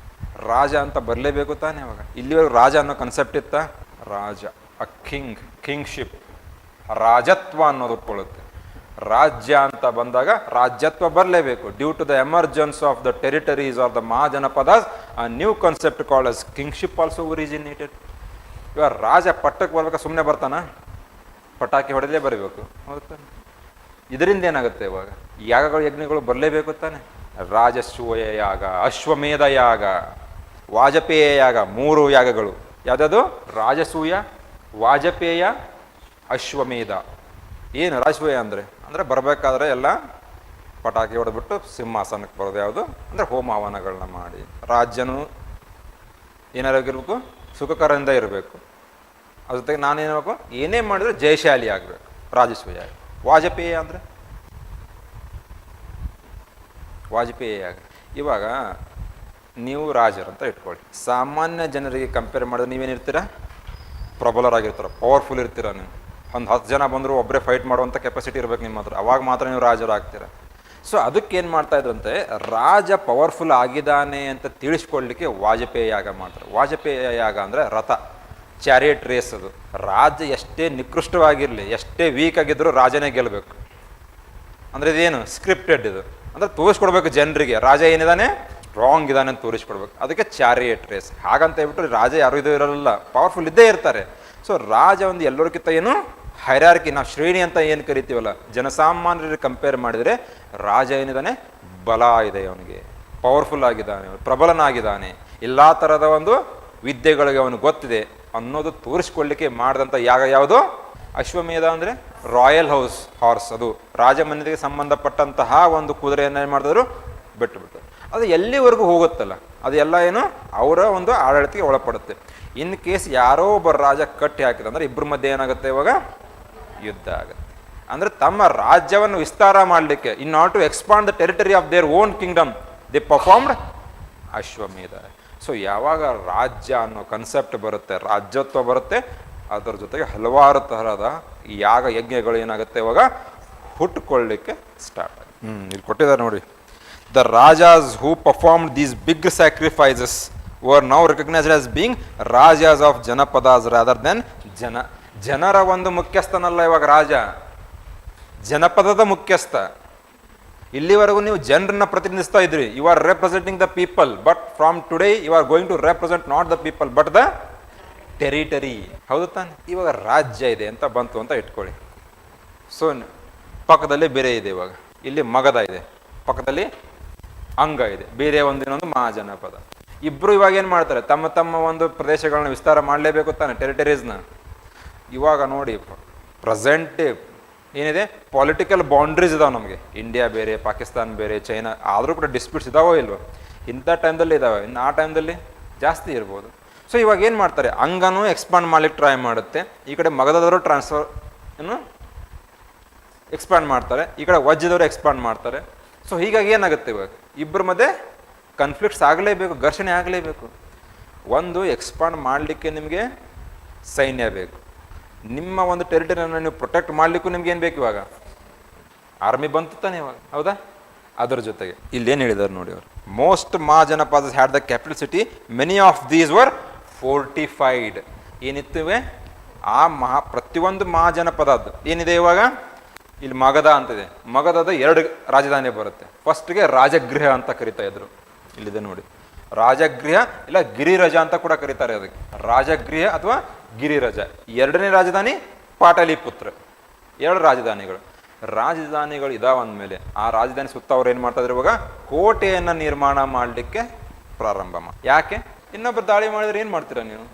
ರಾಜ ಅಂತ ಬರಲೇಬೇಕು ತಾನೇ. ಅವಾಗ ಇಲ್ಲಿವರೆಗೂ ರಾಜ ಅನ್ನೋ ಕನ್ಸೆಪ್ಟ್ ಇತ್ತ? ರಾಜ ಅ ಕಿಂಗ್ಶಿಪ್, ರಾಜತ್ವ ಅನ್ನೋದು ಉಟ್ಕೊಳ್ಳುತ್ತೆ. ರಾಜ್ಯ ಅಂತ ಬಂದಾಗ ರಾಜ್ಯತ್ವ ಬರಲೇಬೇಕು. Due to the emergence of the territories or the mahajanapadas, a new concept called as kingship also originated. ಇವಾಗ ರಾಜ ಪಟ್ಟಕ್ಕೆ ಬರ್ಬೇಕಾ ಸುಮ್ಮನೆ ಬರ್ತಾನ? ಪಟಾಕಿ ಹೊಡೆದೇ ಬರಬೇಕು, ಹೌದಾ? ಇದರಿಂದ ಏನಾಗುತ್ತೆ? ಇವಾಗ ಯಾಗಗಳು ಯಜ್ಞಗಳು ಬರಲೇಬೇಕು ತಾನೆ. ರಾಜಸೂಯ ಯಾಗ, ಅಶ್ವಮೇಧ ಯಾಗ, ವಾಜಪೇಯ ಯಾಗ, 3 ಯಾಗಗಳು. ಯಾವುದಾದ್ರು? ರಾಜಸೂಯ, ವಾಜಪೇಯ, ಅಶ್ವಮೇಧ. ಏನು ರಾಜಸೂಯ ಅಂದರೆ ಬರಬೇಕಾದ್ರೆ ಎಲ್ಲ ಪಟಾಕಿ ಹೊಡೆದ್ಬಿಟ್ಟು ಸಿಂಹಾಸನಕ್ಕೆ ಬರೋದು. ಯಾವುದು ಅಂದರೆ ಹೋಮ ಹವನಗಳನ್ನ ಮಾಡಿ. ರಾಜ್ಯನೂ ಏನಾಗಿರ್ಬೇಕು? ಸುಖಕರದಿಂದ ಇರಬೇಕು. ಅದ್ರ ಜೊತೆಗೆ ನಾನೇನಬೇಕು? ಏನೇ ಮಾಡಿದ್ರೆ ಜಯಶಾಲಿ ಆಗಬೇಕು, ರಾಜಸೂಯ. ವಾಜಪೇಯ ಅಂದರೆ ವಾಜಪೇಯಿ ಯಾಗ. ಇವಾಗ ನೀವು ರಾಜರಂತ ಇಟ್ಕೊಳ್ಳಿ. ಸಾಮಾನ್ಯ ಜನರಿಗೆ ಕಂಪೇರ್ ಮಾಡಿದ್ರೆ ನೀವೇನಿರ್ತೀರ? ಪ್ರಬಲರಾಗಿರ್ತೀರ, ಪವರ್ಫುಲ್ ಇರ್ತೀರ. ನೀವು ಒಂದು 10 ಜನ ಬಂದರೂ ಒಬ್ಬರೇ ಫೈಟ್ ಮಾಡುವಂಥ ಕೆಪಾಸಿಟಿ ಇರ್ಬೇಕು ನಿಮ್ಮ ಹತ್ರ. ಅವಾಗ ಮಾತ್ರ ನೀವು ರಾಜರಾಗ್ತೀರ. ಸೊ ಅದಕ್ಕೇನು ಮಾಡ್ತಾ ಇದ್ರಂತೆ, ರಾಜ ಪವರ್ಫುಲ್ ಆಗಿದ್ದಾನೆ ಅಂತ ತಿಳಿಸ್ಕೊಡ್ಲಿಕ್ಕೆ ವಾಜಪೇಯಿ ಯಾಗ ಮಾಡ್ತಾರೆ. ವಾಜಪೇಯಿ ಯಾಗ ಅಂದರೆ ರಥ, ಚಾರಿಯಟ್ ರೇಸ್. ಅದು ರಾಜ ಎಷ್ಟೇ ನಿಕೃಷ್ಟವಾಗಿರಲಿ, ಎಷ್ಟೇ ವೀಕ್ ಆಗಿದ್ದರೂ ರಾಜನೇ ಗೆಲ್ಲಬೇಕು. ಅಂದರೆ ಇದೇನು ಸ್ಕ್ರಿಪ್ಟೆಡ್. ಇದು ಅಂದರೆ ತೋರಿಸ್ಕೊಡ್ಬೇಕು ಜನರಿಗೆ ರಾಜ ಏನಿದ್ದಾನೆ, ಸ್ಟ್ರಾಂಗ್ ಇದ್ದಾನೆ ಅಂತ ತೋರಿಸ್ಕೊಡ್ಬೇಕು. ಅದಕ್ಕೆ ಚಾರಿಯಟ್ ರೇಸ್. ಹಾಗಂತ ಹೇಳ್ಬಿಟ್ಟು ರಾಜ ಯಾರು ಇದು ಇರಲ್ಲ, ಪವರ್ಫುಲ್ ಇದ್ದೇ ಇರ್ತಾರೆ. ಸೊ ರಾಜ ಒಂದು ಎಲ್ಲರಿಗಿಂತ ಏನು ಹೈರಾರ್ಕಿ, ನಾವು ಶ್ರೇಣಿ ಅಂತ ಏನು ಕರಿತೀವಲ್ಲ, ಜನಸಾಮಾನ್ಯರಿಗೆ ಕಂಪೇರ್ ಮಾಡಿದರೆ ರಾಜ ಏನಿದ್ದಾನೆ, ಬಲ ಇದೆ, ಅವನಿಗೆ ಪವರ್ಫುಲ್ ಆಗಿದ್ದಾನೆ, ಪ್ರಬಲನಾಗಿದ್ದಾನೆ, ಎಲ್ಲ ಥರದ ಒಂದು ವಿದ್ಯೆಗಳಿಗೆ ಅವನು ಗೊತ್ತಿದೆ ಅನ್ನೋದು ತೋರಿಸ್ಕೊಳ್ಳಿಕ್ಕೆ ಮಾಡಿದಂಥ ಯಾಗ ಯಾವುದು? ಅಶ್ವಮೇಧ. ಅಂದರೆ ರಾಯಲ್ ಹಾರ್ಸ್. ಅದು ರಾಜಮನೆತನಕ್ಕೆ ಸಂಬಂಧಪಟ್ಟಂತಹ ಒಂದು ಕುದುರೆಯನ್ನು ಏನು ಮಾಡಿದ್ರು, ಬಿಟ್ಟು ಅದು ಎಲ್ಲಿವರೆಗೂ ಹೋಗುತ್ತಲ್ಲ, ಅದು ಎಲ್ಲ ಏನು ಅವರ ಒಂದು ಆಡಳಿತಕ್ಕೆ ಒಳಪಡುತ್ತೆ. ಇನ್ ಕೇಸ್ ಯಾರೋ ಒಬ್ಬ ರಾಜ ಕಟ್ಟಿ ಹಾಕಿದ ಅಂದರೆ ಇಬ್ಬರ ಮಧ್ಯೆ ಏನಾಗುತ್ತೆ? ಇವಾಗ ಯುದ್ಧ ಆಗುತ್ತೆ. ಅಂದರೆ ತಮ್ಮ ರಾಜ್ಯವನ್ನು ವಿಸ್ತಾರ ಮಾಡಲಿಕ್ಕೆ, in order to expand the territory of their own kingdom, they performed Ashvamedha. So ಯಾವಾಗ ರಾಜ್ಯ ಅನ್ನೋ ಕನ್ಸೆಪ್ಟ್ ಬರುತ್ತೆ, ರಾಜ್ಯತ್ವ ಬರುತ್ತೆ, ಅದರ ಜೊತೆಗೆ ಹಲವಾರು ತರಹದ ಯಾಗ ಯಜ್ಞಗಳು ಏನಾಗುತ್ತೆ ಇವಾಗ ಹುಟ್ಟುಕೊಳ್ಳಲಿಕ್ಕೆ ಸ್ಟಾರ್ಟ್ ಆಗುತ್ತೆ. ಇಲ್ಲಿ ಕೊಟ್ಟಿದ್ದಾರೆ ನೋಡಿ. The rajas who performed these big sacrifices were now recognised as being rajas of janapadas rather than ಜನರ ಒಂದು ಮುಖ್ಯಸ್ಥನಲ್ಲ ಇವಾಗ ರಾಜ, ಜನಪದದ ಮುಖ್ಯಸ್ಥ. ಇಲ್ಲಿವರೆಗೂ ನೀವು ಜನರನ್ನ ಪ್ರತಿನಿಧಿಸ್ತಾ ಇದ್ರಿ, you are representing the people, but from today you are going to represent not the people but the territory. ಹೌದು ತಾನೆ? ಇವಾಗ ರಾಜ್ಯ ಇದೆ ಅಂತ ಬಂತು ಅಂತ ಇಟ್ಕೊಳ್ಳಿ. ಸೊ ಪಕ್ಕದಲ್ಲಿ ಬೇರೆ ಇದೆ. ಇವಾಗ ಇಲ್ಲಿ ಮಗಧ ಇದೆ, ಪಕ್ಕದಲ್ಲಿ ಅಂಗ ಇದೆ, ಬೇರೆ ಒಂದಿನೊಂದು ಮಹಾಜನಪದ. ಇಬ್ರು ಇವಾಗ ಏನು ಮಾಡ್ತಾರೆ, ತಮ್ಮ ತಮ್ಮ ಒಂದು ಪ್ರದೇಶಗಳನ್ನ ವಿಸ್ತಾರ ಮಾಡಲೇಬೇಕು ತಾನೆ, ಟೆರಿಟರೀಸ್ನ. ಇವಾಗ ನೋಡಿ ಪ್ರೆಸೆಂಟ್ ಏನಿದೆ, ಪೊಲಿಟಿಕಲ್ ಬೌಂಡ್ರೀಸ್ ಇದಾವೆ ನಮಗೆ. ಇಂಡಿಯಾ ಬೇರೆ, ಪಾಕಿಸ್ತಾನ ಬೇರೆ, ಚೈನಾ, ಆದರೂ ಕೂಡ ಡಿಸ್ಪ್ಯೂಟ್ಸ್ ಇದಾವೋ ಇಲ್ವೋ? ಇಂಥ ಟೈಮ್ದಲ್ಲಿ ಇದಾವೆ, ಇನ್ನು ಆ ಟೈಮ್ದಲ್ಲಿ ಜಾಸ್ತಿ ಇರ್ಬೋದು. ಸೊ ಇವಾಗ ಏನು ಮಾಡ್ತಾರೆ, ಅಂಗನೂ ಎಕ್ಸ್ಪಾಂಡ್ ಮಾಡ್ಲಿಕ್ಕೆ ಟ್ರೈ ಮಾಡುತ್ತೆ, ಈ ಕಡೆ ಮಗಧದವರು ಟ್ರಾನ್ಸ್ಫರ್ ಏನು ಎಕ್ಸ್ಪಾಂಡ್ ಮಾಡ್ತಾರೆ, ಈ ಕಡೆ ವಜ್ರದವರು ಎಕ್ಸ್ಪಾಂಡ್ ಮಾಡ್ತಾರೆ. ಸೊ ಹೀಗಾಗಿ ಏನಾಗುತ್ತೆ, ಇವಾಗ ಇಬ್ಬರ ಮಧ್ಯೆ ಕನ್ಫ್ಲಿಕ್ಟ್ಸ್ ಆಗಲೇಬೇಕು, ಘರ್ಷಣೆ ಆಗಲೇಬೇಕು. ಒಂದು ಎಕ್ಸ್ಪಾಂಡ್ ಮಾಡಲಿಕ್ಕೆ ನಿಮಗೆ ಸೈನ್ಯ ಬೇಕು, ನಿಮ್ಮ ಒಂದು ಟೆರಿಟರಿಯನ್ನು ನೀವು ಪ್ರೊಟೆಕ್ಟ್ ಮಾಡಲಿಕ್ಕೂ ನಿಮ್ಗೆ ಏನು ಬೇಕು, ಇವಾಗ ಆರ್ಮಿ ಬಂತು ತಾನೆ ಇವಾಗ, ಹೌದಾ? ಅದರ ಜೊತೆಗೆ ಇಲ್ಲೇನು ಹೇಳಿದ್ದಾರೆ ನೋಡಿ ಅವರು, most mahajanapadas had the capital city, many of these were fortified. ಏನಿತ್ತುವೆ ಆ ಪ್ರತಿಯೊಂದು ಮಹಾಜನಪದದ್ದು ಏನಿದೆ ಇವಾಗ ಇಲ್ಲಿ ಮಗಧ ಅಂತಿದೆ, ಮಗಧದ 2 ರಾಜಧಾನಿ ಬರುತ್ತೆ. ಫಸ್ಟ್ಗೆ ರಾಜಗೃಹ ಅಂತ ಕರಿತಾ ಇದ್ರು, ಇಲ್ಲಿದೆ ನೋಡಿ ರಾಜಗೃಹ, ಇಲ್ಲ ಗಿರಿರಜ ಅಂತ ಕೂಡ ಕರೀತಾರೆ ಅದಕ್ಕೆ, ರಾಜಗೃಹ ಅಥವಾ ಗಿರಿರಜ. 2ನೇ ರಾಜಧಾನಿ ಪಾಟಲಿಪುತ್ರ. 2 ರಾಜಧಾನಿಗಳು. ರಾಜಧಾನಿಗಳು ಇದಾವಂದ್ಮೇಲೆ ಆ ರಾಜಧಾನಿ ಸುತ್ತ ಅವ್ರು ಏನು ಮಾಡ್ತಾ ಇದ್ರು, ಇವಾಗ ಕೋಟೆಯನ್ನು ನಿರ್ಮಾಣ ಮಾಡಲಿಕ್ಕೆ ಪ್ರಾರಂಭ ಯಾಕೆ? ಇನ್ನೊಬ್ಬರು ದಾಳಿ ಮಾಡಿದ್ರೆ ಏನು ಮಾಡ್ತೀರಾ ನೀವು?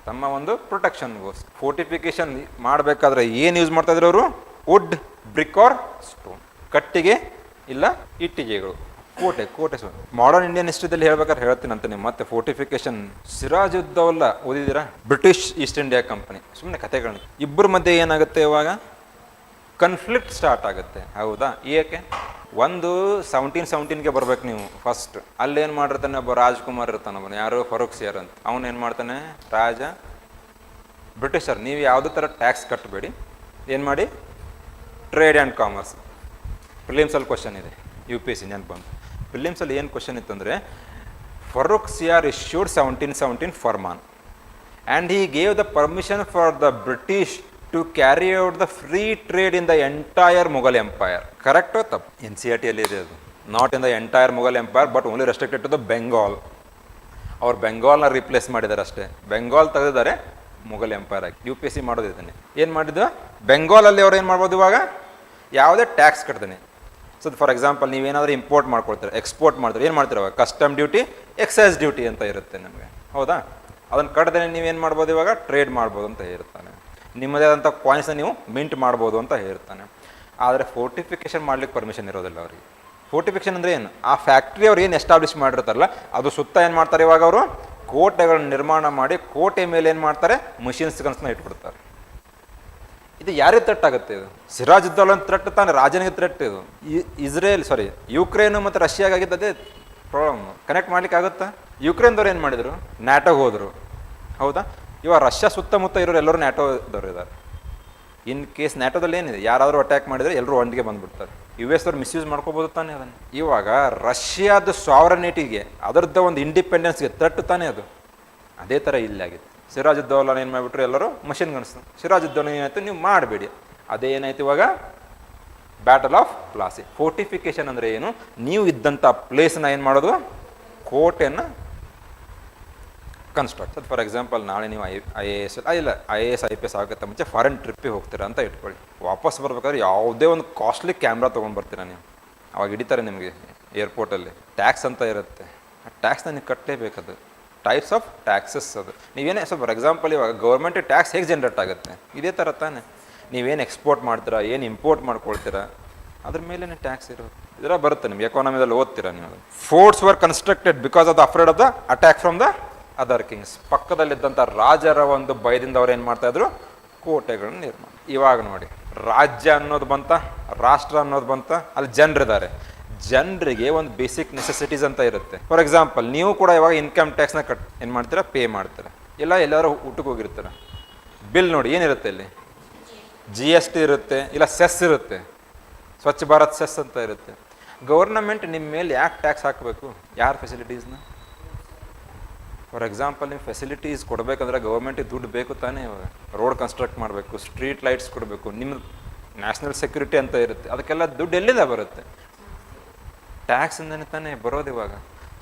ತಮ್ಮ ಒಂದು ಪ್ರೊಟೆಕ್ಷನ್ಗೋಸ್ಕರ. ಫೋರ್ಟಿಫಿಕೇಶನ್ ಮಾಡಬೇಕಾದ್ರೆ ಏನು ಯೂಸ್ ಮಾಡ್ತಾ ಇದ್ರು ಅವರು? ವುಡ್, ಬ್ರಿಕ್ ಆರ್ ಸ್ಟೋನ್, ಕಟ್ಟಿಗೆ ಇಲ್ಲ ಇಟ್ಟಿಗೆಗಳು. ಕೋಟೆ ಮಾಡರ್ನ್ ಇಂಡಿಯನ್ ಹಿಸ್ಟ್ರಿದಲ್ಲಿ ಹೇಳ್ಬೇಕಾದ್ರೆ ಹೇಳ್ತೀನಿ ಅಂತ ನೀವು. ಮತ್ತೆ ಫೋರ್ಟಿಫಿಕೇಶನ್, ಸಿರಾಜುದ್ದೌಲಾ ಓದಿದ್ದೀರಾ? British East India company. ಸುಮ್ಮನೆ ಕಥೆಗಳನ್ನ. ಇಬ್ಬರ ಮಧ್ಯೆ ಏನಾಗುತ್ತೆ, ಇವಾಗ ಕನ್ಫ್ಲಿಕ್ಟ್ ಸ್ಟಾರ್ಟ್ ಆಗುತ್ತೆ. ಹೌದಾ? ಏಕೆ? ಒಂದು 1717ಗೆ ಬರ್ಬೇಕು ನೀವು ಫಸ್ಟ್. ಅಲ್ಲೇನು ಮಾಡಿರ್ತಾನೆ, ಒಬ್ಬ ರಾಜ್ಕುಮಾರ್ ಇರ್ತಾನೆ, ಒಬ್ಬನು ಯಾರು, ಫರೂಕ್ ಸಿಯರ್ ಅಂತ. ಅವನು ಏನು ಮಾಡ್ತಾನೆ, ರಾಜ ಬ್ರಿಟಿಷರ್ ನೀವು ಯಾವುದೇ ಥರ ಟ್ಯಾಕ್ಸ್ ಕಟ್ಟಬೇಡಿ, ಏನು ಮಾಡಿ, ಟ್ರೇಡ್ ಆ್ಯಂಡ್ ಕಾಮರ್ಸ್. ಪ್ರಿಲಿಮ್ಸಲ್ಲಿ ಕ್ವಶನ್ ಇದೆ, UPSC ನೆನಪು ಬಂತು. ಪ್ರಿಲಿಮ್ಸಲ್ಲಿ ಏನು ಕ್ವಶನ್ ಇತ್ತಂದರೆ, Farrukh Siyar issued 1717 farman. And he gave the permission for the British to carry out the free trade in the entire Mughal empire. Correct ತಪ್ಪು? ಎನ್ ಸಿ ಆರ್ ಟಿಯಲ್ಲಿ ಇದೆ ಅದು. Not in the entire Mughal empire but only restricted to the Bengal. ಅವ್ರು ಬೆಂಗಾಲ್ನ ರಿಪ್ಲೇಸ್ ಮಾಡಿದ್ದಾರೆ ಅಷ್ಟೇ. ಬೆಂಗಾಲ್ ತೆಗೆದಿದ್ದಾರೆ ಮುಘಲ್ ಎಂಪೈರ್ ಆಗಿ. ಯು ಪಿ ಎಸ್ ಸಿ ಮಾಡೋದಿದ್ದಾನೆ ಏನು ಮಾಡಿದ್ದು, ಬೆಂಗಾಲಲ್ಲಿ ಅವ್ರು ಏನು ಮಾಡ್ಬೋದು ಇವಾಗ, ಯಾವುದೇ ಟ್ಯಾಕ್ಸ್ ಕಟ್ತಾನೆ. ಸೊ ಫಾರ್ ಎಕ್ಸಾಂಪಲ್ ನೀವೇನಾದರೂ ಇಂಪೋರ್ಟ್ ಮಾಡ್ಕೊಳ್ತಾರೆ, ಎಕ್ಸ್ಪೋರ್ಟ್ ಮಾಡ್ತಾರೆ, ಏನು ಮಾಡ್ತೀರ ಅವಾಗ, ಕಸ್ಟಮ್ ಡ್ಯೂಟಿ, ಎಕ್ಸೈಸ್ ಡ್ಯೂಟಿ ಅಂತ ಇರುತ್ತೆ ನಮಗೆ, ಹೌದಾ? ಅದನ್ನು ಕಟ್ಟದೇ ನೀವೇನು ಮಾಡ್ಬೋದು ಇವಾಗ, ಟ್ರೇಡ್ ಮಾಡ್ಬೋದು ಅಂತ ಹೇಳ್ತಾನೆ. ನಿಮ್ಮದೇ ಆದಂಥ ಕಾಯಿನ್ಸ್ನ ನೀವು ಮಿಂಟ್ ಮಾಡ್ಬೋದು ಅಂತ ಹೇಳ್ತಾನೆ. ಆದರೆ ಫೋರ್ಟಿಫಿಕೇಷನ್ ಮಾಡ್ಲಿಕ್ಕೆ ಪರ್ಮಿಷನ್ ಇರೋದಿಲ್ಲ ಅವರಿಗೆ. ಫೋರ್ಟಿಫಿಕೇಷನ್ ಅಂದರೆ ಏನು, ಆ ಫ್ಯಾಕ್ಟ್ರಿ ಅವ್ರು ಏನು ಎಸ್ಟಾಬ್ಲಿಷ್ ಮಾಡಿರ್ತಾರಲ್ಲ ಅದು ಸುತ್ತ ಏನು ಮಾಡ್ತಾರೆ ಇವಾಗ ಅವರು, ಕೋಟೆಗಳನ್ನ ನಿರ್ಮಾಣ ಮಾಡಿ ಕೋಟೆ ಮೇಲೆ ಏನು ಮಾಡ್ತಾರೆ, ಮಷಿನ್ಸ್ಗಳನ್ನ ಇಟ್ಬಿಡ್ತಾರೆ. ಇದು ಯಾರಿಗೆ ಥ್ರೆಟ್ ಇದು? ಸಿರಾಜ್ ಉದ್ದೌಲಾ ಥ್ರೆಟ್ ತಾನೆ, ರಾಜನಿಗೆ ಥ್ರೆಟ್ ಇದು. ಯುಕ್ರೇನು ಮತ್ತು ರಷ್ಯಾಗಾಗಿದ್ದು ಅದೇ ಪ್ರಾಬ್ಲಮ್. ಕನೆಕ್ಟ್ ಮಾಡ್ಲಿಕ್ಕೆ ಆಗುತ್ತಾ? ಯುಕ್ರೇನ್ದವ್ರು ಏನು ಮಾಡಿದರು, ನ್ಯಾಟೋಗೆ ಹೋದರು, ಹೌದಾ? ಇವಾಗ ರಷ್ಯಾ ಸುತ್ತಮುತ್ತ ಇರೋರು ಎಲ್ಲರೂ ನ್ಯಾಟೋದವ್ರು ಇದ್ದಾರೆ. ಇನ್ ಕೇಸ್ ನ್ಯಾಟೋದಲ್ಲಿ ಏನಿದೆ, ಯಾರಾದರೂ ಅಟ್ಯಾಕ್ ಮಾಡಿದರೆ ಎಲ್ಲರೂ ಒಂದಿಗೆ ಬಂದುಬಿಡ್ತಾರೆ. ಯು ಎಸ್ ಅವ್ರು ಮಿಸ್ಯೂಸ್ ಮಾಡ್ಕೋಬೋದು ತಾನೆ ಅದನ್ನು. ಇವಾಗ ರಷ್ಯಾದ ಸಾವರನಿಟಿಗೆ, ಅದರದ್ದು ಒಂದು ಇಂಡಿಪೆಂಡೆನ್ಸ್ಗೆ ಥ್ರೆಟ್ ತಾನೇ ಅದು. ಅದೇ ಥರ ಇಲ್ಲಾಗಿತ್ತು. ಸಿರಾಜ್ ಉದ್ದೌಲಾ ಏನು ಮಾಡಿಬಿಟ್ರು, ಎಲ್ಲರೂ ಮಷಿನ್ ಗನ್ಸ್. ಸಿರಾಜ್ ಉದ್ದೌಲಾ ಏನಾಯಿತು, ನೀವು ಮಾಡಬೇಡಿ. ಅದೇ ಏನಾಯ್ತು ಇವಾಗ, ಬ್ಯಾಟಲ್ ಆಫ್ ಪ್ಲಾಸಿ. ಫೋರ್ಟಿಫಿಕೇಷನ್ ಅಂದರೆ ಏನು, ನೀವು ಇದ್ದಂಥ ಪ್ಲೇಸ್ನ ಏನು ಮಾಡೋದು, ಕೋಟೆಯನ್ನು ಕನ್ಸ್ಟ್ರಕ್ಟ್. ಫಾರ್ ಎಕ್ಸಾಂಪಲ್ ನಾಳೆ ನೀವು IAS IPS ಆಗೋಕ್ಕೆ ಮುಂಚೆ ಫಾರಿನ್ ಟ್ರಿಪ್ಪಿಗೆ ಹೋಗ್ತೀರಾ ಅಂತ ಇಟ್ಕೊಳ್ಳಿ. ವಾಪಸ್ ಬರ್ಬೇಕಾದ್ರೆ ಯಾವುದೇ ಒಂದು ಕಾಸ್ಟ್ಲಿ ಕ್ಯಾಮ್ರಾ ತೊಗೊಂಡು ಬರ್ತೀರಾ ನೀವು, ಅವಾಗ ಹಿಡಿತಾರೆ ನಿಮಗೆ ಏರ್ಪೋರ್ಟಲ್ಲಿ. ಟ್ಯಾಕ್ಸ್ ಅಂತ ಇರುತ್ತೆ, ಆ ಟ್ಯಾಕ್ಸ್ನ ನೀವು ಕಟ್ಟಲೇಬೇಕದು. ಟೈಪ್ಸ್ ಆಫ್ ಟ್ಯಾಕ್ಸಸ್ ಅದು. ನೀವೇನೇ ಫಾರ್ ಎಕ್ಸಾಂಪಲ್ ಇವಾಗ ಗೌರ್ಮೆಂಟ್ ಟ್ಯಾಕ್ಸ್ ಹೇಗೆ ಜನ್ರೇಟ್ ಆಗುತ್ತೆ, ಇದೇ ಥರ ತಾನೆ. ನೀವೇನು ಎಕ್ಸ್ಪೋರ್ಟ್ ಮಾಡ್ತೀರಾ, ಏನು ಇಂಪೋರ್ಟ್ ಮಾಡ್ಕೊಳ್ತೀರಾ, ಅದ್ರ ಮೇಲೇ ಟ್ಯಾಕ್ಸ್ ಇರೋದು. ಇದರ ಬರುತ್ತೆ ನಿಮ್ಗೆ ಎಕಾನಮಿದಲ್ಲಿ ಓದ್ತೀರಾ ನೀವು. Forts were constructed because of the afraid of the attack from the other kings. ಪಕ್ಕದಲ್ಲಿದ್ದಂಥ ರಾಜರ ಒಂದು ಭಯದಿಂದ ಅವ್ರು ಏನು ಮಾಡ್ತಾಯಿದ್ರು, ಕೋಟೆಗಳನ್ನ ನಿರ್ಮಾಣ. ಇವಾಗ ನೋಡಿ, ರಾಜ್ಯ ಅನ್ನೋದು ಬಂತ, ರಾಷ್ಟ್ರ ಅನ್ನೋದು ಬಂತ, ಅಲ್ಲಿ ಜನರಿದ್ದಾರೆ. ಜನರಿಗೆ ಒಂದು ಬೇಸಿಕ್ ನೆಸೆಸಿಟೀಸ್ ಅಂತ ಇರುತ್ತೆ. ಫಾರ್ ಎಕ್ಸಾಂಪಲ್ ನೀವು ಕೂಡ ಇವಾಗ ಇನ್ಕಮ್ ಟ್ಯಾಕ್ಸ್ನ ಏನು ಮಾಡ್ತೀರಾ, ಪೇ ಮಾಡ್ತೀರಾ. ಇಲ್ಲ ಎಲ್ಲರೂ ಊಟಕ್ಕೆ ಹೋಗಿರ್ತೀರ, ಬಿಲ್ ನೋಡಿ ಏನಿರುತ್ತೆ ಇಲ್ಲಿ, GST ಇರುತ್ತೆ, ಇಲ್ಲ ಸೆಸ್ ಇರುತ್ತೆ, ಸ್ವಚ್ಛ ಭಾರತ್ ಸೆಸ್ ಅಂತ ಇರುತ್ತೆ. ಗೌರ್ನಮೆಂಟ್ ನಿಮ್ಮ ಮೇಲೆ ಯಾಕೆ ಟ್ಯಾಕ್ಸ್ ಹಾಕಬೇಕು, ಯಾರ ಫೆಸಿಲಿಟೀಸ್ನ? ಫಾರ್ ಎಕ್ಸಾಂಪಲ್ ನೀವು ಫೆಸಿಲಿಟೀಸ್ ಕೊಡಬೇಕಂದ್ರೆ ಗೌರ್ಮೆಂಟಿಗೆ ದುಡ್ಡು ಬೇಕು ತಾನೇ. ಇವಾಗ ರೋಡ್ ಕನ್ಸ್ಟ್ರಕ್ಟ್ ಮಾಡಬೇಕು, ಸ್ಟ್ರೀಟ್ ಲೈಟ್ಸ್ ಕೊಡಬೇಕು, ನಿಮ್ಮ ನ್ಯಾಷನಲ್ ಸೆಕ್ಯೂರಿಟಿ ಅಂತ ಇರುತ್ತೆ, ಅದಕ್ಕೆಲ್ಲ ದುಡ್ಡು ಎಲ್ಲಿಂದ ಬರುತ್ತೆ, ಟ್ಯಾಕ್ಸಿಂದನೇ ತಾನೇ ಬರೋದು ಇವಾಗ.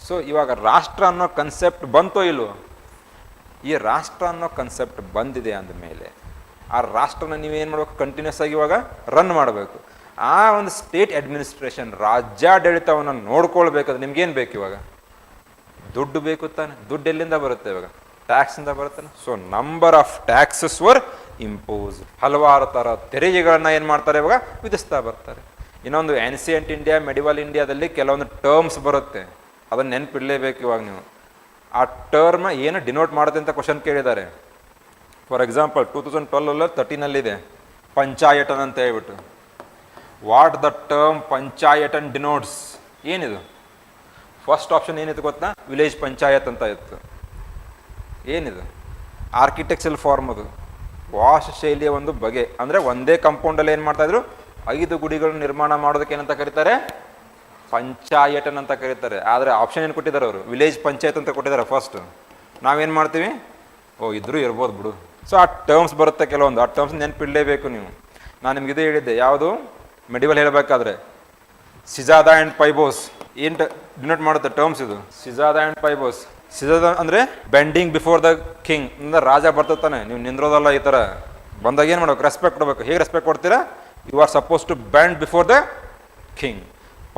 ಸೊ ಇವಾಗ ರಾಷ್ಟ್ರ ಅನ್ನೋ ಕನ್ಸೆಪ್ಟ್ ಬಂತೋ ಇಲ್ವೋ? ಈ ರಾಷ್ಟ್ರ ಅನ್ನೋ ಕನ್ಸೆಪ್ಟ್ ಬಂದಿದೆ ಅಂದಮೇಲೆ ಆ ರಾಷ್ಟ್ರನ ನೀವೇನು ಮಾಡಬೇಕು, ಕಂಟಿನ್ಯೂಸ್ ಆಗಿ ಇವಾಗ ರನ್ ಮಾಡಬೇಕು. ಆ ಒಂದು ಸ್ಟೇಟ್ ಅಡ್ಮಿನಿಸ್ಟ್ರೇಷನ್, ರಾಜ್ಯಾಡಳಿತವನ್ನು ನೋಡ್ಕೊಳ್ಬೇಕಾದ್ರೆ ನಿಮ್ಗೇನು ಬೇಕು ಇವಾಗ, ದುಡ್ಡು ಬೇಕು ತಾನೆ. ದುಡ್ಡು ಎಲ್ಲಿಂದ ಬರುತ್ತೆ ಇವಾಗ, ಟ್ಯಾಕ್ಸಿಂದ ಬರುತ್ತೆ. So number of taxes var impose. ಹಲವಾರು ಥರ ತೆರಿಗೆಗಳನ್ನ ಏನು ಮಾಡ್ತಾರೆ ಇವಾಗ, ವಿಧಿಸ್ತಾ ಬರ್ತಾರೆ. ಇನ್ನೊಂದು ಆನ್ಸಿಯಂಟ್ ಇಂಡಿಯಾ, ಮೆಡಿವಲ್ ಇಂಡಿಯಾದಲ್ಲಿ ಕೆಲವೊಂದು ಟರ್ಮ್ಸ್ ಬರುತ್ತೆ, ಅದನ್ನು ನೆನಪಿಡಲೇಬೇಕು ಇವಾಗ ನೀವು. ಆ ಟರ್ಮ್ ಏನು ಡಿನೋಟ್ ಮಾಡುತ್ತೆ ಅಂತ ಕ್ವಶನ್ ಕೇಳಿದ್ದಾರೆ. ಫಾರ್ ಎಕ್ಸಾಂಪಲ್ 2013 ಪಂಚಾಯತನ್ ಅಂತ ಹೇಳ್ಬಿಟ್ಟು. ವಾಟ್ ದ ಟರ್ಮ್ ಪಂಚಾಯತನ್ ಡಿನೋಟ್ಸ್, ಏನಿದು? ಫಸ್ಟ್ ಆಪ್ಷನ್ ಏನಿತ್ತು ಗೊತ್ತಾ, ವಿಲೇಜ್ ಪಂಚಾಯತ್ ಅಂತ ಇತ್ತು. ಏನಿದು? ಆರ್ಕಿಟೆಕ್ಚರಲ್ ಫಾರ್ಮ್ ಅದು, ವಾಸ ಶೈಲಿಯ ಒಂದು ಬಗೆ. ಅಂದರೆ ಒಂದೇ ಕಾಂಪೌಂಡಲ್ಲಿ ಏನು ಮಾಡ್ತಾಯಿದ್ರು, 5 ಗುಡಿಗಳನ್ನು ನಿರ್ಮಾಣ ಮಾಡೋದಕ್ಕೆ ಏನಂತ ಕರೀತಾರೆ, ಪಂಚಾಯತನ್ ಅಂತ ಕರೀತಾರೆ. ಆದರೆ ಆಪ್ಷನ್ ಏನು ಕೊಟ್ಟಿದ್ದಾರೆ ಅವರು, ವಿಲೇಜ್ ಪಂಚಾಯತ್ ಅಂತ ಕೊಟ್ಟಿದ್ದಾರೆ ಫಸ್ಟ್. ನಾವೇನು ಮಾಡ್ತೀವಿ, ಇದ್ರೂ ಇರ್ಬೋದು ಬಿಡು. ಸೊ ಆ ಟರ್ಮ್ಸ್ ಬರುತ್ತೆ ಕೆಲವೊಂದು, ಆ ಟರ್ಮ್ಸ್ ನೆನಪಿಡಲೇಬೇಕು ನೀವು. ನಾನು ನಿಮ್ಗೆ ಇದು ಹೇಳಿದ್ದೆ, ಯಾವುದು ಮೆಡಿವಲ್ ಹೇಳಬೇಕಾದ್ರೆ ಸಿಜಾದಾ ಆ್ಯಂಡ್ ಪೈಬೋಸ್. ಏನು ಡಿನೋಟ್ ಮಾಡುತ್ತೆ ಟರ್ಮ್ಸ್ ಇದು, ಸಿಜಾದಾ ಆ್ಯಂಡ್ ಪೈಬೋಸ್. ಸಿಜಾದಾ ಅಂದರೆ ಬೆಂಡಿಂಗ್ ಬಿಫೋರ್ ದ ಕಿಂಗ್, ಅಂದರೆ ರಾಜ ಬರ್ತಾನೆ, ನೀವು ನಿಂದ್ರೋದಲ್ಲ. ಈ ಥರ ಬಂದಾಗ ಏನು ಮಾಡ್ಬೇಕು, ರೆಸ್ಪೆಕ್ಟ್ ಕೊಡಬೇಕು. ಹೇಗೆ ರೆಸ್ಪೆಕ್ಟ್ ಕೊಡ್ತೀರಾ, you are suppose to bend before the king.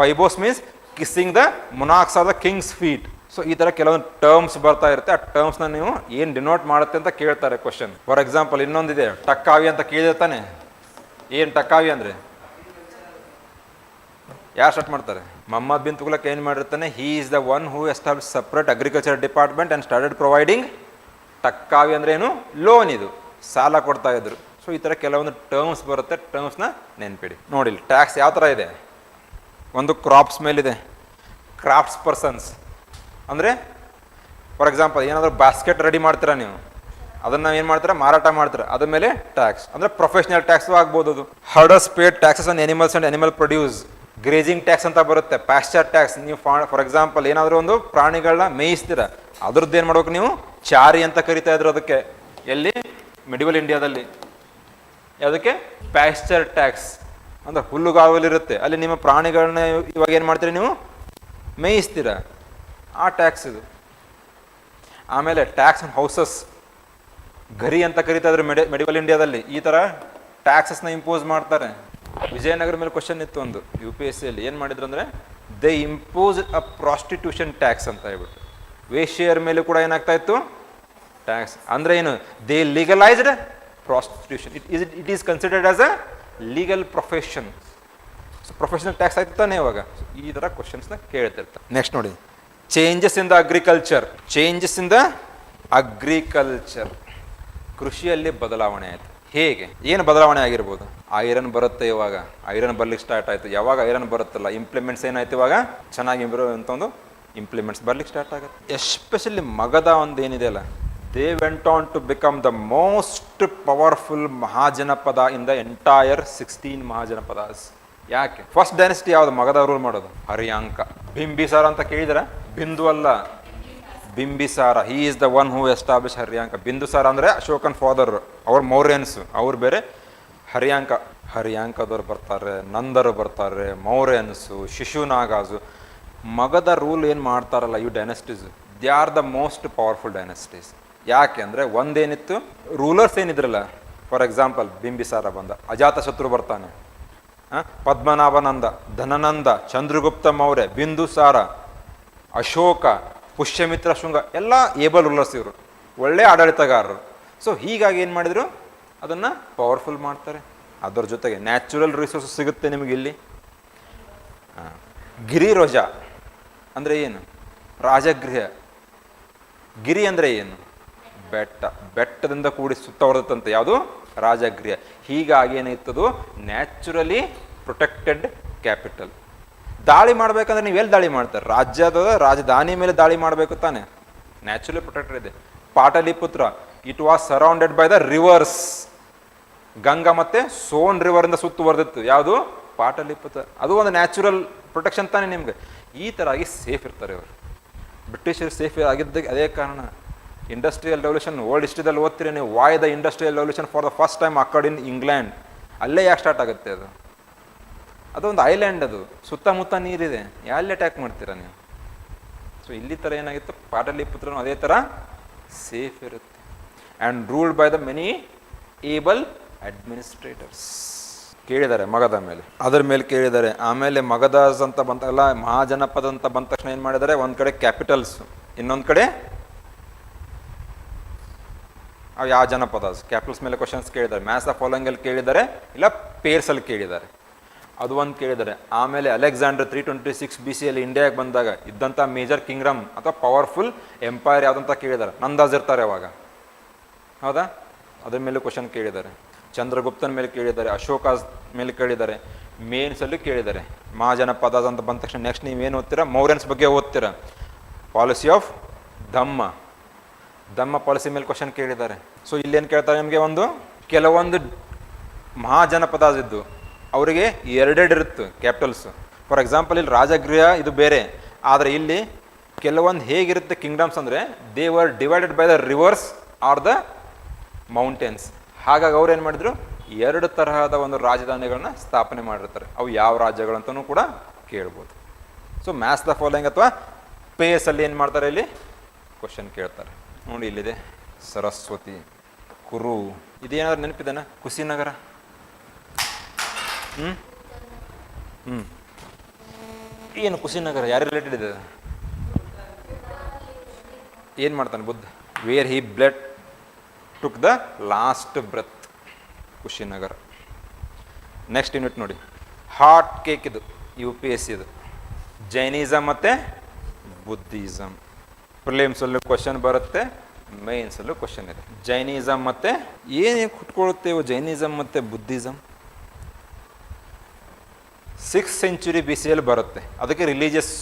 Paibos means kissing the monarchs of the kings feet. So ಈ ಥರ ಕೆಲವೊಂದು ಟರ್ಮ್ಸ್ ಬರ್ತಾ ಇರುತ್ತೆ. ಆ ಟರ್ಮ್ಸ್ನ ನೀವು ಏನು ಡಿನೋಟ್ ಮಾಡುತ್ತೆ ಅಂತ ಕೇಳ್ತಾರೆ ಕ್ವಶನ್. ಫಾರ್ ಎಕ್ಸಾಂಪಲ್ ಇನ್ನೊಂದಿದೆ, ಟಕ್ಕಾವಿ ಅಂತ ಕೇಳಿರ್ತಾನೆ. ಏನು ಟಕ್ಕಾವಿ ಅಂದರೆ ಯಾರು ಸ್ಟಾರ್ಟ್ ಮಾಡ್ತಾರೆ, ಮೊಹಮ್ಮದ್ ಬಿನ್ ತುಘಲಕ್ ಏನು ಮಾಡಿರ್ತಾನೆ, he is the one who establish separate agriculture department and started providing. Takkavi ಅಂದರೆ ಏನು, ಲೋನ್, ಇದು ಸಾಲ ಕೊಡ್ತಾ ಇದ್ರು. ಸೊ ಈ ಥರ ಕೆಲವೊಂದು ಟರ್ಮ್ಸ್ ಬರುತ್ತೆ, ಟರ್ಮ್ಸ್ನ ನೆನ್ಪಿಡಿ. ನೋಡಿ ಟ್ಯಾಕ್ಸ್ ಯಾವ ಥರ ಇದೆ, ಒಂದು ಕ್ರಾಪ್ಸ್ ಮೇಲಿದೆ, ಕ್ರಾಫ್ಟ್ಸ್ ಪರ್ಸನ್ಸ್ ಅಂದರೆ ಫಾರ್ ಎಕ್ಸಾಂಪಲ್ ಏನಾದರೂ ಬಾಸ್ಕೆಟ್ ರೆಡಿ ಮಾಡ್ತೀರಾ ನೀವು, ಅದನ್ನು ಏನು ಮಾಡ್ತೀರಾ, ಮಾರಾಟ ಮಾಡ್ತೀರಾ, ಅದ್ರ ಮೇಲೆ ಟ್ಯಾಕ್ಸ್. ಅಂದರೆ ಪ್ರೊಫೆಷನಲ್ ಟ್ಯಾಕ್ಸು ಆಗ್ಬೋದು ಅದು. Herders paid taxes on animals and animal produce. Grazing tax ಅಂತ ಬರುತ್ತೆ, ಪ್ಯಾಸ್ಚರ್ ಟ್ಯಾಕ್ಸ್. ನೀವು ಫಾರ್ ಎಕ್ಸಾಂಪಲ್ ಏನಾದರೂ ಒಂದು ಪ್ರಾಣಿಗಳನ್ನ ಮೇಯಿಸ್ತೀರ, ಅದ್ರದ್ದು ಏನು ಮಾಡ್ಬೇಕು ನೀವು, ಚಾರಿ ಅಂತ ಕರಿತಾ ಇದ್ರು ಅದಕ್ಕೆ. ಎಲ್ಲಿ? ಮಿಡಿವಲ್ ಇಂಡಿಯಾದಲ್ಲಿ. ಯಾವುದಕ್ಕೆ? ಪ್ಯಾಸ್ಚರ್ ಟ್ಯಾಕ್ಸ್ ಅಂದ್ರೆ ಹುಲ್ಲುಗಾವಲಿರುತ್ತೆ, ಅಲ್ಲಿ ನಿಮ್ಮ ಪ್ರಾಣಿಗಳನ್ನ ಇವಾಗ ಏನು ಮಾಡ್ತೀರಿ ನೀವು, ಮೇಯಿಸ್ತೀರ, ಆ ಟ್ಯಾಕ್ಸ್ ಇದು. ಆಮೇಲೆ ಟ್ಯಾಕ್ಸ್ ಆನ್ ಹೌಸಸ್, ಗರಿ ಅಂತ ಕರಿತಾ ಇದ್ರು ಮೆಡಿವಲ್ ಇಂಡಿಯಾದಲ್ಲಿ. ಈ ಥರ ಟ್ಯಾಕ್ಸಸ್ನ ಇಂಪೋಸ್ ಮಾಡ್ತಾರೆ. ವಿಜಯನಗರ ಮೇಲೆ ಕ್ವಶನ್ ಇತ್ತು ಒಂದು UPSC ಏನು ಮಾಡಿದ್ರು ಅಂದರೆ, they impose a prostitution tax ಅಂತ ಹೇಳ್ಬಿಟ್ಟು. ವೇಶ್ಯೆಯರ ಮೇಲೆ ಕೂಡ ಏನಾಗ್ತಾ ಇತ್ತು, ಟ್ಯಾಕ್ಸ್. ಅಂದರೆ ಏನು? They legalised prostitution. It is considered as a legal profession. So professional tax ಆಯ್ತು ತಾನೇ ಇವಾಗ. ಈ ಥರ ಕ್ವಶನ್ಸ್ನ ಕೇಳ್ತಿರ್ತಾರೆ. ನೆಕ್ಸ್ಟ್ ನೋಡಿ, changes in the agriculture. Changes in the agriculture, ಕೃಷಿಯಲ್ಲಿ ಬದಲಾವಣೆ ಆಯಿತು. ಹೇಗೆ? ಏನು ಬದಲಾವಣೆ ಆಗಿರ್ಬೋದು? ಐರನ್ ಬರುತ್ತೆ ಇವಾಗ, ಐರನ್ ಬರ್ಲಿಕ್ಕೆ ಸ್ಟಾರ್ಟ್ ಆಯಿತು. ಯಾವಾಗ ಐರನ್ ಬರುತ್ತಲ್ಲ, ಇಂಪ್ಲಿಮೆಂಟ್ಸ್ ಏನಾಯ್ತು ಇವಾಗ, ಚೆನ್ನಾಗಿ ಇರುವಂಥ ಒಂದು ಇಂಪ್ಲಿಮೆಂಟ್ಸ್ ಬರ್ಲಿಕ್ಕೆ ಸ್ಟಾರ್ಟ್ ಆಗುತ್ತೆ. ಎಸ್ಪೆಷಲಿ ಮಗಧ ಒಂದು ಏನಿದೆ ಅಲ್ಲ, they went on to become the most powerful mahajanapada in the entire 16 mahajanapadas. ಯಾಕೆ? ಫಸ್ಟ್ ಡೈನೆಸ್ಟಿ ಯಾವುದು ಮಗಧ ರೂಲ್ ಮಾಡೋದು? ಹರ್ಯಾಂಕ. ಬಿಂಬಿಸಾರ ಅಂತ ಕೇಳಿದ್ರೆ, ಬಿಂದು ಅಲ್ಲ, Bimbisara. He is the one who establish Haryanka. Bindusara ಅಂದರೆ ಅಶೋಕನ್ ಫಾದರ್, ಅವ್ರ ಮೌರ್ಯನ್ಸ್, ಅವ್ರು ಬೇರೆ. ಹರ್ಯಾಂಕದವ್ರು ಬರ್ತಾರೆ, ನಂದರು ಬರ್ತಾರೆ, ಮೌರ್ಯನ್ಸು, ಶಿಶುನಾಗಾಸು. ಮಗಧ ರೂಲ್ ಏನು ಮಾಡ್ತಾರಲ್ಲ ಇವು dynasties, they are the most powerful dynasties. ಯಾಕೆ ಅಂದರೆ ಒಂದೇನಿತ್ತು, ರೂಲರ್ಸ್ ಏನಿದ್ರಲ್ಲ, ಫಾರ್ ಎಕ್ಸಾಂಪಲ್ ಬಿಂಬಿಸಾರ ಬಂದ, ಅಜಾತಶತ್ರು ಬರ್ತಾನೆ, ಪದ್ಮನಾಭನಂದ, ಧನನಂದ, ಚಂದ್ರಗುಪ್ತ ಮೌರ್ಯ, ಬಿಂದುಸಾರ, ಅಶೋಕ, ಪುಷ್ಯಮಿತ್ರ ಶೃಂಗ, ಎಲ್ಲ ಏಬಲ್ ರೂಲರ್ಸ್ ಇವರು, ಒಳ್ಳೆ ಆಡಳಿತಗಾರರು. ಸೊ ಹೀಗಾಗಿ ಏನು ಮಾಡಿದರು, ಅದನ್ನು ಪವರ್ಫುಲ್ ಮಾಡ್ತಾರೆ. ಅದರ ಜೊತೆಗೆ ನ್ಯಾಚುರಲ್ ರಿಸೋರ್ಸಸ್ ಸಿಗುತ್ತೆ ನಿಮಗೆ ಇಲ್ಲಿ. ಗಿರಿರೋಜ ಅಂದರೆ ಏನು? ರಾಜಗೃಹ. ಗಿರಿ ಅಂದರೆ ಏನು? ಬೆಟ್ಟ. ಬೆಟ್ಟದಿಂದ ಕೂಡಿ ಸುತ್ತವರದಂತೆ ಯಾವುದು? ರಾಜಗೃಹ. ಹೀಗಾಗಿ ಏನಿತ್ತದು, ನ್ಯಾಚುರಲಿ ಪ್ರೊಟೆಕ್ಟೆಡ್ ಕ್ಯಾಪಿಟಲ್. ದಾಳಿ ಮಾಡ್ಬೇಕಂದ್ರೆ ನೀವು ಎಲ್ಲಿ ದಾಳಿ ಮಾಡ್ತಾರೆ? ರಾಜಧಾನಿ ಮೇಲೆ ದಾಳಿ ಮಾಡಬೇಕು ತಾನೆ, ನ್ಯಾಚುರಲಿ ಪ್ರೊಟೆಕ್ಟೆಡ್ ಇದೆ. Pataliputra, it was surrounded by the rivers. Ganga ಮತ್ತೆ ಸೋನ್ ರಿವರಿಂದ ಸುತ್ತುವರೆದಿತ್ತು. ಯಾವುದು? ಪಾಟಲಿಪುತ್ರ. ಅದು ಒಂದು ನ್ಯಾಚುರಲ್ ಪ್ರೊಟೆಕ್ಷನ್ ತಾನೆ ನಿಮ್ಗೆ. ಈ ಥರ ಆಗಿ ಸೇಫ್ ಇರ್ತಾರೆ ಇವರು. ಬ್ರಿಟಿಷರು ಸೇಫ್ ಆಗಿದ್ದಕ್ಕೆ ಅದೇ ಕಾರಣ. ಇಂಡಸ್ಟ್ರಿಯಲ್ ರೆವಲ್ಯೂಷನ್ ವರ್ಲ್ಡ್ ಹಿಸ್ಟ್ರಿದಲ್ಲಿ ಓದ್ತೀರಿ ನೀವು. Y the industrial revolution for the first time occurred in England. ಅಲ್ಲೇ ಯಾಕೆ ಸ್ಟಾರ್ಟ್ ಆಗುತ್ತೆ ಅದು? ಅದೊಂದು ಐಲ್ಯಾಂಡ್, ಅದು ಸುತ್ತಮುತ್ತ ನೀರಿದೆ, ಎಲ್ಲಿ ಅಟ್ಯಾಕ್ ಮಾಡ್ತೀರಾ ನೀವು? ಸೊ ಇಲ್ಲಿ ಥರ ಏನಾಗಿತ್ತು, ಪಾಟಲಿಪುತ್ರನು ಅದೇ ಥರ ಸೇಫ್ ಇರುತ್ತೆ. And ruled by the many Abel administrators. ಕೇಳಿದ್ದಾರೆ ಮಗಧ ಮೇಲೆ, ಅದರ ಮೇಲೆ ಕೇಳಿದ್ದಾರೆ. ಆಮೇಲೆ ಮಗಧಾಸ್ ಅಂತ ಬಂತಲ್ಲ, ಮಹಾಜನಪದ ಅಂತ ಬಂದ ತಕ್ಷಣ ಏನು ಮಾಡಿದ್ದಾರೆ, ಒಂದು ಕಡೆ ಕ್ಯಾಪಿಟಲ್ಸ್, ಇನ್ನೊಂದು ಕಡೆ ಅವು ಯಾವ ಜನಪದಾಸ್. ಕ್ಯಾಪಿಟಲ್ಸ್ ಮೇಲೆ ಕ್ವಶನ್ಸ್ ಕೇಳಿದ್ದಾರೆ. ಮ್ಯಾಥ್ಸ್ ದ ಫಾಲೋಯಿಂಗಲ್ಲಿ ಕೇಳಿದ್ದಾರೆ, ಇಲ್ಲ ಪೇರ್ಸಲ್ಲಿ ಕೇಳಿದ್ದಾರೆ, ಅದು ಒಂದು ಕೇಳಿದ್ದಾರೆ. ಆಮೇಲೆ ಅಲೆಕ್ಸಾಂಡರ್ 326 BC ಇಂಡಿಯಾಗೆ ಬಂದಾಗ ಇದ್ದಂಥ ಮೇಜರ್ ಕಿಂಗ್ಡಮ್ ಅಥವಾ ಪವರ್ಫುಲ್ ಎಂಪೈರ್ ಯಾವುದಂತ ಕೇಳಿದ್ದಾರೆ. ನಂದಾಜ್ ಇರ್ತಾರೆ ಅವಾಗ, ಹೌದಾ? ಅದ್ರ ಮೇಲೆ ಕ್ವಶನ್ ಕೇಳಿದ್ದಾರೆ. ಚಂದ್ರಗುಪ್ತನ ಮೇಲೆ ಕೇಳಿದ್ದಾರೆ, ಅಶೋಕಾಸ್ ಮೇಲೆ ಕೇಳಿದ್ದಾರೆ, ಮೇನ್ಸಲ್ಲಿ ಕೇಳಿದ್ದಾರೆ. ಮಹಾಜನಪದಾಸ್ ಅಂತ ಬಂದ ತಕ್ಷಣ ನೆಕ್ಸ್ಟ್ ನೀವೇನು ಓದ್ತೀರಾ? ಮೌರ್ಯನ್ಸ್ ಬಗ್ಗೆ ಓದ್ತೀರಾ. ಪಾಲಿಸಿ ಆಫ್ ಧಮ್ಮ ಪಾಲಿಸಿ ಮೇಲೆ ಕ್ವಶನ್ ಕೇಳಿದ್ದಾರೆ. ಸೊ ಇಲ್ಲೇನು ಕೇಳ್ತಾರೆ ನಿಮಗೆ, ಕೆಲವೊಂದು ಮಹಾಜನಪದಾಸ್ ಇದ್ದು ಅವರಿಗೆ ಎರಡೆರಡು ಇರುತ್ತೆ ಕ್ಯಾಪಿಟಲ್ಸ್. ಫಾರ್ ಎಕ್ಸಾಂಪಲ್ ಇಲ್ಲಿ ರಾಜಗೃಹ ಇದು ಬೇರೆ, ಆದರೆ ಇಲ್ಲಿ ಕೆಲವೊಂದು ಹೇಗಿರುತ್ತೆ ಕಿಂಗ್ಡಮ್ಸ್ ಅಂದರೆ, they were divided by the reverse are the mountains. ಹಾಗಾಗಿ ಅವ್ರು ಏನು ಮಾಡಿದ್ರು, ಎರಡು ತರಹದ ಒಂದು ರಾಜಧಾನಿಗಳನ್ನ ಸ್ಥಾಪನೆ ಮಾಡಿರ್ತಾರೆ. ಅವು ಯಾವ ರಾಜ್ಯಗಳಂತನೂ ಕೂಡ ಕೇಳ್ಬೋದು. ಸೊ ಮ್ಯಾಥ್ಸ್ ದ ಫಾಲೋಯಿಂಗ್ ಅಥವಾ ಪೇಸಲ್ಲಿ ಏನು ಮಾಡ್ತಾರೆ, ಇಲ್ಲಿ ಕ್ವಶನ್ ಕೇಳ್ತಾರೆ. ನೋಡಿ ಇಲ್ಲಿದೆ ಸರಸ್ವತಿ, ಕುರು. ಇದೇನಾದ್ರು ನೆನಪಿದೆನಾ? ಕುಶಿನಗರ. ಏನು ಕುಶಿನಗರ ಯಾರು ರಿಲೇಟೆಡ್ ಇದೆ? ಏನು ಮಾಡ್ತಾನೆ Buddha? Where he blood took the last breath. Kushinagar. Next unit ನೋಡಿ, ಹಾಟ್ ಕೇಕ್. ಇದು UPSC ಇದು. ಜೈನಿಸಮ್ ಮತ್ತು ಬುದ್ಧಿಸಮ್. ಪ್ರಿಲಿಮ್ಸಲ್ಲೂ ಕ್ವಶನ್ ಬರುತ್ತೆ, ಮೇನ್ಸಲ್ಲೂ ಕ್ವಶನ್ ಇದೆ. ಜೈನಿಸಮ್ ಮತ್ತು ಏನೇ ಕುಟ್ಕೊಳ್ಳುತ್ತೇವೆ, ಜೈನಿಸಮ್ ಮತ್ತು ಬುದ್ಧಿಸಮ್ 6th century BC ಬರುತ್ತೆ. ಅದಕ್ಕೆ ರಿಲಿಜಿಯಸ್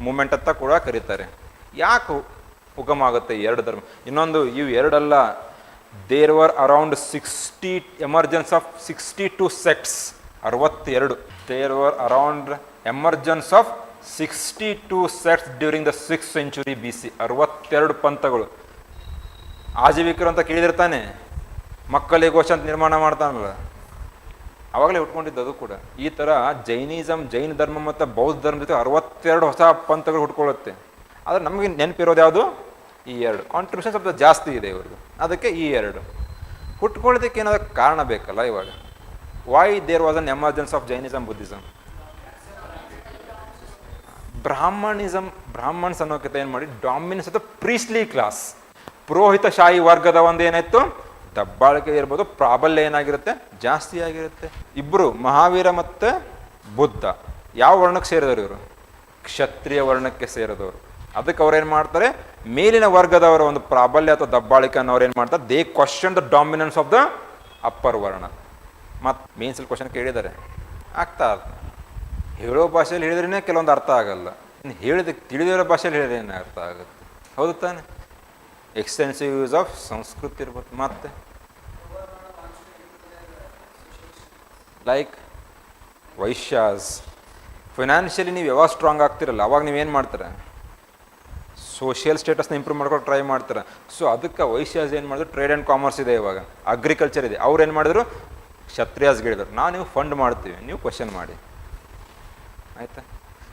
ಮೂಮೆಂಟ್ ಅಂತ ಕೂಡ ಕರೀತಾರೆ. ಯಾಕೆ ಉಗಮ ಆಗುತ್ತೆ ಎರಡು ಧರ್ಮ? ಇನ್ನೊಂದು, ಇವು ಎರಡಲ್ಲ, there were around 60 emergence of 62 sects. 62. There were around emergence of 62 sects during the 6th century BC. 62 ಪಂಥಗಳು. ಆಜೀವಿಕರು ಅಂತ ಕೇಳಿದಿರ್ತಾನೆ, ಮಕ್ಕಳಿಗೆ ಘೋಷ ಅಂತ ನಿರ್ಮಾಣ ಮಾಡ್ತಾನಲ್ಲ, ಅವಾಗಲೇ ಹುಟ್ಕೊಂಡಿದ್ದು ಅದು ಕೂಡ. ಈ ಥರ ಜೈನ ಧರ್ಮ ಮತ್ತು ಬೌದ್ಧ ಧರ್ಮ ಜೊತೆ 62 ಹೊಸ ಪಂಥಗಳು ಹುಟ್ಕೊಳ್ಳುತ್ತೆ. ಆದರೆ ನಮಗೆ ನೆನಪಿರೋದು ಯಾವುದು? ಈ ಎರಡು. ಕಾಂಟ್ರಿಬ್ಯೂಷನ್ ಸ್ವಲ್ಪ ಜಾಸ್ತಿ ಇದೆ ಇವ್ರಿಗೆ, ಅದಕ್ಕೆ ಈ ಎರಡು ಹುಟ್ಕೊಳ್ಳೋದಕ್ಕೆ ಏನಾದ್ರು ಕಾರಣ ಬೇಕಲ್ಲ. ಇವಾಗ why there was an emergence of Jainism, Buddhism? Brahmans ಅನ್ನೋಕ್ಕಿಂತ ಏನು ಮಾಡಿ, dominance of the priestly class, ಪುರೋಹಿತಶಾಹಿ ವರ್ಗದ ಒಂದು ಏನಾಯ್ತು, ದಬ್ಬಾಳಿಕೆ ಇರ್ಬೋದು, ಪ್ರಾಬಲ್ಯ ಏನಾಗಿರುತ್ತೆ, ಜಾಸ್ತಿ ಆಗಿರುತ್ತೆ. ಇಬ್ಬರು ಮಹಾವೀರ ಮತ್ತು ಬುದ್ಧ ಯಾವ ವರ್ಣಕ್ಕೆ ಸೇರಿದವರು? ಇವರು ಕ್ಷತ್ರಿಯ ವರ್ಣಕ್ಕೆ ಸೇರಿದವರು. ಅದಕ್ಕೆ ಅವ್ರೇನು ಮಾಡ್ತಾರೆ, ಮೇಲಿನ ವರ್ಗದವರ ಒಂದು ಪ್ರಾಬಲ್ಯ ಅಥವಾ ದಬ್ಬಾಳಿಕೆಯನ್ನು ಅವ್ರೇನು ಮಾಡ್ತಾರೆ, they question the dominance of the upper ವರ್ಣ. ಮತ್ತು ಮೇನ್ಸಲ್ಲಿ ಕ್ವಶನ್ ಕೇಳಿದ್ದಾರೆ, ಆಗ್ತಾ ಹೇಳೋ ಭಾಷೆಯಲ್ಲಿ ಹೇಳಿದ್ರೇ ಕೆಲವೊಂದು ಅರ್ಥ ಆಗಲ್ಲ, ಇನ್ನು ತಿಳಿದಿರೋ ಭಾಷೆಯಲ್ಲಿ ಹೇಳಿದ್ರೆ ಅರ್ಥ ಆಗುತ್ತೆ. ಹೌದು ತಾನೆ? ಎಕ್ಸ್ಟೆನ್ಸಿವ್ ಯೂಸ್ ಆಫ್ ಸಂಸ್ಕೃತ ಇರ್ಬೋದು. ಮತ್ತೆ ಲೈಕ್ ವೈಶ್ಯಾಸ್, ಫೈನಾನ್ಷಿಯಲಿ ನೀವು ಯಾವಾಗ ಸ್ಟ್ರಾಂಗ್ ಆಗ್ತಿರಲ್ಲ ಅವಾಗ ನೀವೇನು ಮಾಡ್ತಾರೆ, ಸೋಷಿಯಲ್ ಸ್ಟೇಟಸ್ನ ಇಂಪ್ರೂವ್ ಮಾಡ್ಕೊಂಡು ಟ್ರೈ ಮಾಡ್ತಾರೆ. ಸೊ ಅದಕ್ಕೆ ವೈಶ್ಯಾಸ್ ಏನು ಮಾಡಿದ್ರು, ಟ್ರೇಡ್ ಆ್ಯಂಡ್ ಕಾಮರ್ಸ್ ಇದೆ, ಇವಾಗ ಅಗ್ರಿಕಲ್ಚರ್ ಇದೆ. ಅವ್ರು ಏನು ಮಾಡಿದ್ರು, ಕ್ಷತ್ರಿಯಾಸ್ಗೆ ಹೇಳಿದ್ರು, ನೀವು ಫಂಡ್ ಮಾಡ್ತೀವಿ, ನೀವು ಕ್ವಶನ್ ಮಾಡಿ, ಆಯಿತಾ?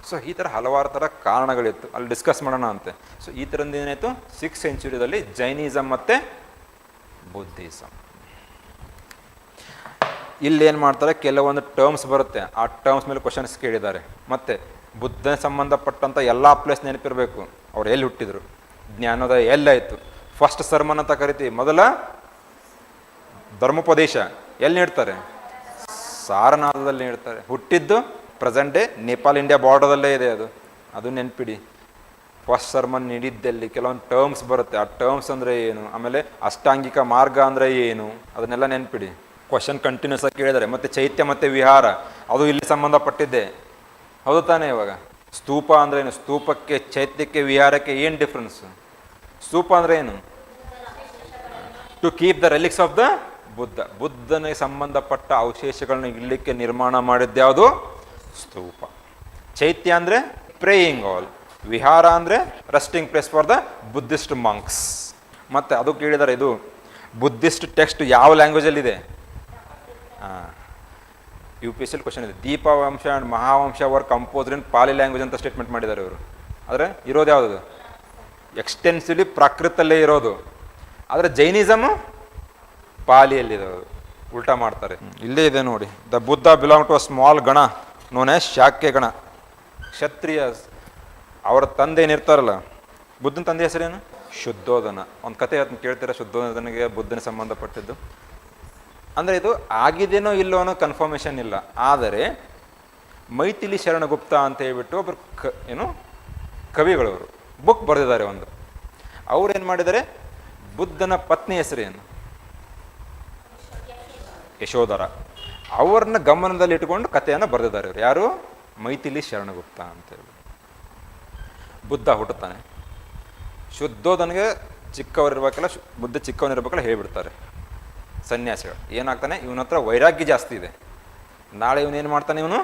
ಸೊ ಈ ಥರ ಹಲವಾರು ಥರ ಕಾರಣಗಳಿತ್ತು, ಅಲ್ಲಿ ಡಿಸ್ಕಸ್ ಮಾಡೋಣ ಅಂತೆ. ಸೊ ಈ ಥರದ್ದು ಏನಾಯಿತು, 6th centuryದಲ್ಲಿ ಜೈನಿಸಮ್ ಮತ್ತು ಬುದ್ಧಿಸಮ್. ಇಲ್ಲೇನು ಮಾಡ್ತಾರೆ, ಕೆಲವೊಂದು ಟರ್ಮ್ಸ್ ಬರುತ್ತೆ, ಆ ಟರ್ಮ್ಸ್ ಮೇಲೆ ಕ್ವಶನ್ಸ್ ಕೇಳಿದ್ದಾರೆ. ಮತ್ತು ಬುದ್ಧನ ಸಂಬಂಧಪಟ್ಟಂಥ ಎಲ್ಲ ಪ್ಲೇಸ್ ನೆನಪಿರಬೇಕು, ಅವ್ರು ಎಲ್ಲಿ ಹುಟ್ಟಿದ್ರು, ಜ್ಞಾನೋದಯ ಎಲ್ಲಾಯಿತು, ಫಸ್ಟ್ ಸರ್ಮನ್ ಅಂತ ಕರಿತೀವಿ, ಮೊದಲ ಧರ್ಮೋಪದೇಶ ಎಲ್ಲಿ ನೀಡ್ತಾರೆ, ಸಾರನಾಥದಲ್ಲಿ ನೀಡ್ತಾರೆ. ಹುಟ್ಟಿದ್ದು ಪ್ರೆಸೆಂಟ್ ಡೇ ನೇಪಾಲ್ ಇಂಡಿಯಾ ಬಾರ್ಡರಲ್ಲೇ ಇದೆ, ಅದು ನೆನಪಿಡಿ. ಫಸ್ಟ್ ಸರ್ಮನ್ ನೀಡಿದ್ದಲ್ಲಿ ಕೆಲವೊಂದು ಟರ್ಮ್ಸ್ ಬರುತ್ತೆ, ಆ ಟರ್ಮ್ಸ್ ಅಂದರೆ ಏನು, ಆಮೇಲೆ ಅಷ್ಟಾಂಗಿಕ ಮಾರ್ಗ ಅಂದರೆ ಏನು, ಅದನ್ನೆಲ್ಲ ನೆನಪಿಡಿ. ಕ್ವಶನ್ ಕಂಟಿನ್ಯೂಸ್ ಆಗಿ ಕೇಳಿದ್ದಾರೆ. ಮತ್ತು ಚೈತ್ಯ ಮತ್ತು ವಿಹಾರ, ಅದು ಇಲ್ಲಿ ಸಂಬಂಧಪಟ್ಟಿದ್ದೆ, ಹೌದು ತಾನೇ? ಇವಾಗ ಸ್ತೂಪ ಅಂದರೆ ಏನು, ಸ್ತೂಪಕ್ಕೆ, ಚೈತ್ಯಕ್ಕೆ, ವಿಹಾರಕ್ಕೆ ಏನು ಡಿಫ್ರೆನ್ಸ್? ಸ್ತೂಪ ಅಂದರೆ ಏನು? To keep the relics of the ಬುದ್ಧನಿಗೆ ಸಂಬಂಧಪಟ್ಟ ಅವಶೇಷಗಳನ್ನ ಇಡಲಿಕ್ಕೆ ನಿರ್ಮಾಣ ಮಾಡಿದ್ದ್ಯಾವುದು? ಸ್ತೂಪ. ಚೈತ್ಯ ಅಂದರೆ ಪ್ರೇಯಿಂಗ್ ಹಾಲ್, ವಿಹಾರ ಅಂದರೆ resting place for the Buddhist monks. ಮತ್ತು ಅದು ಕೇಳಿದ್ದಾರೆ, ಇದು ಬುದ್ಧಿಸ್ಟ್ ಟೆಕ್ಸ್ಟ್ ಯಾವ ಲ್ಯಾಂಗ್ವೇಜಲ್ಲಿದೆ? UPSC ಕ್ವಶನ್ ಇದೆ. Dipavamsa and Mahavamsa were composed in Pali language ಅಂತ ಸ್ಟೇಟ್ಮೆಂಟ್ ಮಾಡಿದ್ದಾರೆ ಇವರು. ಆದರೆ ಇರೋದು ಯಾವುದು? ಎಕ್ಸ್ಟೆನ್ಸಿವ್ಲಿ ಪ್ರಾಕೃತಲ್ಲೇ ಇರೋದು. ಆದರೆ ಜೈನಿಸಮ್ ಪಾಲಿಯಲ್ಲಿರೋದು, ಉಲ್ಟಾ ಮಾಡ್ತಾರೆ. ಇಲ್ಲೇ ಇದೆ ನೋಡಿ, the Buddha belong to a small gana known as Shakya gana. Kshatriyas, ಅವರ ತಂದೆ ಏನಿರ್ತಾರಲ್ಲ, ಬುದ್ಧನ ತಂದೆ ಹೆಸರೇನು? ಶುದ್ಧೋಧನ. ಒಂದು ಕತೆ ಕೇಳ್ತೀರಾ, ಶುದ್ಧೋಧನಿಗೆ ಬುದ್ಧನ ಸಂಬಂಧಪಟ್ಟಿದ್ದು. ಅಂದರೆ ಇದು ಆಗಿದೇನೋ ಇಲ್ಲೋ ಅನ್ನೋ ಕನ್ಫರ್ಮೇಷನ್ ಇಲ್ಲ. ಆದರೆ ಮೈಥಿಲಿ ಶರಣಗುಪ್ತ ಅಂತ ಹೇಳ್ಬಿಟ್ಟು ಒಬ್ಬರು ಕವಿಗಳವರು ಬುಕ್ ಬರೆದಿದ್ದಾರೆ ಒಂದು. ಅವ್ರೇನು ಮಾಡಿದ್ದಾರೆ, ಬುದ್ಧನ ಪತ್ನಿ ಹೆಸರೇನು? ಯಶೋಧರ. ಅವ್ರನ್ನ ಗಮನದಲ್ಲಿ ಇಟ್ಕೊಂಡು ಕಥೆಯನ್ನು ಬರೆದಿದ್ದಾರೆ ಇವರು. ಯಾರು? ಮೈಥಿಲಿ ಶರಣಗುಪ್ತ ಅಂತೇಳಿ. ಬುದ್ಧ ಹುಟ್ಟುತ್ತಾನೆ, ಶುದ್ಧೋಧನಿಗೆ ಚಿಕ್ಕವರಿರ್ಬೇಕಲ್ಲ, ಬುದ್ಧ ಚಿಕ್ಕವನಿರ್ಬೇಕಲ್ಲ ಹೇಳ್ಬಿಡ್ತಾರೆ ಸನ್ಯಾಸಿಗಳು. ಏನಾಗ್ತಾನೆ, ಇವನ ಹತ್ರ ವೈರಾಗ್ಯ ಜಾಸ್ತಿ ಇದೆ, ನಾಳೆ ಇವನೇನು ಮಾಡ್ತಾನೆ, ಇವನು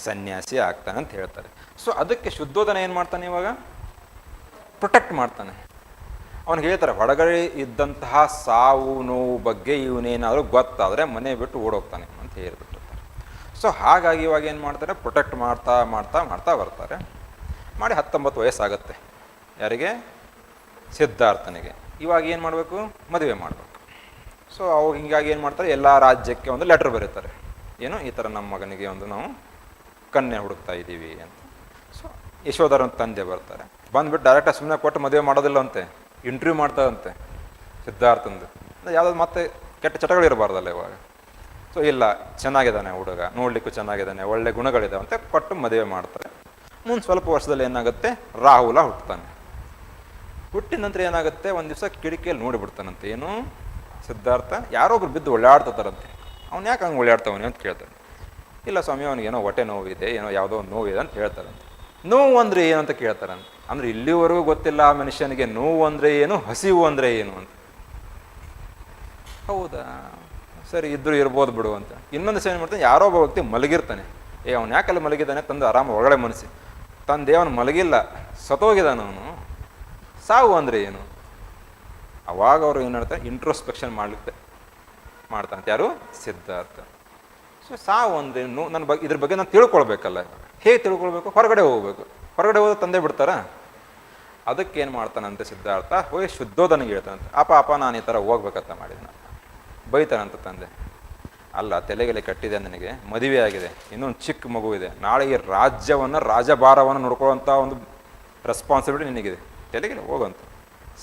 ಸನ್ಯಾಸಿ ಆಗ್ತಾನೆ ಅಂತ ಹೇಳ್ತಾರೆ. ಸೊ ಅದಕ್ಕೆ ಶುದ್ಧೋಧನ ಏನು ಮಾಡ್ತಾನೆ, ಇವಾಗ ಪ್ರೊಟೆಕ್ಟ್ ಮಾಡ್ತಾನೆ. ಅವ್ನಿಗೆ ಹೇಳ್ತಾರೆ, ಹೊರಗಡೆ ಇದ್ದಂತಹ ಸಾವು ನೋವು ಬಗ್ಗೆ ಇವನೇನಾದರೂ ಗೊತ್ತಾದರೆ ಮನೆ ಬಿಟ್ಟು ಓಡೋಗ್ತಾನೆ ಅಂತ ಹೇಳ್ಬಿಟ್ಟಿರ್ತಾರೆ. ಸೊ ಹಾಗಾಗಿ ಇವಾಗ ಏನು ಮಾಡ್ತಾರೆ, ಪ್ರೊಟೆಕ್ಟ್ ಮಾಡ್ತಾ ಮಾಡ್ತಾ ಮಾಡ್ತಾ ಬರ್ತಾರೆ. ಮಾಡಿ 19 ವಯಸ್ಸಾಗುತ್ತೆ. ಯಾರಿಗೆ? ಸಿದ್ಧಾರ್ಥನಿಗೆ. ಇವಾಗ ಏನು ಮಾಡಬೇಕು, ಮದುವೆ ಮಾಡಬೇಕು. ಸೊ ಅವಾಗ ಹಿಂಗಾಗಿ ಏನು ಮಾಡ್ತಾರೆ, ಎಲ್ಲ ರಾಜ್ಯಕ್ಕೆ ಒಂದು ಲೆಟ್ರ್ ಬರೀತಾರೆ, ಏನು ಈ ಥರ ನಮ್ಮ ಮಗನಿಗೆ ಒಂದು ನಾವು ಕನ್ಯೆ ಹುಡುಕ್ತಾ ಇದ್ದೀವಿ ಅಂತ. ಸೊ ಯಶೋಧರನ ತಂದೆ ಬರ್ತಾರೆ, ಬಂದುಬಿಟ್ಟು ಡೈರೆಕ್ಟಾಗಿ ಸುಮ್ಮನೆ ಕೊಟ್ಟು ಮದುವೆ ಮಾಡೋದಿಲ್ಲ ಅಂತೆ, ಇಂಟರ್ವ್ಯೂ ಮಾಡ್ತಾರಂತೆ ಸಿದ್ಧಾರ್ಥಂದು. ಯಾವುದಾದ್ರು ಮತ್ತೆ ಕೆಟ್ಟ ಚಟಗಳು ಇರಬಾರ್ದಲ್ಲ ಇವಾಗ. ಸೊ ಇಲ್ಲ, ಚೆನ್ನಾಗಿದ್ದಾನೆ ಹುಡುಗ, ನೋಡಲಿಕ್ಕೂ ಚೆನ್ನಾಗಿದ್ದಾನೆ, ಒಳ್ಳೆ ಗುಣಗಳಿದ್ದಾವೆ ಅಂತ ಕೊಟ್ಟು ಮದುವೆ ಮಾಡ್ತಾರೆ. ಮುಂದೆ ಸ್ವಲ್ಪ ವರ್ಷದಲ್ಲಿ ಏನಾಗುತ್ತೆ, ರಾಹುಲ ಹುಟ್ಟುತ್ತಾನೆ. ಹುಟ್ಟಿದ ನಂತರ ಏನಾಗುತ್ತೆ, ಒಂದು ದಿವಸ ಕಿಟಕಿಯಲ್ಲಿ ನೋಡಿಬಿಡ್ತಾನಂತೆ. ಏನು ಸಿದ್ಧಾರ್ಥ, ಯಾರೊಬ್ರು ಬಿದ್ದು ಒಳ್ಳೆಯಾಡ್ತಾರಂತೆ. ಅವ್ನು ಯಾಕೆ ಹಂಗೆ ಒಳ್ಳೆಯಾಡ್ತಾವನಿ ಅಂತ ಕೇಳ್ತಾನೆ. ಇಲ್ಲ ಸ್ವಾಮಿ, ಅವ್ನಿಗೇನೋ ಹೊಟ್ಟೆ ನೋವಿದೆ, ಏನೋ ಯಾವುದೋ ಒಂದು ನೋವಿದೆ ಅಂತ ಹೇಳ್ತಾರಂತೆ. ನೋವು ಅಂದರೆ ಏನು ಅಂತ ಕೇಳ್ತಾರಂತೆ. ಅಂದರೆ ಇಲ್ಲಿವರೆಗೂ ಗೊತ್ತಿಲ್ಲ ಆ ಮನುಷ್ಯನಿಗೆ ನೋವು ಅಂದರೆ ಏನು, ಹಸಿವು ಅಂದರೆ ಏನು ಅಂತ. ಹೌದಾ, ಸರಿ ಇದ್ದರೂ ಇರ್ಬೋದು ಬಿಡು ಅಂತ. ಇನ್ನೊಂದು ದಿವಸ ಏನು ಮಾಡ್ತಾನೆ, ಯಾರೋ ಒಬ್ಬ ವ್ಯಕ್ತಿ ಮಲಗಿರ್ತಾನೆ, ಅವನು ಯಾಕಲ್ಲಿ ಮಲಗಿದ್ದಾನೆ ತಂದು ಆರಾಮ ಒಳಗಡೆ ಮನಸ್ಸಿ ತಂದೆ ಅವನು ಮಲಗಿಲ್ಲ, ಸತ್ತೋಗಿದ್ದಾನ ಅವನು. ಸಾವು ಅಂದರೆ ಏನು? ಅವಾಗ ಅವರು ಏನು ಹೇಳ್ತಾರೆ, ಇಂಟ್ರೋಸ್ಪೆಕ್ಷನ್ ಮಾಡ್ತಾನಂತೆ ಯಾರು? ಸಿದ್ಧಾರ್ಥ. ಸೊ ಸಾವು ಅಂದ್ರೇನು, ಇದ್ರ ಬಗ್ಗೆ ನಾನು ತಿಳ್ಕೊಳ್ಬೇಕಲ್ಲ. ಹೇಗೆ ತಿಳ್ಕೊಳ್ಬೇಕು? ಹೊರಗಡೆ ಹೋಗ್ಬೇಕು. ಹೊರಗಡೆ ಹೋದ ತಂದೆ ಬಿಡ್ತಾರ? ಅದಕ್ಕೇನು ಮಾಡ್ತಾನಂತೆ ಸಿದ್ಧಾರ್ಥ, ಹೋಗಿ ಶುದ್ಧೋಧನಿಗೆ ಹೇಳ್ತಾನಂತೆ, ಅಪ್ಪ ನಾನು ಈ ಥರ ಹೋಗ್ಬೇಕಂತ ಮಾಡಿದ. ಬೈತಾನಂತ ತಂದೆ, ಅಲ್ಲ ತಲೆಗೆಲೆ ಕಟ್ಟಿದೆ, ನನಗೆ ಮದುವೆ ಆಗಿದೆ, ಇನ್ನೊಂದು ಚಿಕ್ಕ ಮಗು ಇದೆ, ನಾಳೆ ಈ ರಾಜಭಾರವನ್ನು ನೋಡ್ಕೊಳ್ಳೋಂಥ ಒಂದು ರೆಸ್ಪಾನ್ಸಿಬಿಲಿಟಿ ನಿನಗಿದೆ, ತಲೆಗೆಲೆ ಹೋಗಂತ.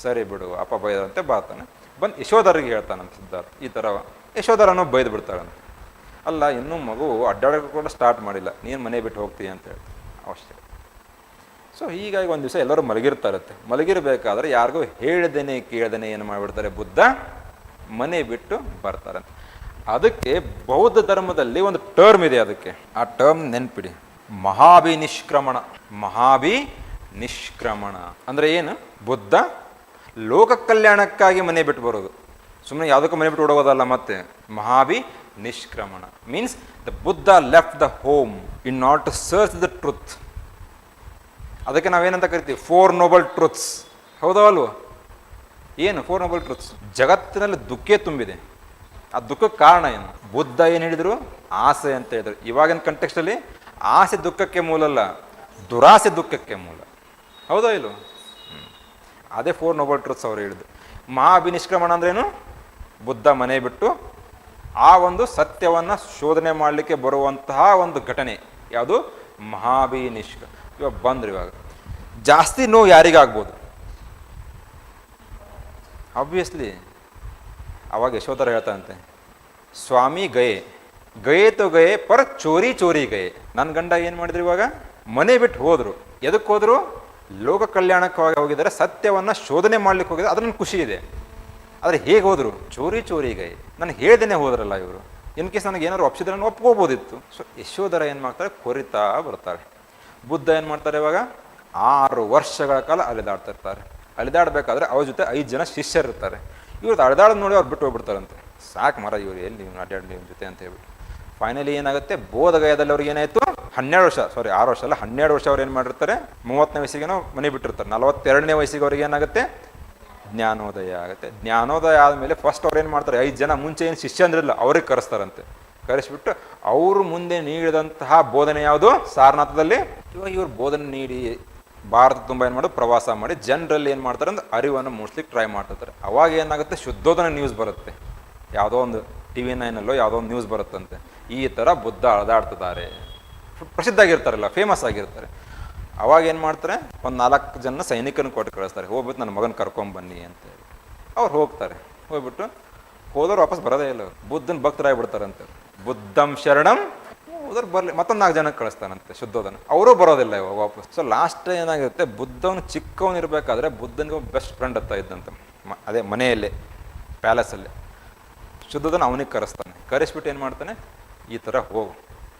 ಸರಿ ಬಿಡು ಅಪ್ಪ ಬೈದಂತೆ ಬರ್ತಾನೆ. ಬಂದು ಯಶೋಧರಿಗೆ ಹೇಳ್ತಾನಂತ ಸಿದ್ಧಾರ್ಥ ಈ ಥರ. ಯಶೋಧರನೂ ಬೈದು ಬಿಡ್ತಾಳಂತ, ಅಲ್ಲ ಇನ್ನೂ ಮಗು ಅಡ್ಡಾಡೋಕೆ ಕೂಡ ಸ್ಟಾರ್ಟ್ ಮಾಡಿಲ್ಲ, ನೀನು ಮನೆ ಬಿಟ್ಟು ಹೋಗ್ತೀಯ ಅಂತ ಹೇಳ್ತಾರೆ ಅವಶ್ಯ. ಸೊ ಹೀಗಾಗಿ ಒಂದು ದಿವಸ ಎಲ್ಲರೂ ಮಲಗಿರ್ತಾರತ್ತೆ. ಮಲಗಿರಬೇಕಾದ್ರೆ ಯಾರಿಗೂ ಹೇಳ್ದೇನೆ ಕೇಳ್ದೇನೆ ಏನು ಮಾಡಿಬಿಡ್ತಾರೆ, ಬುದ್ಧ ಮನೆ ಬಿಟ್ಟು ಬರ್ತಾರಂತೆ. ಅದಕ್ಕೆ ಬೌದ್ಧ ಧರ್ಮದಲ್ಲಿ ಒಂದು ಟರ್ಮ್ ಇದೆ, ಅದಕ್ಕೆ ಆ ಟರ್ಮ್ ನೆನ್ಪಿಡಿ, ಮಹಾಭಿನಿಷ್ಕ್ರಮಣ. ಮಹಾಭಿನಿಷ್ಕ್ರಮಣ ಅಂದರೆ ಏನು? ಬುದ್ಧ ಲೋಕ ಕಲ್ಯಾಣಕ್ಕಾಗಿ ಮನೆ ಬಿಟ್ಟು ಬರೋದು, ಸುಮ್ಮನೆ ಯಾವುದಕ್ಕೂ ಮನೆ ಬಿಟ್ಟು ಓಡೋದಲ್ಲ. ಮತ್ತೆ Mahabhinishkramana means the Buddha left the home in not to search the truth. ಅದಕ್ಕೆ ನಾವೇನಂತ ಕರಿತೀವಿ, 4 ನೋಬಲ್ ಟ್ರುತ್ಸ್. ಹೌದಾ ಅಲ್ವ? ಏನು 4 ನೋಬಲ್ ಟ್ರುತ್ಸ್? ಜಗತ್ತಿನಲ್ಲಿ ದುಃಖ ತುಂಬಿದೆ, ಆ ದುಃಖಕ್ಕೆ ಕಾರಣ ಏನು? ಬುದ್ಧ ಏನು ಹೇಳಿದರು? ಆಸೆ ಅಂತ ಹೇಳಿದರು. ಇವಾಗಿನ ಕಂಟೆಕ್ಸ್ಟಲ್ಲಿ ಆಸೆ ದುಃಖಕ್ಕೆ ಮೂಲ ಅಲ್ಲ, ದುರಾಸೆ ದುಃಖಕ್ಕೆ ಮೂಲ. ಹೌದಾ ಇಲ್ವ? ಅದೇ 4 ನೋಬಲ್ ಟ್ರುತ್ಸ್ ಅವರು ಹೇಳಿದ್ರು. ಮಹಾಭಿನಿಷ್ಕ್ರಮಣ ಅಂದ್ರೇನು? ಬುದ್ಧ ಮನೆ ಬಿಟ್ಟು ಆ ಒಂದು ಸತ್ಯವನ್ನು ಶೋಧನೆ ಮಾಡಲಿಕ್ಕೆ ಬರುವಂತಹ ಒಂದು ಘಟನೆ ಯಾವುದು? ಮಹಾಭಿನಿಷ್ಕ್ರಮ. ಇವಾಗ ಬಂದ್ರು, ಇವಾಗ ಜಾಸ್ತಿ ನೋವು ಯಾರಿಗಾಗ್ಬೋದು? ಆಬ್ವಿಯಸ್ಲಿ. ಅವಾಗ ಯಶೋಧರ ಹೇಳ್ತಾರಂತೆ, ಸ್ವಾಮಿ ಗಯೇ ತೋ ಗಯೇ ಪರ್ ಚೋರಿ ಗಯೇ. ನನ್ನ ಗಂಡ ಏನು ಮಾಡಿದ್ರು, ಇವಾಗ ಮನೆ ಬಿಟ್ಟು ಹೋದ್ರು. ಎದಕ್ಕೆ ಹೋದ್ರು? ಲೋಕ ಕಲ್ಯಾಣಕ್ಕಾಗಿ ಹೋಗಿದ್ದಾರೆ, ಸತ್ಯವನ್ನು ಶೋಧನೆ ಮಾಡ್ಲಿಕ್ಕೆ ಹೋಗಿದ್ದಾರೆ, ಅದ್ರ ಖುಷಿ ಇದೆ. ಆದರೆ ಹೇಗೆ ಹೋದ್ರು? ಚೋರಿ ಗಯೇ. ನನಗೆ ಹೇಳ್ದೇನೆ ಹೋದ್ರಲ್ಲ ಇವರು. ಇನ್ ಕೇಸ್ ನನಗೆ ಏನಾದ್ರು ಒಪ್ಸಿದ್ರೆ ನಾನು ಒಪ್ಕೋಬೋದಿತ್ತು. ಸೊ ಯಶೋಧರ ಏನು ಮಾಡ್ತಾರೆ, ಕೊರಿತಾ ಬರ್ತಾರೆ. ಬುದ್ಧ ಏನು ಮಾಡ್ತಾರೆ, ಇವಾಗ 6 ವರ್ಷಗಳ ಕಾಲ ಅಲೆದಾಡ್ತಿರ್ತಾರೆ. ಅಲೆದಾಡಬೇಕಾದ್ರೆ ಅವ್ರ ಜೊತೆ 5 ಜನ ಶಿಷ್ಯರಿರ್ತಾರೆ. ಇವ್ರದ್ದು ಅಲೆದಾಡೋದು ನೋಡಿ ಅವ್ರು ಬಿಟ್ಟು ಹೋಗ್ಬಿಡ್ತಾರಂತೆ. ಸಾಕು ಮರ ಇವ್ರು ಎಲ್ಲಿ ನೀವು ಅಡ್ಡಾಡಿ ನಿಮ್ಮ ಜೊತೆ ಅಂತ ಹೇಳ್ಬಿಟ್ಟು ಫೈನಲಿ ಏನಾಗುತ್ತೆ, ಬೋಧಗಯದಲ್ಲಿ ಅವ್ರಿಗೆ ಏನಾಯಿತು, 6 ವರ್ಷ ಅಲ್ಲ 12 ವರ್ಷ ಅವ್ರು ಏನು ಮಾಡಿರ್ತಾರೆ, 30ನೇ ವಯಸ್ಸಿಗೇನೋ ಮನೆ ಬಿಟ್ಟಿರ್ತಾರೆ. 42ನೇ ವಯಸ್ಸಿಗೆ ಅವ್ರಿಗೆ ಏನಾಗುತ್ತೆ, ಜ್ಞಾನೋದಯ ಆಗುತ್ತೆ. ಜ್ಞಾನೋದಯ ಆದಮೇಲೆ ಫಸ್ಟ್ ಅವ್ರು ಏನು ಮಾಡ್ತಾರೆ, 5 ಜನ ಮುಂಚೆ ಏನು ಶಿಷ್ಯ ಅಂದ್ರಲ್ಲ ಅವ್ರಿಗೆ ಕರೆಸ್ತಾರಂತೆ. ಕರೆಸಿಬಿಟ್ಟು ಅವರು ಮುಂದೆ ನೀಡಿದಂತಹ ಬೋಧನೆ ಯಾವುದು? ಸಾರನಾಥದಲ್ಲಿ. ಇವಾಗ ಇವ್ರು ಬೋಧನೆ ನೀಡಿ ಭಾರತ ತುಂಬ ಏನು ಮಾಡೋದು, ಪ್ರವಾಸ ಮಾಡಿ ಜನರಲ್ಲಿ ಏನು ಮಾಡ್ತಾರೆ ಅಂದ್ರೆ ಅರಿವನ್ನು ಮೂಡಿಸ್ಲಿಕ್ಕೆ ಟ್ರೈ ಮಾಡ್ತಿರ್ತಾರೆ. ಅವಾಗ ಏನಾಗುತ್ತೆ, ಶುದ್ಧೋಧನ ನ್ಯೂಸ್ ಬರುತ್ತೆ, ಯಾವುದೋ ಒಂದು TV9 ಯಾವುದೋ ಒಂದು ನ್ಯೂಸ್ ಬರುತ್ತಂತೆ, ಈ ಥರ ಬುದ್ಧ ಅಳದಾಡ್ತಿದ್ದಾರೆ, ಪ್ರಸಿದ್ಧ ಆಗಿರ್ತಾರಲ್ಲ, ಫೇಮಸ್ ಆಗಿರ್ತಾರೆ. ಅವಾಗ ಏನು ಮಾಡ್ತಾರೆ, ಒಂದು 4 ಜನ ಸೈನಿಕರನ್ನು ಕೊಟ್ಟು ಕಳಿಸ್ತಾರೆ, ಹೋಗ್ಬಿಟ್ಟು ನನ್ನ ಮಗನ ಕರ್ಕೊಂಬನ್ನಿ ಅಂತೇಳಿ. ಅವ್ರು ಹೋಗ್ತಾರೆ. ಹೋಗ್ಬಿಟ್ಟು ಹೋದವ್ರು ವಾಪಸ್ ಬರೋದೇ ಇಲ್ಲ, ಬುದ್ಧನ ಭಕ್ತರಾಗಿಬಿಡ್ತಾರಂತೆ. ಬುದ್ಧಂ ಶರಣಂ ಹೋದ್ರೆ ಬರಲಿ, ಮತ್ತೊಂದು 4 ಜನಕ್ಕೆ ಕಳಿಸ್ತಾನಂತೆ ಶುದ್ಧೋಧನ. ಅವರೂ ಬರೋದಿಲ್ಲ ಇವಾಗ ವಾಪಸ್. ಸೊ ಲಾಸ್ಟ್ ಏನಾಗಿರುತ್ತೆ, ಬುದ್ಧವನು ಚಿಕ್ಕವನಿರಬೇಕಾದ್ರೆ ಬುದ್ಧನಿಗೆ ಬೆಸ್ಟ್ ಫ್ರೆಂಡ್ ಹತ್ತ ಇದ್ದಂತೆ, ಅದೇ ಮನೆಯಲ್ಲೇ ಪ್ಯಾಲೇಸಲ್ಲೇ. ಶುದ್ಧೋಧನ ಅವನಿಗೆ ಕರೆಸ್ತಾನೆ. ಕರೆಸ್ಬಿಟ್ಟು ಏನು ಮಾಡ್ತಾನೆ, ಈ ಥರ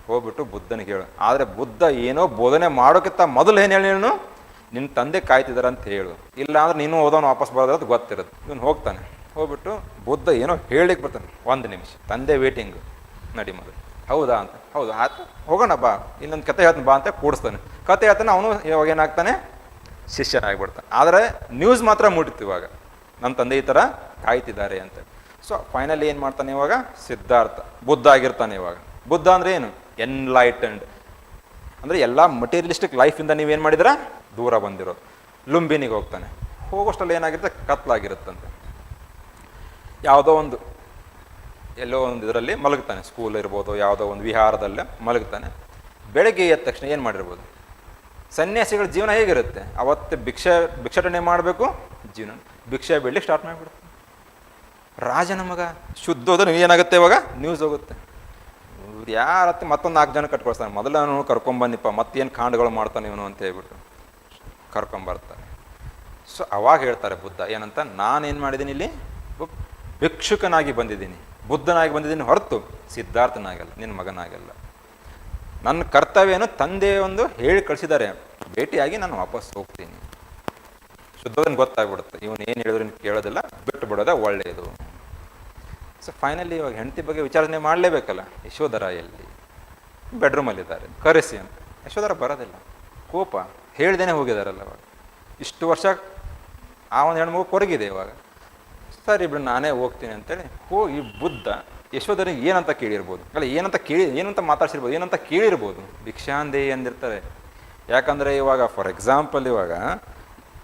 ಹೋಗ್ಬಿಟ್ಟು ಬುದ್ಧನಿಗೆ ಹೇಳು. ಆದರೆ ಬುದ್ಧ ಏನೋ ಬೋಧನೆ ಮಾಡೋಕ್ಕಿಂತ ಮೊದಲು ಏನು ಹೇಳಿ, ನೀನು ನಿನ್ನ ತಂದೆ ಕಾಯ್ತಿದ್ದಾರೆ ಅಂತ ಹೇಳು, ಇಲ್ಲ ಅಂದ್ರೆ ನೀನು ಓದೋನು ವಾಪಸ್ ಬರೋದು ಗೊತ್ತಿರುತ್ತೆ. ಇವನು ಹೋಗ್ತಾನೆ. ಹೋಗ್ಬಿಟ್ಟು ಬುದ್ಧ ಏನೋ ಹೇಳಿಕ್ಕೆ ಬರ್ತಾನೆ, 1 ನಿಮಿಷ ತಂದೆ ವೇಟಿಂಗ್, ನಡಿ ಮೊದಲು. ಹೌದಾ ಅಂತ, ಹೌದು ಆಯ್ತು ಹೋಗೋಣ ಬಾ, ಇನ್ನೊಂದು ಕತೆ ಹೇಳ್ತಾನೆ ಬಾ ಅಂತ ಕೂಡಿಸ್ತಾನೆ. ಕತೆ ಹೇಳ್ತಾನೆ. ಅವನು ಇವಾಗ ಏನಾಗ್ತಾನೆ, ಶಿಷ್ಯನಾಗ್ಬಿಡ್ತಾನೆ. ಆದರೆ ನ್ಯೂಸ್ ಮಾತ್ರ ಮುಟ್ಟಿತ್ತು ಇವಾಗ, ನನ್ನ ತಂದೆ ಈ ಥರ ಕಾಯ್ತಿದ್ದಾರೆ ಅಂತ. ಸೊ ಫೈನಲಿ ಏನು ಮಾಡ್ತಾನೆ ಇವಾಗ, ಸಿದ್ಧಾರ್ಥ ಬುದ್ಧ ಆಗಿರ್ತಾನೆ. ಇವಾಗ ಬುದ್ಧ ಅಂದರೆ ಏನು, ಎನ್ಲೈಟೆಂಡ್ ಅಂದರೆ ಎಲ್ಲ ಮಟೀರಿಯಲಿಸ್ಟಿಕ್ ಲೈಫಿಂದ ನೀವೇನು ಮಾಡಿದ್ರ ದೂರ ಬಂದಿರೋದು. ಲುಂಬಿನಿಗೆ ಹೋಗ್ತಾನೆ. ಹೋಗೋಷ್ಟಲ್ಲಿ ಏನಾಗಿರುತ್ತೆ, ಕತ್ಲಾಗಿರುತ್ತಂತೆ. ಎಲ್ಲೋ ಒಂದು ಇದರಲ್ಲಿ ಮಲಗ್ತಾನೆ, ಸ್ಕೂಲ್ ಇರ್ಬೋದು, ಯಾವುದೋ ಒಂದು ವಿಹಾರದಲ್ಲೇ ಮಲಗ್ತಾನೆ. ಬೆಳಗ್ಗೆ ಎದ್ದ ತಕ್ಷಣ ಏನು ಮಾಡಿರ್ಬೋದು, ಸನ್ಯಾಸಿಗಳ ಜೀವನ ಹೇಗಿರುತ್ತೆ, ಅವತ್ತು ಭಿಕ್ಷಾಟನೆ ಮಾಡಬೇಕು, ಜೀವನ ಭಿಕ್ಷೆ ಬೆಳಲಿಕ್ಕೆ ಸ್ಟಾರ್ಟ್ ಮಾಡಿಬಿಡ್ತಾನೆ. ರಾಜನ ಮಗ ಶುದ್ಧೋದ ಏನಾಗುತ್ತೆ, ಇವಾಗ ನ್ಯೂಸ್ ಹೋಗುತ್ತೆ, ಇವ್ರು ಯಾರತ್ತೆ ಮತ್ತೊಂದು 4 ಜನ ಕಟ್ಕೊಳ್ತಾನೆ. ಮೊದಲು ಅವನು ಕರ್ಕೊಂಬನ್ನಿಪ್ಪ, ಮತ್ತೇನು ಕಾಂಡಗಳು ಮಾಡ್ತಾನೆ ಇವನು ಅಂತ ಹೇಳ್ಬಿಟ್ಟು ಕರ್ಕೊಂಬರ್ತಾರೆ. ಸೊ ಅವಾಗ ಹೇಳ್ತಾರೆ ಬುದ್ಧ ಏನಂತ, ನಾನೇನು ಮಾಡಿದ್ದೀನಿ ಇಲ್ಲಿ, ಭಿಕ್ಷುಕನಾಗಿ ಬಂದಿದ್ದೀನಿ, ಬುದ್ಧನಾಗಿ ಬಂದಿದ್ದೀನಿ ಹೊರತು ಸಿದ್ಧಾರ್ಥನಾಗಲ್ಲ, ನಿನ್ನ ಮಗನಾಗಲ್ಲ. ನನ್ನ ಕರ್ತವ್ಯನು ತಂದೆ ಒಂದು ಹೇಳಿ ಕಳಿಸಿದ್ದಾರೆ, ಭೇಟಿಯಾಗಿ ನಾನು ವಾಪಸ್ ಹೋಗ್ತೀನಿ. ಶುದ್ಧೋಧನ ಗೊತ್ತಾಗ್ಬಿಡುತ್ತೆ, ಇವನು ಏನು ಹೇಳಿದ್ರು ಕೇಳೋದಿಲ್ಲ, ಬಿಟ್ಟು ಬಿಡೋದ ಒಳ್ಳೆಯದು. ಸೊ ಫೈನಲಿ ಇವಾಗ ಹೆಂಡತಿ ಬಗ್ಗೆ ವಿಚಾರಣೆ ಮಾಡಲೇಬೇಕಲ್ಲ. ಯಶೋಧರ ಎಲ್ಲಿ, ಬೆಡ್ರೂಮಲ್ಲಿದ್ದಾರೆ, ಕರೆಸಿ ಅಂತ. ಯಶೋಧರ ಬರೋದಿಲ್ಲ, ಕೋಪ, ಹೇಳ್ದೇನೆ ಹೋಗಿದಾರಲ್ಲ ಅವಾಗ. ಇಷ್ಟು ವರ್ಷ ಆ ಒಂದು ಹೆಣ್ಮಗು ಕೊರಗಿದೆ ಇವಾಗ. ಸರಿ ಬಿಡು ನಾನೇ ಹೋಗ್ತೀನಿ ಅಂತೇಳಿ ಹೋಗಿ ಬುದ್ಧ ಯಶೋಧರಿಗೆ ಏನಂತ ಕೇಳಿರ್ಬೋದು, ಅಲ್ಲ ಏನಂತ ಮಾತಾಡ್ಸಿರ್ಬೋದು, ಏನಂತ ಕೇಳಿರ್ಬೋದು. ಭಿಕ್ಷಾಂದೇಹಿ ಅಂದಿರ್ತಾರೆ. ಯಾಕಂದರೆ ಇವಾಗ ಫಾರ್ ಎಕ್ಸಾಂಪಲ್ ಇವಾಗ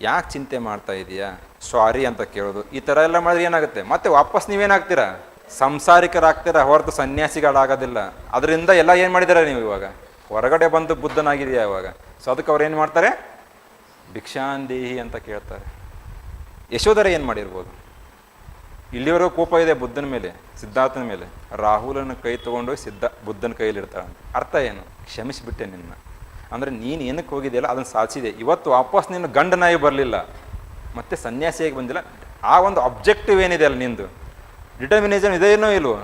ಯಾಕೆ ಚಿಂತೆ ಮಾಡ್ತಾ ಇದೀಯಾ, ಸಾರಿ ಅಂತ ಕೇಳೋದು, ಈ ಥರ ಎಲ್ಲ ಮಾಡಿದ್ರೆ ಏನಾಗುತ್ತೆ, ಮತ್ತೆ ವಾಪಸ್ ನೀವೇನಾಗ್ತೀರಾ, ಸಂಸಾರಿಕರಾಗ್ತೀರಾ ಹೊರತು ಸನ್ಯಾಸಿಗಳಾಗೋದಿಲ್ಲ. ಅದರಿಂದ ಎಲ್ಲ ಏನು ಮಾಡಿದಾರೆ ನೀವು ಇವಾಗ ಹೊರಗಡೆ ಬಂದು ಬುದ್ಧನಾಗಿದೆಯಾ ಇವಾಗ. ಸೊ ಅದಕ್ಕೆ ಅವ್ರು ಏನು ಮಾಡ್ತಾರೆ, ಭಿಕ್ಷಾಂದೇಹಿ ಅಂತ ಕೇಳ್ತಾರೆ. ಯಶೋಧರ ಏನು ಮಾಡಿರ್ಬೋದು, ಇಲ್ಲಿವರೆಗೂ ಕೋಪ ಇದೆ ಬುದ್ಧನ ಮೇಲೆ, ಸಿದ್ಧಾರ್ಥನ ಮೇಲೆ. ರಾಹುಲನ ಕೈ ತೊಗೊಂಡು ಬುದ್ಧನ ಕೈಯಲ್ಲಿರ್ತಾಳೆ. ಅರ್ಥ ಏನು, ಕ್ಷಮಿಸಿಬಿಟ್ಟೆ ನಿನ್ನ, ಅಂದರೆ ನೀನು ಏನಕ್ಕೆ ಹೋಗಿದೆಯಲ್ಲ ಅದನ್ನು ಸಾಧಿಸಿದೆ. ಇವತ್ತು ವಾಪಸ್ ನಿನ್ನ ಗಂಡನಾಗಿ ಬರಲಿಲ್ಲ, ಮತ್ತೆ ಸನ್ಯಾಸಿಯಾಗಿ ಬಂದಿಲ್ಲ. ಆ ಒಂದು ಅಬ್ಜೆಕ್ಟಿವ್ ಏನಿದೆ ಅಲ್ಲ ನಿಂದು, ಡಿಟರ್ಮಿನೇಷನ್ ಇದೇನೋ ಇಲ್ವೋ,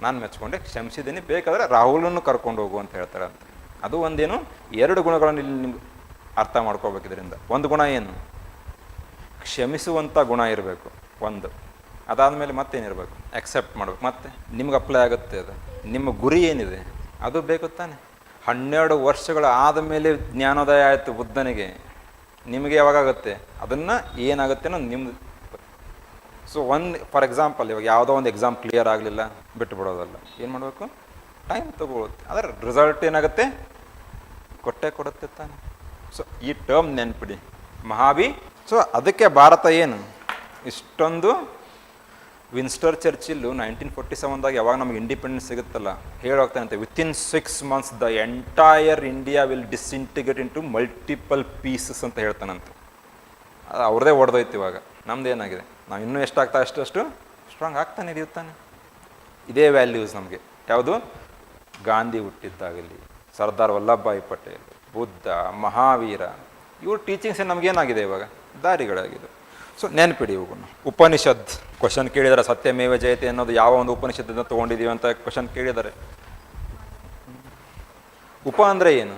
ನಾನು ಮೆಚ್ಕೊಂಡೆ, ಕ್ಷಮಿಸಿದ್ದೀನಿ, ಬೇಕಾದರೆ ರಾಹುಲನ್ನು ಕರ್ಕೊಂಡು ಹೋಗು ಅಂತ ಹೇಳ್ತಾರೆ ಅಂತ. ಅದು ಒಂದೇನು, ಎರಡು ಗುಣಗಳನ್ನು ಇಲ್ಲಿ ನಿಮ್ಗೆ ಅರ್ಥ ಮಾಡ್ಕೋಬೇಕು ಇದರಿಂದ. ಒಂದು ಗುಣ ಏನು, ಕ್ಷಮಿಸುವಂಥ ಗುಣ ಇರಬೇಕು ಒಂದು. ಅದಾದಮೇಲೆ ಮತ್ತೇನಿರಬೇಕು, ಆಕ್ಸೆಪ್ಟ್ ಮಾಡಬೇಕು. ಮತ್ತೆ ನಿಮ್ಗೆ ಅಪ್ಲೈ ಆಗುತ್ತೆ ಅದು. ನಿಮ್ಮ ಗುರಿ ಏನಿದೆ ಅದು ಬೇಕು ತಾನೆ. 12 ವರ್ಷಗಳ ಆದಮೇಲೆ ಜ್ಞಾನೋದಯ ಆಯಿತು ಬುದ್ಧನಿಗೆ, ನಿಮಗೆ ಯಾವಾಗುತ್ತೆ ಅದನ್ನು ಏನಾಗುತ್ತೇನೋ ನಿಮ್ದು. ಸೊ ಫಾರ್ ಎಕ್ಸಾಂಪಲ್ ಇವಾಗ ಯಾವುದೋ ಒಂದು ಎಕ್ಸಾಮ್ ಕ್ಲಿಯರ್ ಆಗಲಿಲ್ಲ, ಬಿಟ್ಟು ಬಿಡೋದಲ್ಲ, ಏನು ಮಾಡಬೇಕು, ಟೈಮ್ ತಗೊಳುತ್ತೆ, ಅದರ ರಿಸಲ್ಟ್ ಏನಾಗುತ್ತೆ, ಕೊಡುತ್ತೆ ತಾನೆ. ಸೊ ಈ ಟರ್ಮ್ ನೆನ್ಪಿಡಿ, ಮಹಾವಿ. ಸೊ ಅದಕ್ಕೆ ಭಾರತ ಏನು ಇಷ್ಟೊಂದು, ವಿನ್ಸ್ಟರ್ ಚರ್ಚಿಲ್ಲು 1947ದಾಗ ಯಾವಾಗ ನಮಗೆ ಇಂಡಿಪೆಂಡೆನ್ಸ್ ಸಿಗುತ್ತಲ್ಲ ಹೇಳೋಗ್ತಾನಂತೆ, within 6 months the entire India will disintegrate into multiple pieces ಅಂತ ಹೇಳ್ತಾನಂತೆ. ಅದು ಅವ್ರದ್ದೇ ಹೊಡೆದೋಯ್ತು. ಇವಾಗ ನಮ್ದು ಏನಾಗಿದೆ, ನಾವು ಇನ್ನೂ ಎಷ್ಟಾಗ್ತಾ ಅಷ್ಟು ಸ್ಟ್ರಾಂಗ್ ಆಗ್ತಾನೆ ಇದೀವಿ. ಇದೇ ವ್ಯಾಲ್ಯೂಸ್ ನಮಗೆ. ಯಾವುದು, ಗಾಂಧಿ ಹುಟ್ಟಿದ್ದಾಗಲಿ, ಸರ್ದಾರ್ ವಲ್ಲಭಭಾಯಿ ಪಟೇಲ್, ಬುದ್ಧ, ಮಹಾವೀರ, ಇವ್ರ ಟೀಚಿಂಗ್ಸ್ ನಮಗೇನಾಗಿದೆ ಇವಾಗ ದಾರಿಗಳಾಗಿದೆ. ಸೊ ನೆನಪಿಡಿ ಇವುಗಳನ್ನು. ಉಪನಿಷತ್ ಕ್ವಶನ್ ಕೇಳಿದ್ದಾರೆ, ಸತ್ಯಮೇವ ಜಯತೆ ಅನ್ನೋದು ಯಾವ ಒಂದು ಉಪನಿಷತ್ತನ್ನು ತೊಗೊಂಡಿದ್ದೀವಿ ಅಂತ ಕ್ವಶನ್ ಕೇಳಿದ್ದಾರೆ. ಉಪ ಅಂದರೆ ಏನು,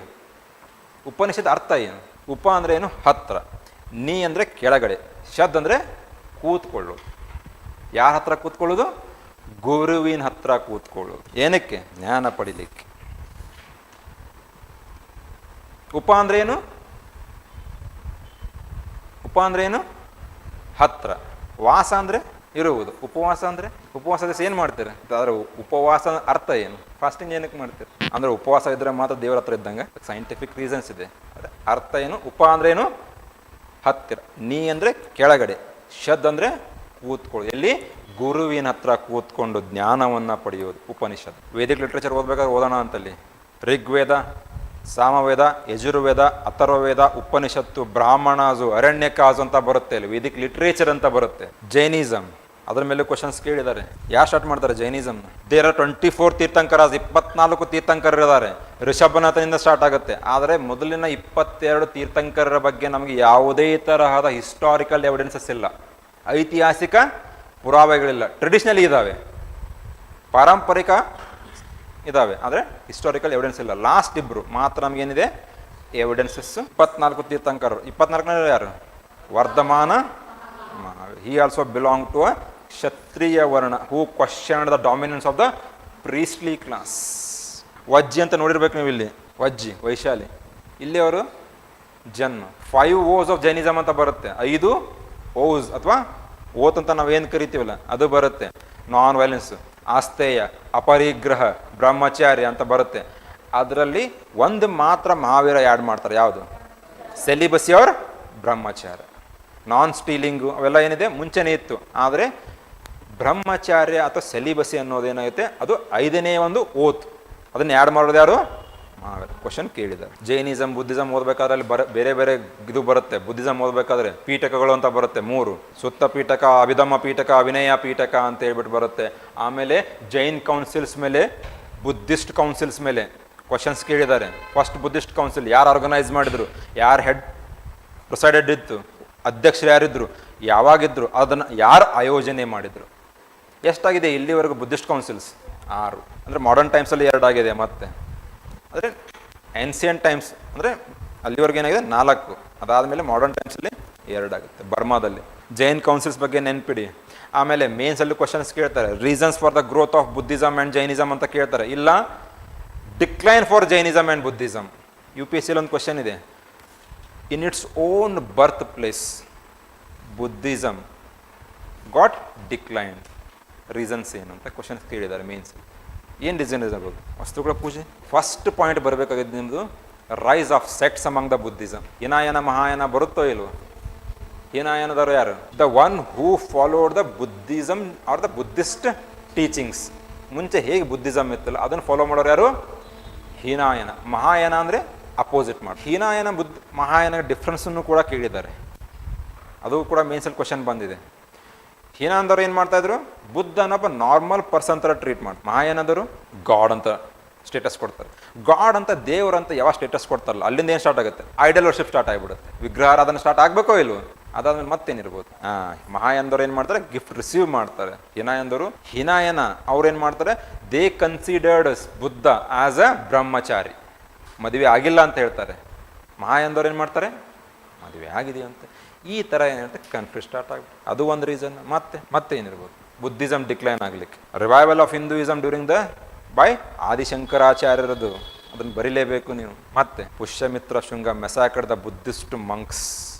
ಉಪನಿಷತ್ ಅರ್ಥ ಏನು, ಉಪ ಅಂದರೆ ಏನು, ಹತ್ರ, ನೀ ಅಂದರೆ ಕೆಳಗಡೆ, ಶದ್ ಅಂದರೆ ಕೂತ್ಕೊಳ್ಳೋದು. ಯಾರ ಹತ್ರ ಕೂತ್ಕೊಳ್ಳೋದು, ಗುರುವಿನ ಹತ್ರ ಕೂತ್ಕೊಳ್ಳೋದು. ಏನಕ್ಕೆ, ಜ್ಞಾನ ಪಡಿಲಿಕ್ಕೆ. ಉಪ ಅಂದ್ರೆ ಏನು, ಉಪ ಅಂದ್ರೆ ಏನು, ಹತ್ರ. ವಾಸ ಅಂದರೆ ಇರುವುದು. ಉಪವಾಸ ಅಂದರೆ, ಉಪವಾಸ ದಿವಸ ಏನು ಮಾಡ್ತೀರಿ, ಅದರ ಉಪವಾಸ ಅರ್ಥ ಏನು, ಫಾಸ್ಟಿಂಗ್ ಏನಕ್ಕೆ ಮಾಡ್ತೀರಿ ಅಂದರೆ ಉಪವಾಸ ಇದ್ದರೆ ಮಾತ್ರ ದೇವರ ಹತ್ರ ಇದ್ದಂಗೆ, ಸೈಂಟಿಫಿಕ್ ರೀಸನ್ಸ್ ಇದೆ. ಅದೇ ಅರ್ಥ ಏನು, ಉಪ ಅಂದ್ರೆ ಏನು, ಹತ್ತಿರ, ನೀ ಅಂದರೆ ಕೆಳಗಡೆ, ಶದ್ ಅಂದರೆ ಕೂತ್ಕೊಳ್ಳೋದು. ಎಲ್ಲಿ, ಗುರುವಿನ ಹತ್ರ ಕೂತ್ಕೊಂಡು ಜ್ಞಾನವನ್ನು ಪಡೆಯೋದು ಉಪನಿಷತ್. ವೇದಿಕ್ ಲಿಟ್ರೇಚರ್ ಓದ್ಬೇಕಾದ್ರೆ ಓದೋಣ ಅಂತಲ್ಲಿ ಋಗ್ವೇದ, ಸಾಮವೇದ, ಯಜುರ್ವೇದ, ಅಥರ್ವವೇದ, ಉಪನಿಷತ್ತು, ಬ್ರಾಹ್ಮಣಾಜು, ಅರಣ್ಯಕಾಜು ಅಂತ ಬರುತ್ತೆ, ಅಲ್ಲಿ ವೇದಿಕ್ ಲಿಟ್ರೇಚರ್ ಅಂತ ಬರುತ್ತೆ. ಜೈನಿಸಮ್, ಅದ್ರ ಮೇಲೆ ಕ್ವಶನ್ಸ್ ಕೇಳಿದ್ದಾರೆ. ಯಾರು ಸ್ಟಾರ್ಟ್ ಮಾಡ್ತಾರೆ ಜೈನಿಸಮ್, ದೇರ್ ಆರ್ 24 ತೀರ್ಥಂಕರಾಜ್, 24 ತೀರ್ಥಂಕರರು ಇದ್ದಾರೆ. ಋಷಭನಾಥನಿಂದ ಸ್ಟಾರ್ಟ್ ಆಗುತ್ತೆ. ಆದರೆ ಮೊದಲಿನ 22 ತೀರ್ಥಂಕರರ ಬಗ್ಗೆ ನಮಗೆ ಯಾವುದೇ ತರಹದ ಹಿಸ್ಟಾರಿಕಲ್ ಎವಿಡೆನ್ಸಸ್ ಇಲ್ಲ, ಐತಿಹಾಸಿಕ ಪುರಾವೆಗಳಿಲ್ಲ. ಟ್ರೆಡಿಷನಲಿ ಇದ್ದಾವೆ, ಪಾರಂಪರಿಕ ಇದ್ದಾವೆ, ಆದರೆ ಹಿಸ್ಟಾರಿಕಲ್ ಎವಿಡೆನ್ಸ್ ಇಲ್ಲ. ಲಾಸ್ಟ್ ಇಬ್ಬರು ಮಾತ್ರ ನಮಗೇನಿದೆ ಎವಿಡೆನ್ಸಸ್. 24 ತೀರ್ಥಂಕರರು. 24ನೇ ಯಾರು, Vardhamana. He also belong to a Kshatriya varna who questioned the dominance of the priestly class. Vajji ಅಂತ ನೋಡಿರ್ಬೇಕು ನೀವು ಇಲ್ಲಿ, ವಜ್ಜಿ, ವೈಶಾಲಿ, ಇಲ್ಲಿ ಅವರು ಜನ್ಮ. 5 ಓಸ್ ಆಫ್ ಜೈನಿಸಮ್ ಅಂತ ಬರುತ್ತೆ. 5 ಓಸ್ ಅಥವಾ ಓತ್ ಅಂತ ನಾವೇನು ಕರಿತೀವಲ್ಲ ಅದು ಬರುತ್ತೆ. ನಾನ್ ವೈಲೆನ್ಸ್, ಆಸ್ತೇಯ, ಅಪರಿಗ್ರಹ, ಬ್ರಹ್ಮಚಾರ್ಯ ಅಂತ ಬರುತ್ತೆ. ಅದರಲ್ಲಿ ಒಂದು ಮಾತ್ರ ಮಹಾವೀರ ಆ್ಯಡ್ ಮಾಡ್ತಾರೆ. ಯಾವುದು, ಸೆಲಿಬಸಿ ಅವ್ರ ಬ್ರಹ್ಮಚಾರ್ಯ. ನಾನ್ ಸ್ಟೀಲಿಂಗು ಅವೆಲ್ಲ ಏನಿದೆ ಮುಂಚೆನೇ ಇತ್ತು, ಆದರೆ ಬ್ರಹ್ಮಚಾರ್ಯ ಅಥವಾ ಸೆಲಿಬಸಿ ಅನ್ನೋದೇನಾಗುತ್ತೆ ಅದು 5ನೇ ಒಂದು ಓತ್. ಅದನ್ನು ಆ್ಯಡ್ ಮಾಡೋದು ಯಾರು, ಮಹಾವೀರ. ಕ್ವಶನ್ ಕೇಳಿದ್ದಾರೆ. ಜೈನಿಸಮ್, ಬುದ್ಧಿಸಮ್ ಓದಬೇಕಾದ್ರೆ ಅಲ್ಲಿ ಬೇರೆ ಬೇರೆ ಇದು ಬರುತ್ತೆ. ಬುದ್ಧಿಸಮ್ ಓದಬೇಕಾದ್ರೆ ಪೀಠಕಗಳು ಅಂತ ಬರುತ್ತೆ 3, ಸುತ್ತ ಪೀಠಕ, ಅಭಿಧಮ್ಮ ಪೀಠಕ, ಅವಿನಯ ಪೀಠಕ ಅಂತ ಹೇಳ್ಬಿಟ್ಟು ಬರುತ್ತೆ. ಆಮೇಲೆ ಜೈನ್ ಕೌನ್ಸಿಲ್ಸ್ ಮೇಲೆ, ಬುದ್ಧಿಸ್ಟ್ ಕೌನ್ಸಿಲ್ಸ್ ಮೇಲೆ ಕ್ವಶನ್ಸ್ ಕೇಳಿದ್ದಾರೆ. ಫಸ್ಟ್ ಬುದ್ಧಿಸ್ಟ್ ಕೌನ್ಸಿಲ್ ಯಾರು ಆರ್ಗನೈಸ್ ಮಾಡಿದ್ರು, ಯಾರು ಹೆಡ್ ಪ್ರಿಸೈಡೆಡ್ ಇತ್ತು, ಅಧ್ಯಕ್ಷರು ಯಾರಿದ್ರು, ಯಾವಾಗಿದ್ರು, ಅದನ್ನು ಯಾರು ಆಯೋಜನೆ ಮಾಡಿದರು. ಎಷ್ಟಾಗಿದೆ ಇಲ್ಲಿವರೆಗೂ ಬುದ್ಧಿಸ್ಟ್ ಕೌನ್ಸಿಲ್ಸ್? 6. ಅಂದರೆ ಮಾಡರ್ನ್ ಟೈಮ್ಸಲ್ಲಿ 2 ಆಗಿದೆ. ಮತ್ತೆ ಅಂದರೆ ಏನ್ಸಿಯಂಟ್ ಟೈಮ್ಸ್ ಅಂದರೆ ಅಲ್ಲಿವರೆಗೂ ಏನಾಗಿದೆ 4. ಅದಾದಮೇಲೆ ಮಾಡರ್ನ್ ಟೈಮ್ಸಲ್ಲಿ 2 ಆಗುತ್ತೆ ಬರ್ಮಾದಲ್ಲಿ. ಜೈನ್ ಕೌನ್ಸಿಲ್ಸ್ ಬಗ್ಗೆ ನೆನ್ಪಿಡಿ. ಆಮೇಲೆ ಮೇನ್ಸಲ್ಲಿ ಕ್ವಶನ್ಸ್ ಕೇಳ್ತಾರೆ, reasons for the growth of Buddhism and Jainism ಅಂತ ಕೇಳ್ತಾರೆ. ಇಲ್ಲ decline for Jainism and Buddhism. U P S ಸಿಲಿ ಒಂದು ಕ್ವಶನ್ ಇದೆ, in its own birth place Buddhism got decline, reasons ಏನು ಅಂತ ಕ್ವಶನ್ಸ್ ಕೇಳಿದ್ದಾರೆ ಮೇನ್ಸ್. ಏನು ರೀಸನ್ ಇರಬಹುದು? ವಸ್ತುಗಳ ಪೂಜೆ. ಫಸ್ಟ್ ಪಾಯಿಂಟ್ ಬರಬೇಕಾಗಿದ್ದು ನಿಮ್ಮದು rise of sects among the Buddhism. Hinayana Mahayana ಬರುತ್ತೋ ಇಲ್ವೋ? ಹಿನಾಯನದವರು ಯಾರು? The one who followed the Buddhism or the Buddhist teachings. ಮುಂಚೆ ಹೇಗೆ ಬುದ್ಧಿಸಮ್ ಇತ್ತಲ್ಲ ಅದನ್ನು ಫಾಲೋ ಮಾಡೋರು ಯಾರು? ಹೀನಾಯನ. ಮಹಾಯಾನ ಅಂದರೆ ಅಪೋಸಿಟ್ ಮಾಡಿ. ಹೀನಾಯನ ಮಹಾಯಾನ ಡಿಫ್ರೆನ್ಸನ್ನು ಕೂಡ ಕೇಳಿದ್ದಾರೆ, ಅದು ಕೂಡ ಮೇನ್ಸಲ್ಲಿ ಕ್ವಶನ್ ಬಂದಿದೆ. ಹೀನಾಯನದವರು ಏನು ಮಾಡ್ತಾಯಿದ್ರು? ಬುದ್ಧನೊಬ್ಬ ನಾರ್ಮಲ್ ಪರ್ಸನ್ ಥರ ಟ್ರೀಟ್ ಮಾಡಿ. ಮಹಾಯಾನದವರು ಗಾಡ್ ಅಂತ ಸ್ಟೇಟಸ್ ಕೊಡ್ತಾರೆ. ಗಾಡ್ ಅಂತ ದೇವರಂತ ಯಾವ ಸ್ಟೇಟಸ್ ಕೊಡ್ತಾರಲ್ಲ ಅಲ್ಲಿಂದ ಏನು ಸ್ಟಾರ್ಟ್ ಆಗುತ್ತೆ? ಐಡಲ್ ವರ್ಷಿಪ್ ಸ್ಟಾರ್ಟ್ ಆಗಿಬಿಡುತ್ತೆ. ವಿಗ್ರಹಾರಾಧನೆ ಸ್ಟಾರ್ಟ್ ಆಗಬೇಕೋ ಇಲ್ವೋ? ಅದಾದ್ಮೇಲೆ ಮತ್ತೇನಿರ್ಬೋದು? ಮಹಾಯಾನದವ್ರು ಏನು ಮಾಡ್ತಾರೆ? ಗಿಫ್ಟ್ ರಿಸೀವ್ ಮಾಡ್ತಾರೆ. ಹಿನಾಯನ ಅವ್ರು ಏನು ಮಾಡ್ತಾರೆ? They considered Buddha as a ಬ್ರಹ್ಮಚಾರಿ. ಮದುವೆ ಆಗಿಲ್ಲ ಅಂತ ಹೇಳ್ತಾರೆ. ಮಹಾಯಾನದವ್ರು ಏನು ಮಾಡ್ತಾರೆ? ಮದುವೆ ಆಗಿದೆಯಂತೆ. ಈ ಥರ ಏನಿರುತ್ತೆ ಕನ್ಫ್ಯೂಸ್ ಸ್ಟಾರ್ಟ್ ಆಗುತ್ತೆ. ಅದು ಒಂದು ರೀಸನ್. ಮತ್ತೆ ಏನಿರ್ಬೋದು? ಬುದ್ಧಿಸಮ್ ಡಿಕ್ಲೈನ್ ಆಗಲಿಕ್ಕೆ revival of Hinduism during the by ಆದಿಶಂಕರಾಚಾರ್ಯರದು, ಅದನ್ನು ಬರೀಲೇಬೇಕು ನೀವು. ಮತ್ತೆ ಪುಷ್ಯಮಿತ್ರ ಶೃಂಗ ಮೆಸಾಕರ್ ದ ಬುದ್ಧಿಸ್ಟ್ ಮಂಕ್ಸ್.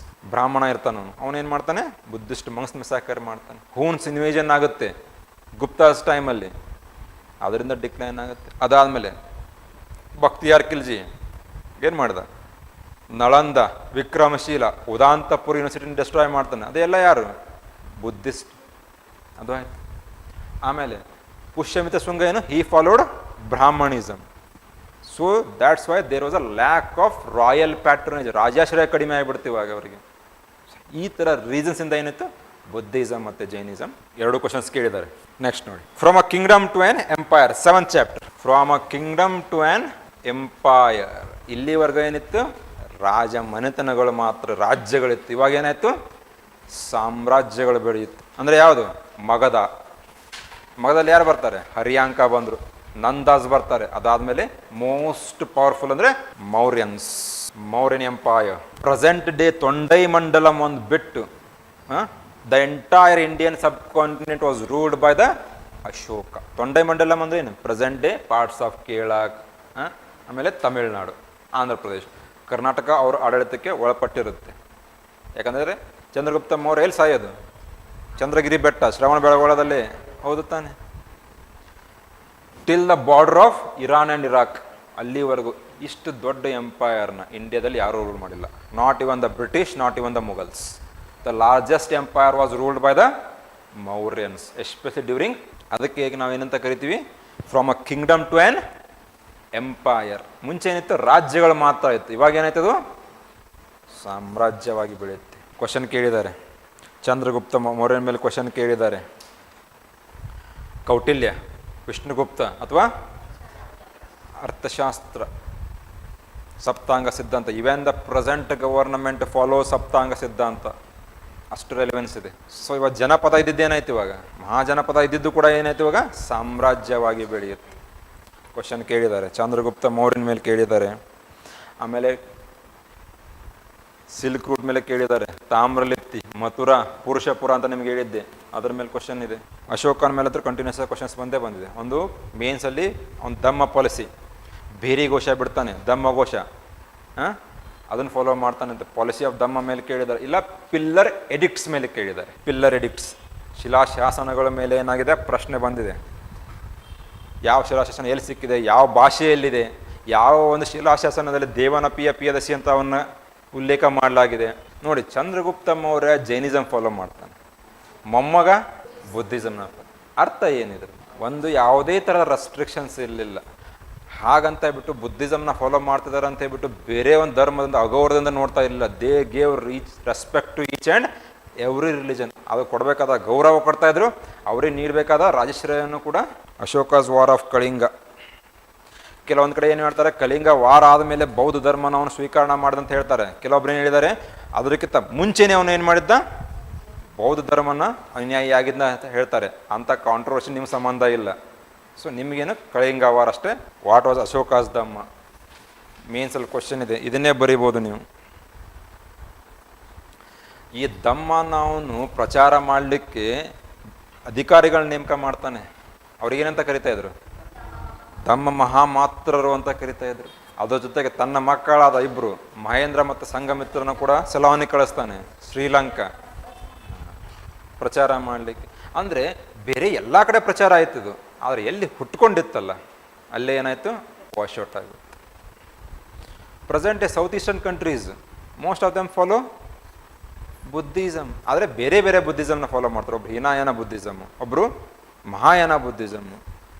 ಬ್ರಾಹ್ಮಣ ಇರ್ತಾನು, ಅವನೇನು ಮಾಡ್ತಾನೆ? ಬುದ್ಧಿಸ್ಟ್ ಮಂಕ್ಸ್ ಮೆಸಾಕರ್ ಮಾಡ್ತಾನೆ. ಹೂನ್ಸ್ ಇನ್ವೇಷನ್ ಆಗುತ್ತೆ ಗುಪ್ತಾಸ್ ಟೈಮಲ್ಲಿ, ಅದರಿಂದ ಡಿಕ್ಲೈನ್ ಆಗುತ್ತೆ. ಅದಾದಮೇಲೆ ಬಕ್ತಿಯಾರ್ ಖಿಲ್ಜಿ ಏನು ಮಾಡ್ದ? ನಳಂದ, ವಿಕ್ರಮಶೀಲ, ಉದಾಂತಪುರ ಯೂನಿವರ್ಸಿಟಿನ ಡೆಸ್ಟ್ರಾಯ್ ಮಾಡ್ತಾನೆ. ಅದೆಲ್ಲ ಯಾರು? ಬುದ್ಧಿಸ್ಟ್. ಅದು ಆಯ್ತು. ಆಮೇಲೆ ಪುಷ್ಯಮಿತ್ರ ಶೃಂಗ ಏನು? He followed Brahmanism. So that's why there was a lack of royal patronage. ರಾಜಾಶ್ರಯ ಕಡಿಮೆ ಆಗಿಬಿಡ್ತೀವಿ ಆಗ ಅವರಿಗೆ. ಈ ಥರ ರೀಸನ್ಸಿಂದ ಏನಿತ್ತು? ಬುದ್ಧಿಸಮ್ ಮತ್ತು ಜೈನಿಸಮ್. ಎರಡು ಕ್ವಶನ್ಸ್ ಕೇಳಿದ್ದಾರೆ. ನೆಕ್ಸ್ಟ್ ನೋಡಿ, from a kingdom to an empire, 7th chapter. From a kingdom to an empire. ಇಲ್ಲಿವರೆಗೂ ಏನಿತ್ತು? ರಾಜ ಮನೆತನಗಳು ಮಾತ್ರ, ರಾಜ್ಯಗಳಿತ್ತು. ಇವಾಗ ಏನಾಯಿತು? ಸಾಮ್ರಾಜ್ಯಗಳು ಬೆಳೆಯಿತು. ಅಂದರೆ ಯಾವುದು? ಮಗದಲ್ಲಿ ಯಾರು ಬರ್ತಾರೆ? ಹರಿಯಾಂಕ ಬಂದರು, ನಂದಾಸ್ ಬರ್ತಾರೆ. ಅದಾದಮೇಲೆ ಮೋಸ್ಟ್ ಪವರ್ಫುಲ್ ಅಂದರೆ Mauryan empire. Present day Tondai Mandalam ಒಂದು ಬಿಟ್ಟು the entire Indian subcontinent was ruled by the Ashoka. Tondai Mandalam ಅಂದರೆ ಏನು? Present day parts of Kerala, ಆಮೇಲೆ ತಮಿಳುನಾಡು, ಆಂಧ್ರ ಪ್ರದೇಶ, ಕರ್ನಾಟಕ ಅವ್ರ ಆಡಳಿತಕ್ಕೆ ಒಳಪಟ್ಟಿರುತ್ತೆ. ಯಾಕಂದರೆ ಚಂದ್ರಗುಪ್ತ ಮೌರ್ಯ ಎಲ್ಲಿ ಸಾಯೋದು? ಚಂದ್ರಗಿರಿ ಬೆಟ್ಟ, ಶ್ರವಣ ಬೆಳಗೊಳದಲ್ಲಿ. ಹೌದು ತಾನೆ? Till the border of Iran and Iraq, ಅಲ್ಲಿವರೆಗೂ ಇಷ್ಟು ದೊಡ್ಡ ಎಂಪೈರ್ನ ಇಂಡಿಯಾದಲ್ಲಿ ಯಾರೂ ರೂಲ್ ಮಾಡಿಲ್ಲ. Not even the British, not even the Mughals. The largest empire was ruled by the Mauryans, especially during. ಅದಕ್ಕೆ ಈಗ ನಾವೇನಂತ ಕರಿತೀವಿ? From a kingdom to an empire. ಮುಂಚೆ ಏನಿತ್ತು? ರಾಜ್ಯಗಳು ಮಾತ್ರ ಇತ್ತು. ಇವಾಗ ಏನಾಯ್ತದು? ಸಾಮ್ರಾಜ್ಯವಾಗಿ ಬೆಳೆಯುತ್ತೆ. ಕ್ವಶನ್ ಕೇಳಿದ್ದಾರೆ, ಚಂದ್ರಗುಪ್ತ ಮೌರ್ಯನ ಮೇಲೆ ಕ್ವಶನ್ ಕೇಳಿದ್ದಾರೆ. ಕೌಟಿಲ್ಯ, ವಿಷ್ಣುಗುಪ್ತ ಅಥವಾ Arthashastra, Saptanga Siddhanta. Even the present government follow Saptanga Siddhanta. ಅಷ್ಟು ರೆಲೆವೆನ್ಸ್ ಇದೆ. ಸೊ ಇವಾಗ ಜನಪದ ಇದ್ದಿದ್ದೇನಾಯ್ತು? ಇವಾಗ ಮಹಾಜನಪದ ಇದ್ದಿದ್ದು ಕೂಡ ಏನಾಯ್ತು? ಇವಾಗ ಸಾಮ್ರಾಜ್ಯವಾಗಿ ಬೆಳೆಯುತ್ತೆ. ಕ್ವಶನ್ ಕೇಳಿದ್ದಾರೆ, ಚಂದ್ರಗುಪ್ತ ಮೌರ್ಯನ ಮೇಲೆ ಕೇಳಿದ್ದಾರೆ. ಆಮೇಲೆ ಸಿಲ್ಕ್ ರೂಟ್ ಮೇಲೆ ಕೇಳಿದ್ದಾರೆ. ತಾಮ್ರಲಿಪ್ತಿ, ಮಥುರಾ, ಪುರುಷಪುರ ಅಂತ ನಿಮ್ಗೆ ಹೇಳಿದ್ದೆ, ಅದ್ರ ಮೇಲೆ ಕ್ವಶನ್ ಇದೆ. ಅಶೋಕನ ಮೇಲೆ ಹತ್ರ ಕಂಟಿನ್ಯೂಸ್ ಆಗಿ ಕ್ವಶನ್ಸ್ ಬಂದಿದೆ. ಒಂದು ಮೇನ್ಸಲ್ಲಿ ಅವ್ನು ಧಮ್ಮ ಪಾಲಿಸಿ, ಬೇರಿ ಘೋಷ ಬಿಡ್ತಾನೆ, ಧಮ್ಮ ಘೋಷ, ಅದನ್ನು ಫಾಲೋ ಮಾಡ್ತಾನೆ ಅಂತ. ಪಾಲಿಸಿ ಆಫ್ ಧಮ್ಮ ಮೇಲೆ ಕೇಳಿದ್ದಾರೆ. ಇಲ್ಲ ಪಿಲ್ಲರ್ ಎಡಿಕ್ಟ್ಸ್ ಮೇಲೆ ಕೇಳಿದ್ದಾರೆ. ಪಿಲ್ಲರ್ ಎಡಿಕ್ಟ್ಸ್, ಶಿಲಾಶಾಸನಗಳ ಮೇಲೆ ಏನಾಗಿದೆ? ಪ್ರಶ್ನೆ ಬಂದಿದೆ. ಯಾವ ಶಿಲಾಶಾಸನ ಎಲ್ಲಿ ಸಿಕ್ಕಿದೆ, ಯಾವ ಭಾಷೆಯಲ್ಲಿದೆ, ಯಾವ ಒಂದು ಶಿಲಾಶಾಸನದಲ್ಲಿ ದೇವನ ಪಿಯದಸಿ ಅಂತ ಅವನ್ನ ಉಲ್ಲೇಖ ಮಾಡಲಾಗಿದೆ. ನೋಡಿ, ಚಂದ್ರಗುಪ್ತ ಮೌರ್ಯ ಜೈನಿಸಮ್ ಫಾಲೋ ಮಾಡ್ತಾನೆ, ಮೊಮ್ಮಗ ಬುದ್ಧಿಸಮ್ನ. ಅರ್ಥ ಏನಿದೆ? ಒಂದು ಯಾವುದೇ ಥರದ ರೆಸ್ಟ್ರಿಕ್ಷನ್ಸ್ ಇರಲಿಲ್ಲ. ಹಾಗಂತ ಹೇಳ್ಬಿಟ್ಟು ಬುದ್ಧಿಸಮ್ನ ಫಾಲೋ ಮಾಡ್ತಿದ್ದಾರೆ ಅಂತ ಹೇಳ್ಬಿಟ್ಟು ಬೇರೆ ಒಂದು ಧರ್ಮದಿಂದ ಅಗೌರವದಿಂದ ನೋಡ್ತಾ ಇಲ್ಲ. They gave respect to each and every religion. ಅದು ಕೊಡಬೇಕಾದ ಗೌರವ ಕೊಡ್ತಾ ಇದ್ರು, ಅವ್ರಿಗೆ ನೀಡಬೇಕಾದ ರಾಜಶ್ರಯನ್ನು ಕೂಡ. Ashoka's war of Kalinga. ಕೆಲವೊಂದು ಕಡೆ ಏನು ಹೇಳ್ತಾರೆ? ಕಳಿಂಗ ವಾರ ಆದಮೇಲೆ ಬೌದ್ಧ ಧರ್ಮನ ಅವನು ಸ್ವೀಕರಣ ಮಾಡ್ದಂತ ಹೇಳ್ತಾರೆ. ಕೆಲವೊಬ್ರು ಏನು ಹೇಳಿದ್ದಾರೆ? ಅದಕ್ಕಿಂತ ಮುಂಚೆನೇ ಅವನು ಏನು ಮಾಡಿದ್ದ? ಬೌದ್ಧ ಧರ್ಮನ ಅನ್ಯಾಯಿ ಆಗಿದ್ದ ಅಂತ ಹೇಳ್ತಾರೆ. ಅಂಥ ಕಾಂಟ್ರವರ್ಸಿ ನಿಮ್ಮ ಸಂಬಂಧ ಇಲ್ಲ. ಸೊ ನಿಮಗೇನು ಕಳಿಂಗ ವಾರ್ ಅಷ್ಟೇ. What was Ashoka's dhamma? ಮೇನ್ಸಲ್ಲಿ ಕ್ವಶನ್ ಇದೆ, ಇದನ್ನೇ ಬರೀಬೋದು ನೀವು. ಈ ಧಮ್ಮನ ಅವನು ಪ್ರಚಾರ ಮಾಡಲಿಕ್ಕೆ ಅಧಿಕಾರಿಗಳ ನೇಮಕ ಮಾಡ್ತಾನೆ. ಅವ್ರಿಗೇನಂತ ಕರಿತಾ ಇದ್ರು? ತಮ್ಮ ಮಹಾಮಾತ್ರರು ಅಂತ ಕರಿತಾ ಇದ್ರು. ಅದ್ರ ಜೊತೆಗೆ ತನ್ನ ಮಕ್ಕಳಾದ ಇಬ್ರು ಮಹೇಂದ್ರ ಮತ್ತು ಸಂಘಮಿತ್ರನ ಕೂಡ ಸೆಲಾವಣಿ ಕಳಿಸ್ತಾನೆ ಶ್ರೀಲಂಕಾ ಪ್ರಚಾರ ಮಾಡಲಿಕ್ಕೆ. ಅಂದರೆ ಬೇರೆ ಎಲ್ಲ ಕಡೆ ಪ್ರಚಾರ ಆಯ್ತದು, ಆದರೆ ಎಲ್ಲಿ ಹುಟ್ಕೊಂಡಿತ್ತಲ್ಲ ಅಲ್ಲೇ ಏನಾಯಿತು, ವಾಶ್ಔಟ್ ಆಗುತ್ತೆ. Present south eastern countries most of them follow Buddhism, ಆದರೆ ಬೇರೆ ಬೇರೆ ಬುದ್ಧಿಸಮ್ನ ಫಾಲೋ ಮಾಡ್ತಾರೆ. ಒಬ್ರು ಹೀನಾಯನ ಬುದ್ಧಿಸಮ್, ಒಬ್ಬರು ಮಹಾಯಾನ ಬುದ್ಧಿಸಮ್,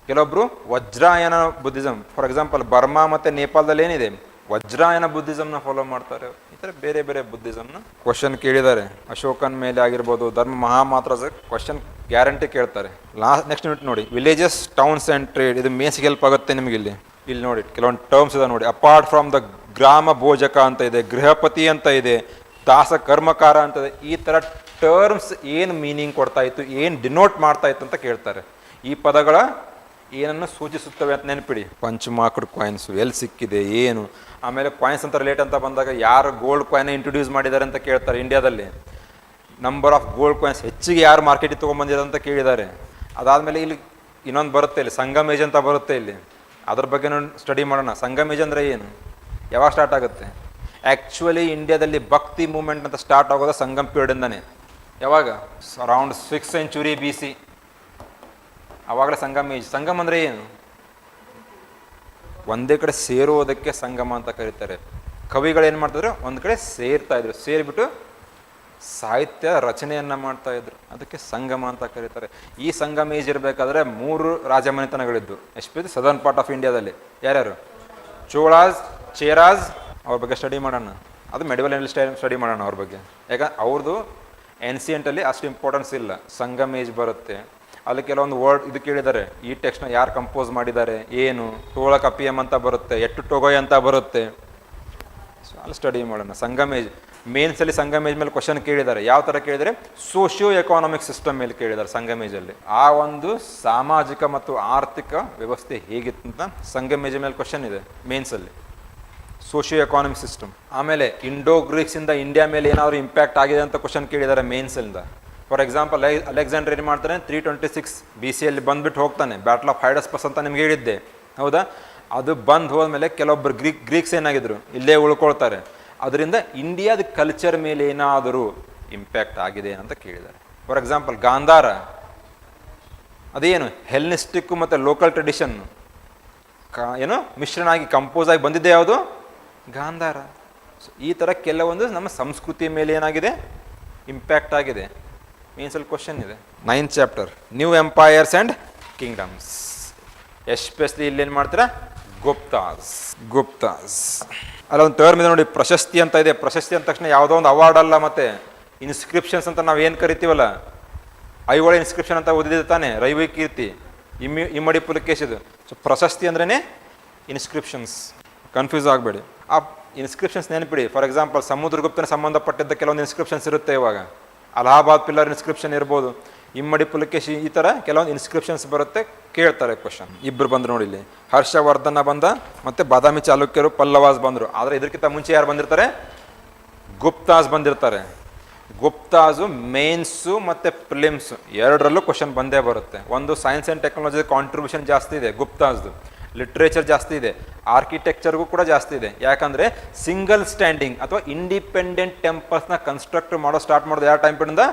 ಕೆಲವೊಬ್ರು ವಜ್ರಾಯನ ಬುದ್ಧಿಸಮ್. ಫಾರ್ ಎಕ್ಸಾಂಪಲ್ ಬರ್ಮಾ ಮತ್ತು ನೇಪಾಳದಲ್ಲಿ ಏನಿದೆ, ವಜ್ರಾಯನ ಬುದ್ಧಿಸಮ್ನ ಫಾಲೋ ಮಾಡ್ತಾರೆ. ಈ ಥರ ಬೇರೆ ಬೇರೆ ಬುದ್ಧಿಸಮ್ನ ಕ್ವಶನ್ ಕೇಳಿದ್ದಾರೆ. ಅಶೋಕನ್ ಮೇಲೆ ಆಗಿರ್ಬೋದು, ಧರ್ಮ ಮಹಾಮಾತ್ರ ಕ್ವಶನ್ ಗ್ಯಾರಂಟಿ ಕೇಳ್ತಾರೆ. ನೆಕ್ಸ್ಟ್ ಯೂನಿಟ್ ನೋಡಿ, ವಿಲೇಜಸ್ ಟೌನ್ಸ್ ಆ್ಯಂಡ್ ಟ್ರೇಡ್. ಇದು ಮೇನ್ಸ್ಗೆ ಹೆಲ್ಪ್ ಆಗುತ್ತೆ ನಿಮಗೆ. ಇಲ್ಲಿ ನೋಡಿ ಕೆಲವೊಂದು ಟರ್ಮ್ಸ್ ಇದೆ ನೋಡಿ. ಅಪಾರ್ಟ್ ಫ್ರಮ್ ದ ಗ್ರಾಮ ಭೋಜಕ ಅಂತ ಇದೆ, ಗೃಹಪತಿ ಅಂತ ಇದೆ, ದಾಸ ಕರ್ಮಕಾರ ಅಂತ ಇದೆ. ಈ ಥರ ಟರ್ಮ್ಸ್ ಏನು ಮೀನಿಂಗ್ ಕೊಡ್ತಾ ಇತ್ತು, ಏನು ಡಿನೋಟ್ ಮಾಡ್ತಾ ಇತ್ತು ಅಂತ ಕೇಳ್ತಾರೆ. ಈ ಪದಗಳ ಏನನ್ನು ಸೂಚಿಸುತ್ತವೆ ಅಂತ ನೆನಪಿಡಿ. ಪಂಚಮಾರ್ಕ್ಡ್ ಕಾಯಿನ್ಸ್ ಎಲ್ಲಿ ಸಿಕ್ಕಿದೆ ಏನು, ಆಮೇಲೆ ಕಾಯಿನ್ಸ್ ಅಂತ ರಿಲೇಟ್ ಅಂತ ಬಂದಾಗ ಯಾರು ಗೋಲ್ಡ್ ಕಾಯಿನ್ ಇಂಟ್ರೊಡ್ಯೂಸ್ ಮಾಡಿದ್ದಾರೆ ಅಂತ ಕೇಳ್ತಾರೆ. ಇಂಡಿಯಾದಲ್ಲಿ ನಂಬರ್ ಆಫ್ ಗೋಲ್ಡ್ ಕಾಯಿನ್ಸ್ ಹೆಚ್ಚಿಗೆ ಯಾರು ಮಾರ್ಕೆಟಿಗೆ ತೊಗೊಂಬಂದಿದ್ದಾರೆ ಅಂತ ಕೇಳಿದ್ದಾರೆ. ಅದಾದಮೇಲೆ ಇಲ್ಲಿ ಇನ್ನೊಂದು ಬರುತ್ತೆ, ಇಲ್ಲಿ ಸಂಗಮೇಜ್ ಅಂತ ಬರುತ್ತೆ. ಇಲ್ಲಿ ಅದ್ರ ಬಗ್ಗೆ ಸ್ಟಡಿ ಮಾಡೋಣ. ಸಂಗಮೇಜ್ ಅಂದರೆ ಏನು, ಯಾವಾಗ ಸ್ಟಾರ್ಟ್ ಆಗುತ್ತೆ? ಆ್ಯಕ್ಚುಲಿ ಇಂಡಿಯಾದಲ್ಲಿ ಭಕ್ತಿ ಮೂಮೆಂಟ್ ಅಂತ ಸ್ಟಾರ್ಟ್ ಆಗೋದು ಸಂಗಮ್ ಪೀರಿಯಡಿಂದನೇ. ಯಾವಾಗ? Around 6th century BC. ಆವಾಗಲೇ ಸಂಗಮೇಜ್. ಸಂಗಮ್ ಅಂದರೆ ಏನು? ಒಂದೇ ಕಡೆ ಸೇರುವುದಕ್ಕೆ ಸಂಗಮ ಅಂತ ಕರೀತಾರೆ. ಕವಿಗಳು ಏನು ಮಾಡ್ತಿದ್ರು, ಒಂದು ಕಡೆ ಸೇರ್ತಾ ಇದ್ರು, ಸೇರಿಬಿಟ್ಟು ಸಾಹಿತ್ಯ ರಚನೆಯನ್ನು ಮಾಡ್ತಾ ಇದ್ರು. ಅದಕ್ಕೆ ಸಂಗಮ ಅಂತ ಕರೀತಾರೆ. ಈ ಸಂಗಮೇಜ್ ಇರಬೇಕಾದ್ರೆ 3 ರಾಜಮನೆತನಗಳಿದ್ದು, ಎಸ್ಪೆಷಲಿ ಸದರ್ನ್ ಪಾರ್ಟ್ ಆಫ್ ಇಂಡಿಯಾದಲ್ಲಿ. ಯಾರ್ಯಾರು? ಚೋಳಾಸ್, ಚೇರಾಸ್, ಅವ್ರ ಬಗ್ಗೆ ಸ್ಟಡಿ ಮಾಡೋಣ. ಅದು ಮೆಡಿವಲ್ ಸ್ಟಡಿ ಮಾಡೋಣ ಅವ್ರ ಬಗ್ಗೆ. ಯಾಕಂದ್ರೆ ಅವ್ರದ್ದು ಏನ್ಸಿಯಂಟಲ್ಲಿ ಅಷ್ಟು ಇಂಪಾರ್ಟೆನ್ಸ್ ಇಲ್ಲ. ಸಂಗಮೇಜ್ ಬರುತ್ತೆ, ಅಲ್ಲಿ ಕೆಲವೊಂದು ವರ್ಡ್ ಇದು ಕೇಳಿದ್ದಾರೆ. ಈ ಟೆಕ್ಸ್ಟ್ನ ಯಾರು ಕಂಪೋಸ್ ಮಾಡಿದ್ದಾರೆ, ಏನು, ಟೋಳ ಕಪಿಯಂ ಅಂತ ಬರುತ್ತೆ, ಎಟ್ಟು ಟೊಗೊಯ್ ಅಂತ ಬರುತ್ತೆ. ಸೊ ಅಲ್ಲಿ ಸ್ಟಡಿ ಮಾಡೋಣ. ಸಂಗಮೇಜ್ ಮೇನ್ಸಲ್ಲಿ ಸಂಗಮೇಜ್ ಮೇಲೆ ಕ್ವಶನ್ ಕೇಳಿದ್ದಾರೆ. ಯಾವ ಥರ ಕೇಳಿದರೆ, ಸೋಷಿಯೋ ಎಕಾನಾಮಿಕ್ ಸಿಸ್ಟಮ್ ಮೇಲೆ ಕೇಳಿದ್ದಾರೆ ಸಂಗಮೇಜಲ್ಲಿ. ಆ ಒಂದು ಸಾಮಾಜಿಕ ಮತ್ತು ಆರ್ಥಿಕ ವ್ಯವಸ್ಥೆ ಹೇಗಿತ್ತು ಅಂತ ಸಂಗಮೇಜ್ ಮೇಲೆ ಕ್ವಶನ್ ಇದೆ ಮೇನ್ಸಲ್ಲಿ, ಸೋಷಿಯೋ ಎಕಾನಮಿಕ್ ಸಿಸ್ಟಮ್. ಆಮೇಲೆ ಇಂಡೋ ಗ್ರೀಕ್ಸಿಂದ ಇಂಡಿಯಾ ಮೇಲೆ ಏನಾದರೂ ಇಂಪ್ಯಾಕ್ಟ್ ಆಗಿದೆ ಅಂತ ಕ್ವಶನ್ ಕೇಳಿದ್ದಾರೆ ಮೇನ್ಸಿಂದ. ಫಾರ್ ಎಕ್ಸಾಂಪಲ್ ಅಲೆಕ್ಸಾಂಡರ್ ಏನು ಮಾಡ್ತಾನೆ, 326 BC ಬಂದುಬಿಟ್ಟು ಹೋಗ್ತಾನೆ. ಬ್ಯಾಟಲ್ ಆಫ್ ಹೈಡಸ್ಪಸ್ ಅಂತ ನಿಮ್ಗೆ ಹೇಳಿದ್ದೆ, ಹೌದಾ? ಅದು ಬಂದು ಹೋದ್ಮೇಲೆ ಕೆಲವೊಬ್ಬರು ಗ್ರೀಕ್ಸ್ ಏನಾಗಿದ್ರು, ಇಲ್ಲೇ ಉಳ್ಕೊಳ್ತಾರೆ. ಅದರಿಂದ ಇಂಡಿಯಾದ ಕಲ್ಚರ್ ಮೇಲೆ ಏನಾದರೂ ಇಂಪ್ಯಾಕ್ಟ್ ಆಗಿದೆ ಅಂತ ಕೇಳಿದ್ದಾರೆ. ಫಾರ್ ಎಕ್ಸಾಂಪಲ್ ಗಾಂಧಾರ ಅದೇನು, ಹೆಲ್ನಿಸ್ಟಿಕ್ಕು ಮತ್ತು ಲೋಕಲ್ ಟ್ರೆಡಿಷನ್ ಏನು ಮಿಶ್ರಣ ಆಗಿ ಕಂಪೋಸ್ ಆಗಿ ಬಂದಿದ್ದೆ ಯಾವುದು, ಗಾಂಧಾರ. ಈ ಥರ ಕೆಲವೊಂದು ನಮ್ಮ ಸಂಸ್ಕೃತಿ ಮೇಲೆ ಏನಾಗಿದೆ, ಇಂಪ್ಯಾಕ್ಟ್ ಆಗಿದೆ. ಮೀನ್ಸಲ್ಲಿ ಕ್ವಶನ್ ಇದೆ. 9th chapter, new empires and kingdoms. Especially ಇಲ್ಲೇನು ಮಾಡ್ತೀರಾ, ಗುಪ್ತಾಸ್. ಅಲ್ಲ ಒಂದು ಟರ್ಮ್ ಇದೆ ನೋಡಿ, ಪ್ರಶಸ್ತಿ ಅಂತ ಇದೆ. ಪ್ರಶಸ್ತಿ ಅಂದ ತಕ್ಷಣ ಯಾವುದೋ ಒಂದು ಅವಾರ್ಡ್ ಅಲ್ಲ, ಮತ್ತೆ ಇನ್ಸ್ಕ್ರಿಪ್ಷನ್ಸ್ ಅಂತ ನಾವು ಏನು ಕರಿತೀವಲ್ಲ, ಐಹೊಳೆ ಇನ್ಸ್ಕ್ರಿಪ್ಷನ್ ಅಂತ ಓದಿದೆ ತಾನೆ, ರೈವೈ ಕೀರ್ತಿ, ಇಮ್ಮಡಿ ಪುಲಕೇಶಿದು. ಸೊ ಪ್ರಶಸ್ತಿ ಅಂದ್ರೇ ಇನ್ಸ್ಕ್ರಿಪ್ಷನ್ಸ್, ಕನ್ಫ್ಯೂಸ್ ಆಗಬೇಡಿ. ಆ ಇನ್ಸ್ಕ್ರಿಪ್ಷನ್ಸ್ ನೆನಪಿಡಿ. ಫಾರ್ ಎಕ್ಸಾಂಪಲ್ ಸಮುದ್ರಗುಪ್ತನ ಸಂಬಂಧಪಟ್ಟಿದ್ದ ಕೆಲವೊಂದು ಇನ್ಸ್ಕ್ರಿಪ್ಷನ್ಸ್ ಇರುತ್ತೆ. ಇವಾಗ ಅಲಹಾಬಾದ್ ಪಿಲ್ಲರ್ ಇನ್ಸ್ಕ್ರಿಪ್ಷನ್ ಇರ್ಬೋದು, ಇಮ್ಮಡಿ ಪುಲಕೇಶಿ, ಈ ಥರ ಕೆಲವೊಂದು ಇನ್ಸ್ಕ್ರಿಪ್ಷನ್ಸ್ ಬರುತ್ತೆ. ಕೇಳ್ತಾರೆ ಕ್ವಶನ್. ಇಬ್ಬರು ಬಂದರು ನೋಡಿ ಇಲ್ಲಿ, ಹರ್ಷವರ್ಧನ ಬಂದ ಮತ್ತು ಬಾದಾಮಿ ಚಾಲುಕ್ಯರು, ಪಲ್ಲವಾಸ್ ಬಂದರು. ಆದರೆ ಇದಕ್ಕಿಂತ ಮುಂಚೆ ಯಾರು ಬಂದಿರ್ತಾರೆ, ಗುಪ್ತಾಸ್ ಬಂದಿರ್ತಾರೆ. ಗುಪ್ತಾಸು ಮೇನ್ಸು ಮತ್ತು ಪ್ರಿಲಿಮ್ಸು ಎರಡರಲ್ಲೂ ಕ್ವಶನ್ ಬಂದೇ ಬರುತ್ತೆ. ಒಂದು ಸೈನ್ಸ್ ಆ್ಯಂಡ್ ಟೆಕ್ನಾಲಜಿ ಕಾಂಟ್ರಿಬ್ಯೂಷನ್ ಜಾಸ್ತಿ ಇದೆ ಗುಪ್ತಾಸ್ದು, ಲಿಟ್ರೇಚರ್ ಜಾಸ್ತಿ ಇದೆ, ಆರ್ಕಿಟೆಕ್ಚರ್ಗೂ ಕೂಡ ಜಾಸ್ತಿ ಇದೆ. ಯಾಕಂದರೆ ಸಿಂಗಲ್ ಸ್ಟ್ಯಾಂಡಿಂಗ್ ಅಥವಾ ಇಂಡಿಪೆಂಡೆಂಟ್ ಟೆಂಪಲ್ಸ್ನ ಕನ್ಸ್ಟ್ರಕ್ಟ್ ಸ್ಟಾರ್ಟ್ ಮಾಡೋದು ಯಾವ ಟೈಮ್ ಪೀರಿಯಡಿಂದ,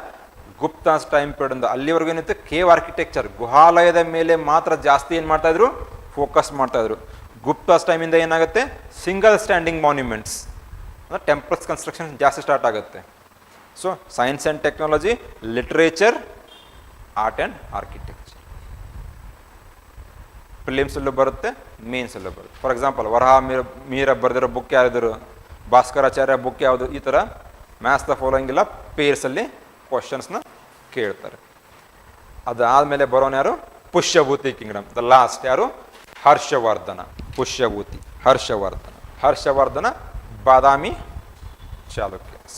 ಗುಪ್ತಾಸ್ ಟೈಮ್ ಪೀರಿಯಡಿಂದ. ಅಲ್ಲಿವರೆಗೂ ಏನಿತ್ತು, ಕೇವ್ ಆರ್ಕಿಟೆಕ್ಚರ್, ಗುಹಾಲಯದ ಮೇಲೆ ಮಾತ್ರ ಜಾಸ್ತಿ ಏನು ಮಾಡ್ತಾಯಿದ್ರು, ಫೋಕಸ್ ಮಾಡ್ತಾಯಿದ್ರು. ಗುಪ್ತಾಸ್ ಟೈಮಿಂದ ಏನಾಗುತ್ತೆ, ಸಿಂಗಲ್ ಸ್ಟ್ಯಾಂಡಿಂಗ್ ಮಾನ್ಯುಮೆಂಟ್ಸ್ ಅಂದರೆ ಟೆಂಪಲ್ಸ್ ಕನ್ಸ್ಟ್ರಕ್ಷನ್ ಜಾಸ್ತಿ ಸ್ಟಾರ್ಟ್ ಆಗುತ್ತೆ. So science and technology, literature, art and architecture ಪ್ರಿಲಿಮ್ಸಲ್ಲೂ ಬರುತ್ತೆ, ಮೇನ್ಸಲ್ಲೂ ಬರುತ್ತೆ. ಫಾರ್ ಎಕ್ಸಾಂಪಲ್ ವರಹ ಮೀರ ಬರೆದಿರೋ ಬುಕ್ ಯಾವ್ದು, ಭಾಸ್ಕರಾಚಾರ್ಯ ಬುಕ್ ಯಾವುದು, ಈ ಥರ ಮ್ಯಾಥ್ಸ್ ದ ಫಾಲೋಯಿಂಗ್ ಇಲ್ಲ ಪೇರ್ಸಲ್ಲಿ ಕ್ವಶನ್ಸ್ನ ಕೇಳ್ತಾರೆ. ಅದಾದಮೇಲೆ ಬರೋನು ಯಾರು, ಪುಷ್ಯಭೂತಿ ಕಿಂಗ್ಡಮ್. ದ ಲಾಸ್ಟ್ ಯಾರು, ಹರ್ಷವರ್ಧನ. ಪುಷ್ಯಭೂತಿ, ಹರ್ಷವರ್ಧನ ಬಾದಾಮಿ ಚಾಲುಕ್ಯಸ್.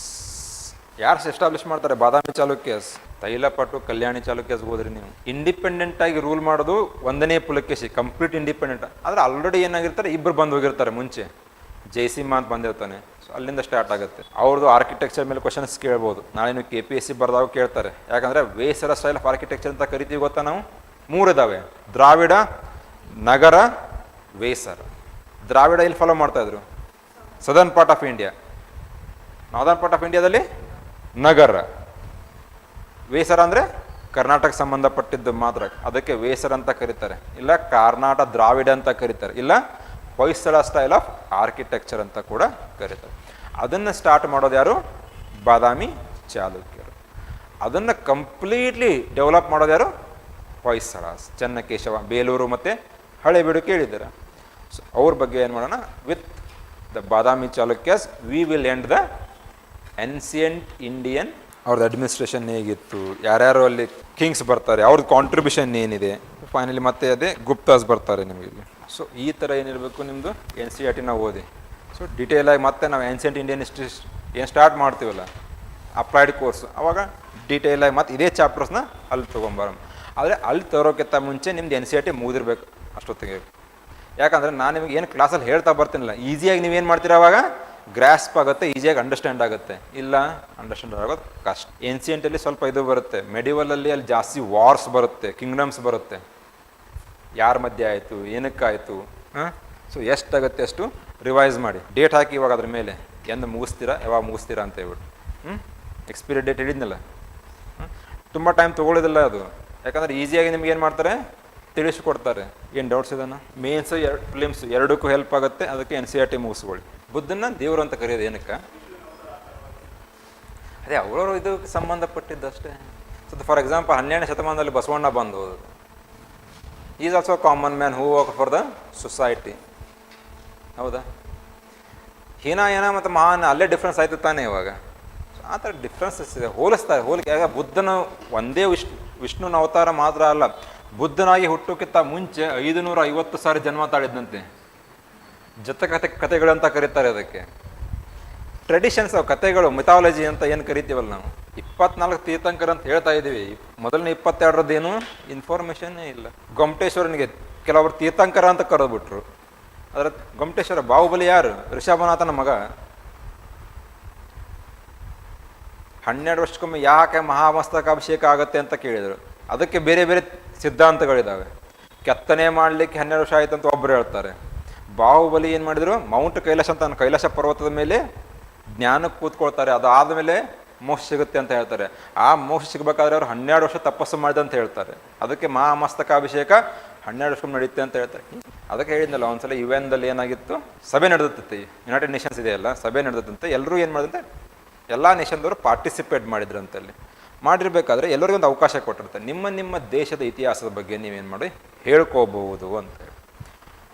ಯಾರು ಎಸ್ಟಾಬ್ಲಿಷ್ ಮಾಡ್ತಾರೆ ಬಾದಾಮಿ ಚಾಲುಕ್ಯಸ್, ತೈಲಪಟ್ಟು ಕಲ್ಯಾಣಿ ಚಾಲುಕ್ಯಸ್ ಹೋದ್ರಿ ನೀವು. ಇಂಡಿಪೆಂಡೆಂಟ್ ಆಗಿ ರೂಲ್ ಮಾಡೋದು 1ನೇ ಪುಲಕೇಶಿ, ಕಂಪ್ಲೀಟ್ ಇಂಡಿಪೆಂಡೆಂಟ್. ಆದರೆ ಆಲ್ರೆಡಿ ಏನಾಗಿರ್ತಾರೆ, ಇಬ್ಬರು ಬಂದು ಹೋಗಿರ್ತಾರೆ ಮುಂಚೆ. ಜಯಸಿಂಹ ಅಂತ ಬಂದಿರ್ತಾನೆ. ಸೊ ಅಲ್ಲಿಂದ ಸ್ಟಾರ್ಟ್ ಆಗುತ್ತೆ. ಅವ್ರದ್ದು ಆರ್ಕಿಟೆಕ್ಚರ್ ಮೇಲೆ ಕ್ವಶನ್ಸ್ ಕೇಳ್ಬೋದು. ನಾಳೆ ನೀವು KPSC ಬರೆದಾಗ ಕೇಳ್ತಾರೆ. ಯಾಕಂದರೆ ವೇಸರ ಸ್ಟೈಲ್ ಆಫ್ ಆರ್ಕಿಟೆಕ್ಚರ್ ಅಂತ ಕರಿತೀವಿ ಗೊತ್ತಾ ನಾವು. 3 ಇದಾವೆ, ದ್ರಾವಿಡ, ನಗರ ವೇಸರ್. ದ್ರಾವಿಡ ಇಲ್ಲಿ ಫಾಲೋ ಮಾಡ್ತಾಯಿದ್ರು, southern part of India. Northern part of ಇಂಡಿಯಾದಲ್ಲಿ ನಗರ. ವೇಸರ ಅಂದರೆ ಕರ್ನಾಟಕ ಸಂಬಂಧಪಟ್ಟಿದ್ದು ಮಾತ್ರ, ಅದಕ್ಕೆ ವೇಸರ್ ಅಂತ ಕರೀತಾರೆ, ಇಲ್ಲ ಕರ್ನಾಟಕ ದ್ರಾವಿಡ ಅಂತ ಕರೀತಾರೆ, ಇಲ್ಲ ಹೊಯ್ಸಳ ಸ್ಟೈಲ್ ಆಫ್ ಆರ್ಕಿಟೆಕ್ಚರ್ ಅಂತ ಕೂಡ ಕರೀತಾರೆ. ಅದನ್ನು ಸ್ಟಾರ್ಟ್ ಮಾಡೋದು ಯಾರು? ಬಾದಾಮಿ ಚಾಲುಕ್ಯರು. ಅದನ್ನು ಕಂಪ್ಲೀಟ್ಲಿ ಡೆವಲಪ್ ಮಾಡೋದು ಯಾರು? ಹೊಯ್ಸಳಾಸ್, ಚೆನ್ನಕೇಶವ, ಬೇಲೂರು ಮತ್ತು ಹಳೆಬೀಡು ಕೇಳಿದ್ದಾರೆ. ಸೊ ಅವ್ರ ಬಗ್ಗೆ ಏನು ಮಾಡೋಣ? With the Badami Chalukyas we will end the ancient Indian. ಅವ್ರದ್ದು ಅಡ್ಮಿನಿಸ್ಟ್ರೇಷನ್ ಹೇಗಿತ್ತು, ಯಾರ್ಯಾರು ಅಲ್ಲಿ ಕಿಂಗ್ಸ್ ಬರ್ತಾರೆ, ಅವ್ರದ್ದು ಕಾಂಟ್ರಿಬ್ಯೂಷನ್ ಏನಿದೆ, ಫೈನಲಿ ಮತ್ತೆ ಅದೇ ಗುಪ್ತಾಸ್ ಬರ್ತಾರೆ ನಿಮಗೆ. ಸೊ ಈ ಥರ ಏನಿರಬೇಕು ನಿಮ್ಮದು NCERT ನಾವು ಓದಿ. ಸೊ ಡಿಟೇಲಾಗಿ ಮತ್ತೆ ನಾವು ಏನ್ಸಿಯಂಟ್ ಇಂಡಿಯನ್ ಹಿಸ್ಟ್ರಿ ಏನು ಸ್ಟಾರ್ಟ್ ಮಾಡ್ತೀವಲ್ಲ ಅಪ್ಲೈಡ್ ಕೋರ್ಸ್, ಅವಾಗ ಡೀಟೇಲಾಗಿ ಮತ್ತೆ ಇದೇ ಚಾಪ್ಟರ್ಸ್ನ ಅಲ್ಲಿ ತೊಗೊಂಬರೋಣ. ಆದರೆ ಅಲ್ಲಿ ತರೋಕ್ಕಿಂತ ಮುಂಚೆ ನಿಮ್ದು NCERT ಮುಗಿದಿರ್ಬೇಕು ಅಷ್ಟೊತ್ತಿಗೆ. ಯಾಕಂದರೆ ನಾನು ನಿಮಗೆ ಏನು ಕ್ಲಾಸಲ್ಲಿ ಹೇಳ್ತಾ ಬರ್ತೀನಿಲ್ಲ, ಈಸಿಯಾಗಿ ನೀವೇನು ಮಾಡ್ತೀರ ಅವಾಗ ಗ್ರಾಸ್ಪ್ ಆಗುತ್ತೆ, ಈಸಿಯಾಗಿ ಅಂಡರ್ಸ್ಟ್ಯಾಂಡ್ ಆಗುತ್ತೆ. ಇಲ್ಲ ಅಂಡರ್ಸ್ಟ್ಯಾಂಡ್ ಆಗೋದು ಕಷ್ಟ. ಏನ್ಸಿಯಂಟಲ್ಲಿ ಸ್ವಲ್ಪ ಇದು ಬರುತ್ತೆ, ಮೆಡಿವಲಲ್ಲಿ ಅಲ್ಲಿ ಜಾಸ್ತಿ ವಾರ್ಸ್ ಬರುತ್ತೆ, ಕಿಂಗ್ಡಮ್ಸ್ ಬರುತ್ತೆ, ಯಾರ ಮಧ್ಯೆ ಆಯಿತು, ಏನಕ್ಕಾಯಿತು. ಸೊ ಎಷ್ಟಾಗುತ್ತೆ ಅಷ್ಟು ರಿವೈಸ್ ಮಾಡಿ, ಡೇಟ್ ಹಾಕಿ ಇವಾಗ ಅದ್ರ ಮೇಲೆ ಎಂದು ಮುಗಿಸ್ತೀರಾ, ಯಾವಾಗ ಮುಗಿಸ್ತೀರಾ ಅಂತ ಹೇಳ್ಬಿಟ್ಟು. ಎಕ್ಸ್ಪೈರಿ ಡೇಟ್ ಹೇಳಿದ್ನಲ್ಲ, ತುಂಬ ಟೈಮ್ ತೊಗೊಳ್ಳೋದಿಲ್ಲ ಅದು. ಯಾಕಂದರೆ ಈಸಿಯಾಗಿ ನಿಮ್ಗೆ ಏನು ಮಾಡ್ತಾರೆ, ತಿಳಿಸ್ಕೊಡ್ತಾರೆ. ಏನು ಡೌಟ್ಸ್ ಇದನ್ನು ಮೇನ್ಸು ಫಿಲಿಮ್ಸು ಎರಡಕ್ಕೂ ಹೆಲ್ಪ್ ಆಗುತ್ತೆ. ಅದಕ್ಕೆ NCERT ಮುಗಿಸ್ಕೊಳ್ಳಿ. ಬುದ್ಧನ ದೇವರು ಅಂತ ಕರೆಯೋದು ಏನಕ್ಕೆ? ಅದೇ ಅವರವರು ಇದಕ್ಕೆ ಸಂಬಂಧಪಟ್ಟಿದ್ದಷ್ಟೇ. ಸೊ ಫಾರ್ ಎಕ್ಸಾಂಪಲ್ 12ನೇ ಶತಮಾನದಲ್ಲಿ ಬಸವಣ್ಣ ಬಂದು ಹೋದದು. Is also common man who work for the society. ಹೌದಾ? ಹೀನಾಯನ ಮತ್ತು ಮಹಾನ್ ಅಲ್ಲೇ ಡಿಫ್ರೆನ್ಸ್ ಆಯ್ತು ತಾನೇ. ಇವಾಗ ಆ ಥರ ಡಿಫ್ರೆನ್ಸಸ್ ಇದೆ, ಹೋಲಿಸ್ತಾರೆ. ಹೋಲಿಕೆ ಆಗ ಬುದ್ಧನ ಒಂದೇ ವಿಷ್ಣುನ ಅವತಾರ ಮಾತ್ರ ಅಲ್ಲ, ಬುದ್ಧನಾಗಿ ಹುಟ್ಟೋಕ್ಕಿಂತ ಮುಂಚೆ 550 ಸಾರಿ ಜನ್ಮ ತಾಳಿದ್ದಂತೆ. ಕಥೆಗಳಂತ ಕರೀತಾರೆ ಅದಕ್ಕೆ. ಟ್ರೆಡಿಷನ್ಸ್, ಕಥೆಗಳು, ಮಿಥಾಲಜಿ ಅಂತ ಏನು ಕರಿತೀವಲ್ಲ ನಾವು. 24 ತೀರ್ಥಂಕರ ಅಂತ ಹೇಳ್ತಾ ಇದ್ದೀವಿ. ಮೊದಲನೇ 22ರದ್ದೇನು ಇನ್ಫಾರ್ಮೇಷನ್ನೇ ಇಲ್ಲ. ಗೊಮ್ಮಟೇಶ್ವರನಿಗೆ ಕೆಲವರು ತೀರ್ಥಂಕರ ಅಂತ ಕರೆದ್ಬಿಟ್ರು. ಅದರ ಗೊಮ್ಮಟೇಶ್ವರ ಬಾಹುಬಲಿ ಯಾರು? ಋಷಭನಾಥನ ಮಗ. 12 ವರ್ಷಕ್ಕೊಮ್ಮೆ ಯಾಕೆ ಮಹಾಮಸ್ತಕಾಭಿಷೇಕ ಆಗುತ್ತೆ ಅಂತ ಕೇಳಿದರು. ಅದಕ್ಕೆ ಬೇರೆ ಬೇರೆ ಸಿದ್ಧಾಂತಗಳಿದ್ದಾವೆ. ಕೆತ್ತನೆ ಮಾಡಲಿಕ್ಕೆ 12 ವರ್ಷ ಆಯ್ತು ಅಂತ ಒಬ್ಬರು ಹೇಳ್ತಾರೆ. ಬಾಹುಬಲಿ ಏನು ಮಾಡಿದರು, ಮೌಂಟ್ ಕೈಲಾಸ ಅಂತ ಕೈಲಾಸ ಪರ್ವತದ ಮೇಲೆ ಜ್ಞಾನಕ್ಕೆ ಕೂತ್ಕೊಳ್ತಾರೆ, ಅದಾದ ಮೇಲೆ ಮೋಕ್ಷ ಸಿಗುತ್ತೆ ಅಂತ ಹೇಳ್ತಾರೆ. ಆ ಮೋಕ್ಷ ಸಿಗಬೇಕಾದ್ರೆ ಅವರು 12 ವರ್ಷ ತಪಸ್ಸು ಮಾಡಿದೆ ಅಂತ ಹೇಳ್ತಾರೆ. ಅದಕ್ಕೆ ಮಹಾಮಸ್ತಕಾಭಿಷೇಕ 12 ವರ್ಷ ನಡೆಯುತ್ತೆ ಅಂತ ಹೇಳ್ತಾರೆ. ಅದಕ್ಕೆ ಹೇಳಿದ್ನಲ್ಲ ಒಂದ್ಸಲ UN ಏನಾಗಿತ್ತು, ಸಭೆ ನಡೆದತ್ತೆ, ಯುನೈಟೆಡ್ ನೇಷನ್ಸ್ ಇದೆಯಲ್ಲ, ಸಭೆ ನಡೆದತ್ತಂತೆ. ಎಲ್ಲರೂ ಏನು ಮಾಡಿದಂತೆ, ಎಲ್ಲ ನೇಷನ್ದವರು ಪಾರ್ಟಿಸಿಪೇಟ್ ಮಾಡಿದ್ರಂತಲ್ಲಿ. ಮಾಡಿರ್ಬೇಕಾದ್ರೆ ಎಲ್ಲರಿಗೂ ಒಂದು ಅವಕಾಶ ಕೊಟ್ಟಿರ್ತಾರೆ. ನಿಮ್ಮ ದೇಶದ ಇತಿಹಾಸದ ಬಗ್ಗೆ ನೀವೇನು ಮಾಡಿ ಹೇಳ್ಕೋಬಹುದು ಅಂತ ಹೇಳಿ.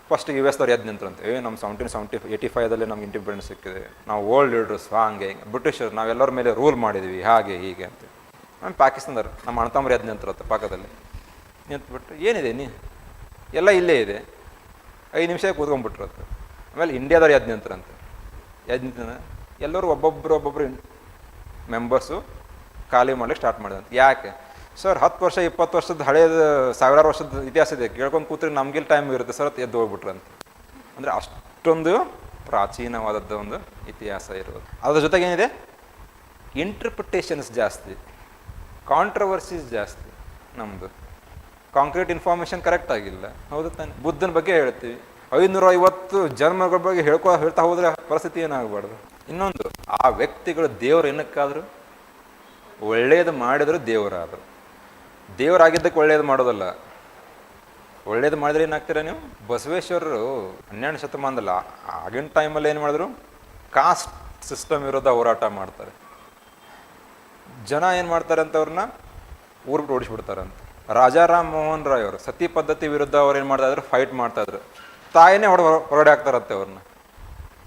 ಫಸ್ಟ್ US ಎದ್ದು ನಿಂತ್ರಂತೆ, ನಮ್ಮ 1785 ನಮ್ಗೆ ಇಂಡಿಪೆಂಡೆನ್ಸ್ ಸಿಕ್ಕಿದೆ, ನಾವು ಓಲ್ಡ್ ಲೀಡರ್ಸ್, ಹಾಗೆ ಬ್ರಿಟಿಷರು ನಾವೆಲ್ಲರ ಮೇಲೆ ರೂಲ್ ಮಾಡಿದ್ವಿ, ಹಾಗೆ ಹೀಗೆ ಅಂತ. ಆಮೇಲೆ ಪಾಕಿಸ್ತಾನದವ್ರು ನಮ್ಮ ಅಣ್ಣತಮ್ಮರು ಎದ್ದು ನಿಂತಿರತ್ತೆ ಪಕ್ಕದಲ್ಲಿ. ನಿಂತ್ಬಿಟ್ಟು ಏನಿದೆ ಎಲ್ಲ ಇಲ್ಲೇ ಇದೆ, 5 ನಿಮಿಷ ಕೂತ್ಕೊಂಡ್ಬಿಟ್ರತ್ತೆ. ಆಮೇಲೆ ಇಂಡಿಯಾದವ್ರು ಎದ್ದು ನಿಂತ್ರಂತೆ. ಎಲ್ಲರೂ ಒಬ್ಬೊಬ್ಬರು ಮೆಂಬರ್ಸು ಖಾಲಿ ಮಾಡ್ಲಿಕ್ಕೆ ಸ್ಟಾರ್ಟ್ ಮಾಡಿದಂತೆ. ಯಾಕೆ ಸರ್? 10 ವರ್ಷ 20 ವರ್ಷದ ಹಳೇದು 1000 ವರ್ಷದ ಇತಿಹಾಸ ಇದೆ, ಕೇಳ್ಕೊಂಡು ಕೂತ್ರೆ ನಮಗಿಲ್ಲಿ ಟೈಮ್ ಇರುತ್ತೆ ಸರ್ ಅಂತ ಎದ್ದು ಹೋಗ್ಬಿಟ್ರಂತೆ. ಅಂದರೆ ಅಷ್ಟೊಂದು ಪ್ರಾಚೀನವಾದದ್ದು ಒಂದು ಇತಿಹಾಸ ಇರೋದು. ಅದ್ರ ಜೊತೆಗೇನಿದೆ, ಇಂಟರ್ಪ್ರಿಟೇಷನ್ಸ್ ಜಾಸ್ತಿ, ಕಾಂಟ್ರವರ್ಸೀಸ್ ಜಾಸ್ತಿ. ನಮ್ಮದು ಕಾಂಕ್ರೀಟ್ ಇನ್ಫಾರ್ಮೇಷನ್ ಕರೆಕ್ಟ್ ಆಗಿಲ್ಲ. ಹೌದು ತಾನೆ? ಬುದ್ಧನ ಬಗ್ಗೆ ಹೇಳ್ತೀವಿ, 550 ಜನ್ಮಗಳ ಬಗ್ಗೆ ಹೇಳ್ತಾ ಹೋದರೆ ಪರಿಸ್ಥಿತಿ ಏನಾಗಬಾರ್ದು. ಇನ್ನೊಂದು, ಆ ವ್ಯಕ್ತಿಗಳು ದೇವರು ಏನಕ್ಕಾದ್ರು ಒಳ್ಳೇದು ಮಾಡಿದ್ರು ದೇವರಾದರು. ದೇವರಾಗಿದ್ದಕ್ಕೆ ಒಳ್ಳೇದು ಮಾಡೋದಲ್ಲ. ಒಳ್ಳೇದು ಮಾಡಿದ್ರೆ ಏನಾಗ್ತೀರ ನೀವು? ಬಸವೇಶ್ವರರು 12ನೇ ಶತಮಾನದಲ್ಲ, ಆಗಿನ ಟೈಮಲ್ಲಿ ಏನು ಮಾಡಿದ್ರು, ಕಾಸ್ಟ್ ಸಿಸ್ಟಮ್ ವಿರುದ್ಧ ಹೋರಾಟ ಮಾಡ್ತಾರೆ. ಜನ ಏನು ಮಾಡ್ತಾರೆ ಅಂತ ಅವ್ರನ್ನ ಊರಿಗೆ ಓಡಿಸ್ಬಿಡ್ತಾರಂತ. ರಾಜಾರಾಮ್ ಮೋಹನ್ ರಾಯ್ ಅವರು ಸತಿ ಪದ್ಧತಿ ವಿರುದ್ಧ ಅವ್ರು ಏನು ಮಾಡ್ತಾಯಿದ್ರು, ಫೈಟ್ ಮಾಡ್ತಾಯಿದ್ರು. ತಾಯಿನೇ ಹೊರಗಡೆ ಹಾಕ್ತಾರಂತೆ ಅವ್ರನ್ನ.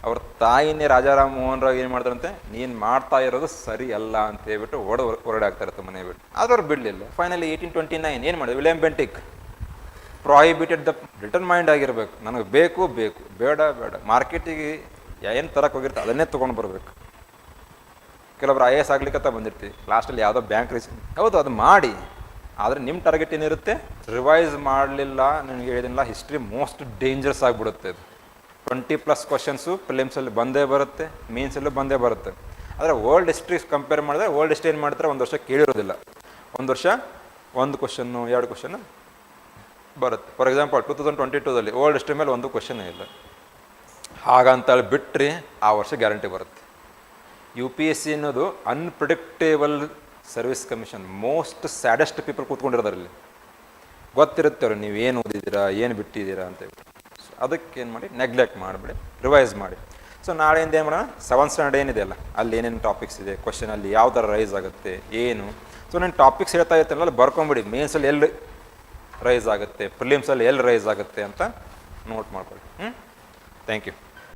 ಅವ್ರ ತಾಯಿನೇ ರಾಜಾರಾಮ್ ಮೋಹನ್ ರಾವ್ ಏನು ಮಾಡ್ತಾರಂತೆ, ನೀನು ಮಾಡ್ತಾ ಇರೋದು ಸರಿ ಅಲ್ಲ ಅಂತ ಹೇಳ್ಬಿಟ್ಟು ಹೊರಗಡೆ ಆಗ್ತಾರತ್ತೆ ಮನೆ ಬಿಟ್ಟು. ಆದವ್ರು ಬಿಡಲಿಲ್ಲ. ಫೈನಲಿ 1829 ಏನು ಮಾಡಿದ್ರು, William Bentinck prohibited the return mind ಆಗಿರ್ಬೇಕು. ನನಗೆ ಬೇಕು ಬೇಡ ಮಾರ್ಕೆಟಿಗೆ ಏನು ತರಕ್ಕೆ ಹೋಗಿರ್ತಾರೆ ಅದನ್ನೇ ತೊಗೊಂಡು ಬರಬೇಕು. ಕೆಲವರು IAS ಆಗ್ಲಿಕ್ಕಂತ ಬಂದಿರ್ತೀವಿ, ಲಾಸ್ಟಲ್ಲಿ ಯಾವುದೋ ಬ್ಯಾಂಕ್ ಹೌದು ಅದು ಮಾಡಿ. ಆದರೆ ನಿಮ್ಮ ಟಾರ್ಗೆಟ್ ಏನಿರುತ್ತೆ, ರಿವೈಸ್ ಮಾಡಲಿಲ್ಲ. ನನಗೆ ಹೇಳಿದಿಲ್ಲ, ಹಿಸ್ಟ್ರಿ ಮೋಸ್ಟ್ ಡೇಂಜರಸ್ ಆಗಿಬಿಡುತ್ತೆ. ಇದು 20+ ಕ್ವಶನ್ಸು ಪ್ರಿಲಿಮ್ಸಲ್ಲಿ ಬಂದೇ ಬರುತ್ತೆ, ಮೇನ್ಸಲ್ಲೂ ಬಂದೇ ಬರುತ್ತೆ. ಆದರೆ ವರ್ಲ್ಡ್ ಹಿಸ್ಟ್ರಿ ಕಂಪೇರ್ ಮಾಡಿದ್ರೆ ವರ್ಲ್ಡ್ ಹಿಸ್ಟ್ರಿ ಏನು ಮಾಡ್ತಾರೆ, 1 ವರ್ಷ ಕೇಳಿರೋದಿಲ್ಲ. 1 ವರ್ಷ 1 ಕ್ವಶನ್ನು 2 ಕ್ವಶನ್ನು ಬರುತ್ತೆ. ಫಾರ್ ಎಕ್ಸಾಂಪಲ್ 2022ದಲ್ಲಿ ಓಲ್ಡ್ ಹಿಸ್ಟ್ರಿ ಮೇಲೆ ಒಂದು ಕ್ವಶನ್ ಇಲ್ಲ, ಹಾಗಂತೇಳಿ ಬಿಟ್ಟರೆ ಆ ವರ್ಷ ಗ್ಯಾರಂಟಿ ಬರುತ್ತೆ. UPSC ಅನ್ನೋದು unpredictable service commission. Most saddest people ಕೂತ್ಕೊಂಡಿರೋದ್ರಲ್ಲಿ ಗೊತ್ತಿರುತ್ತೆ ಅವ್ರು ನೀವು ಏನು ಓದಿದ್ದೀರಾ, ಏನು ಬಿಟ್ಟಿದ್ದೀರಾ ಅಂತೇಳಿ. ಸೊ ಅದಕ್ಕೇನು ಮಾಡಿ, ನೆಗ್ಲೆಕ್ಟ್ ಮಾಡಿಬಿಡಿ, ರಿವೈಸ್ ಮಾಡಿ. ಸೊ ನಾಳೆಯಿಂದ ಏನು ಮಾಡೋಣ, 7th ಸ್ಟ್ಯಾಂಡರ್ಡ್ ಏನಿದೆ ಅಲ್ಲ, ಅಲ್ಲಿ ಏನೇನು ಟಾಪಿಕ್ಸ್ ಇದೆ, ಕ್ವಶನಲ್ಲಿ ಯಾವ ಥರ ರೈಸ್ ಆಗುತ್ತೆ ಏನು. ಸೊ ನಾನು ಟಾಪಿಕ್ಸ್ ಹೇಳ್ತಾ ಇರ್ತೇನಲ್ಲ, ಅಲ್ಲಿ ಬರ್ಕೊಂಬಿಡಿ. ಮೇನ್ಸಲ್ಲಿ ಎಲ್ಲಿ ರೈಸ್ ಆಗುತ್ತೆ, ಪ್ರಿಲಿಮ್ಸಲ್ಲಿ ಎಲ್ಲಿ ರೈಸ್ ಆಗುತ್ತೆ ಅಂತ ನೋಟ್ ಮಾಡ್ಕೊಳ್ಳಿ. Thank you.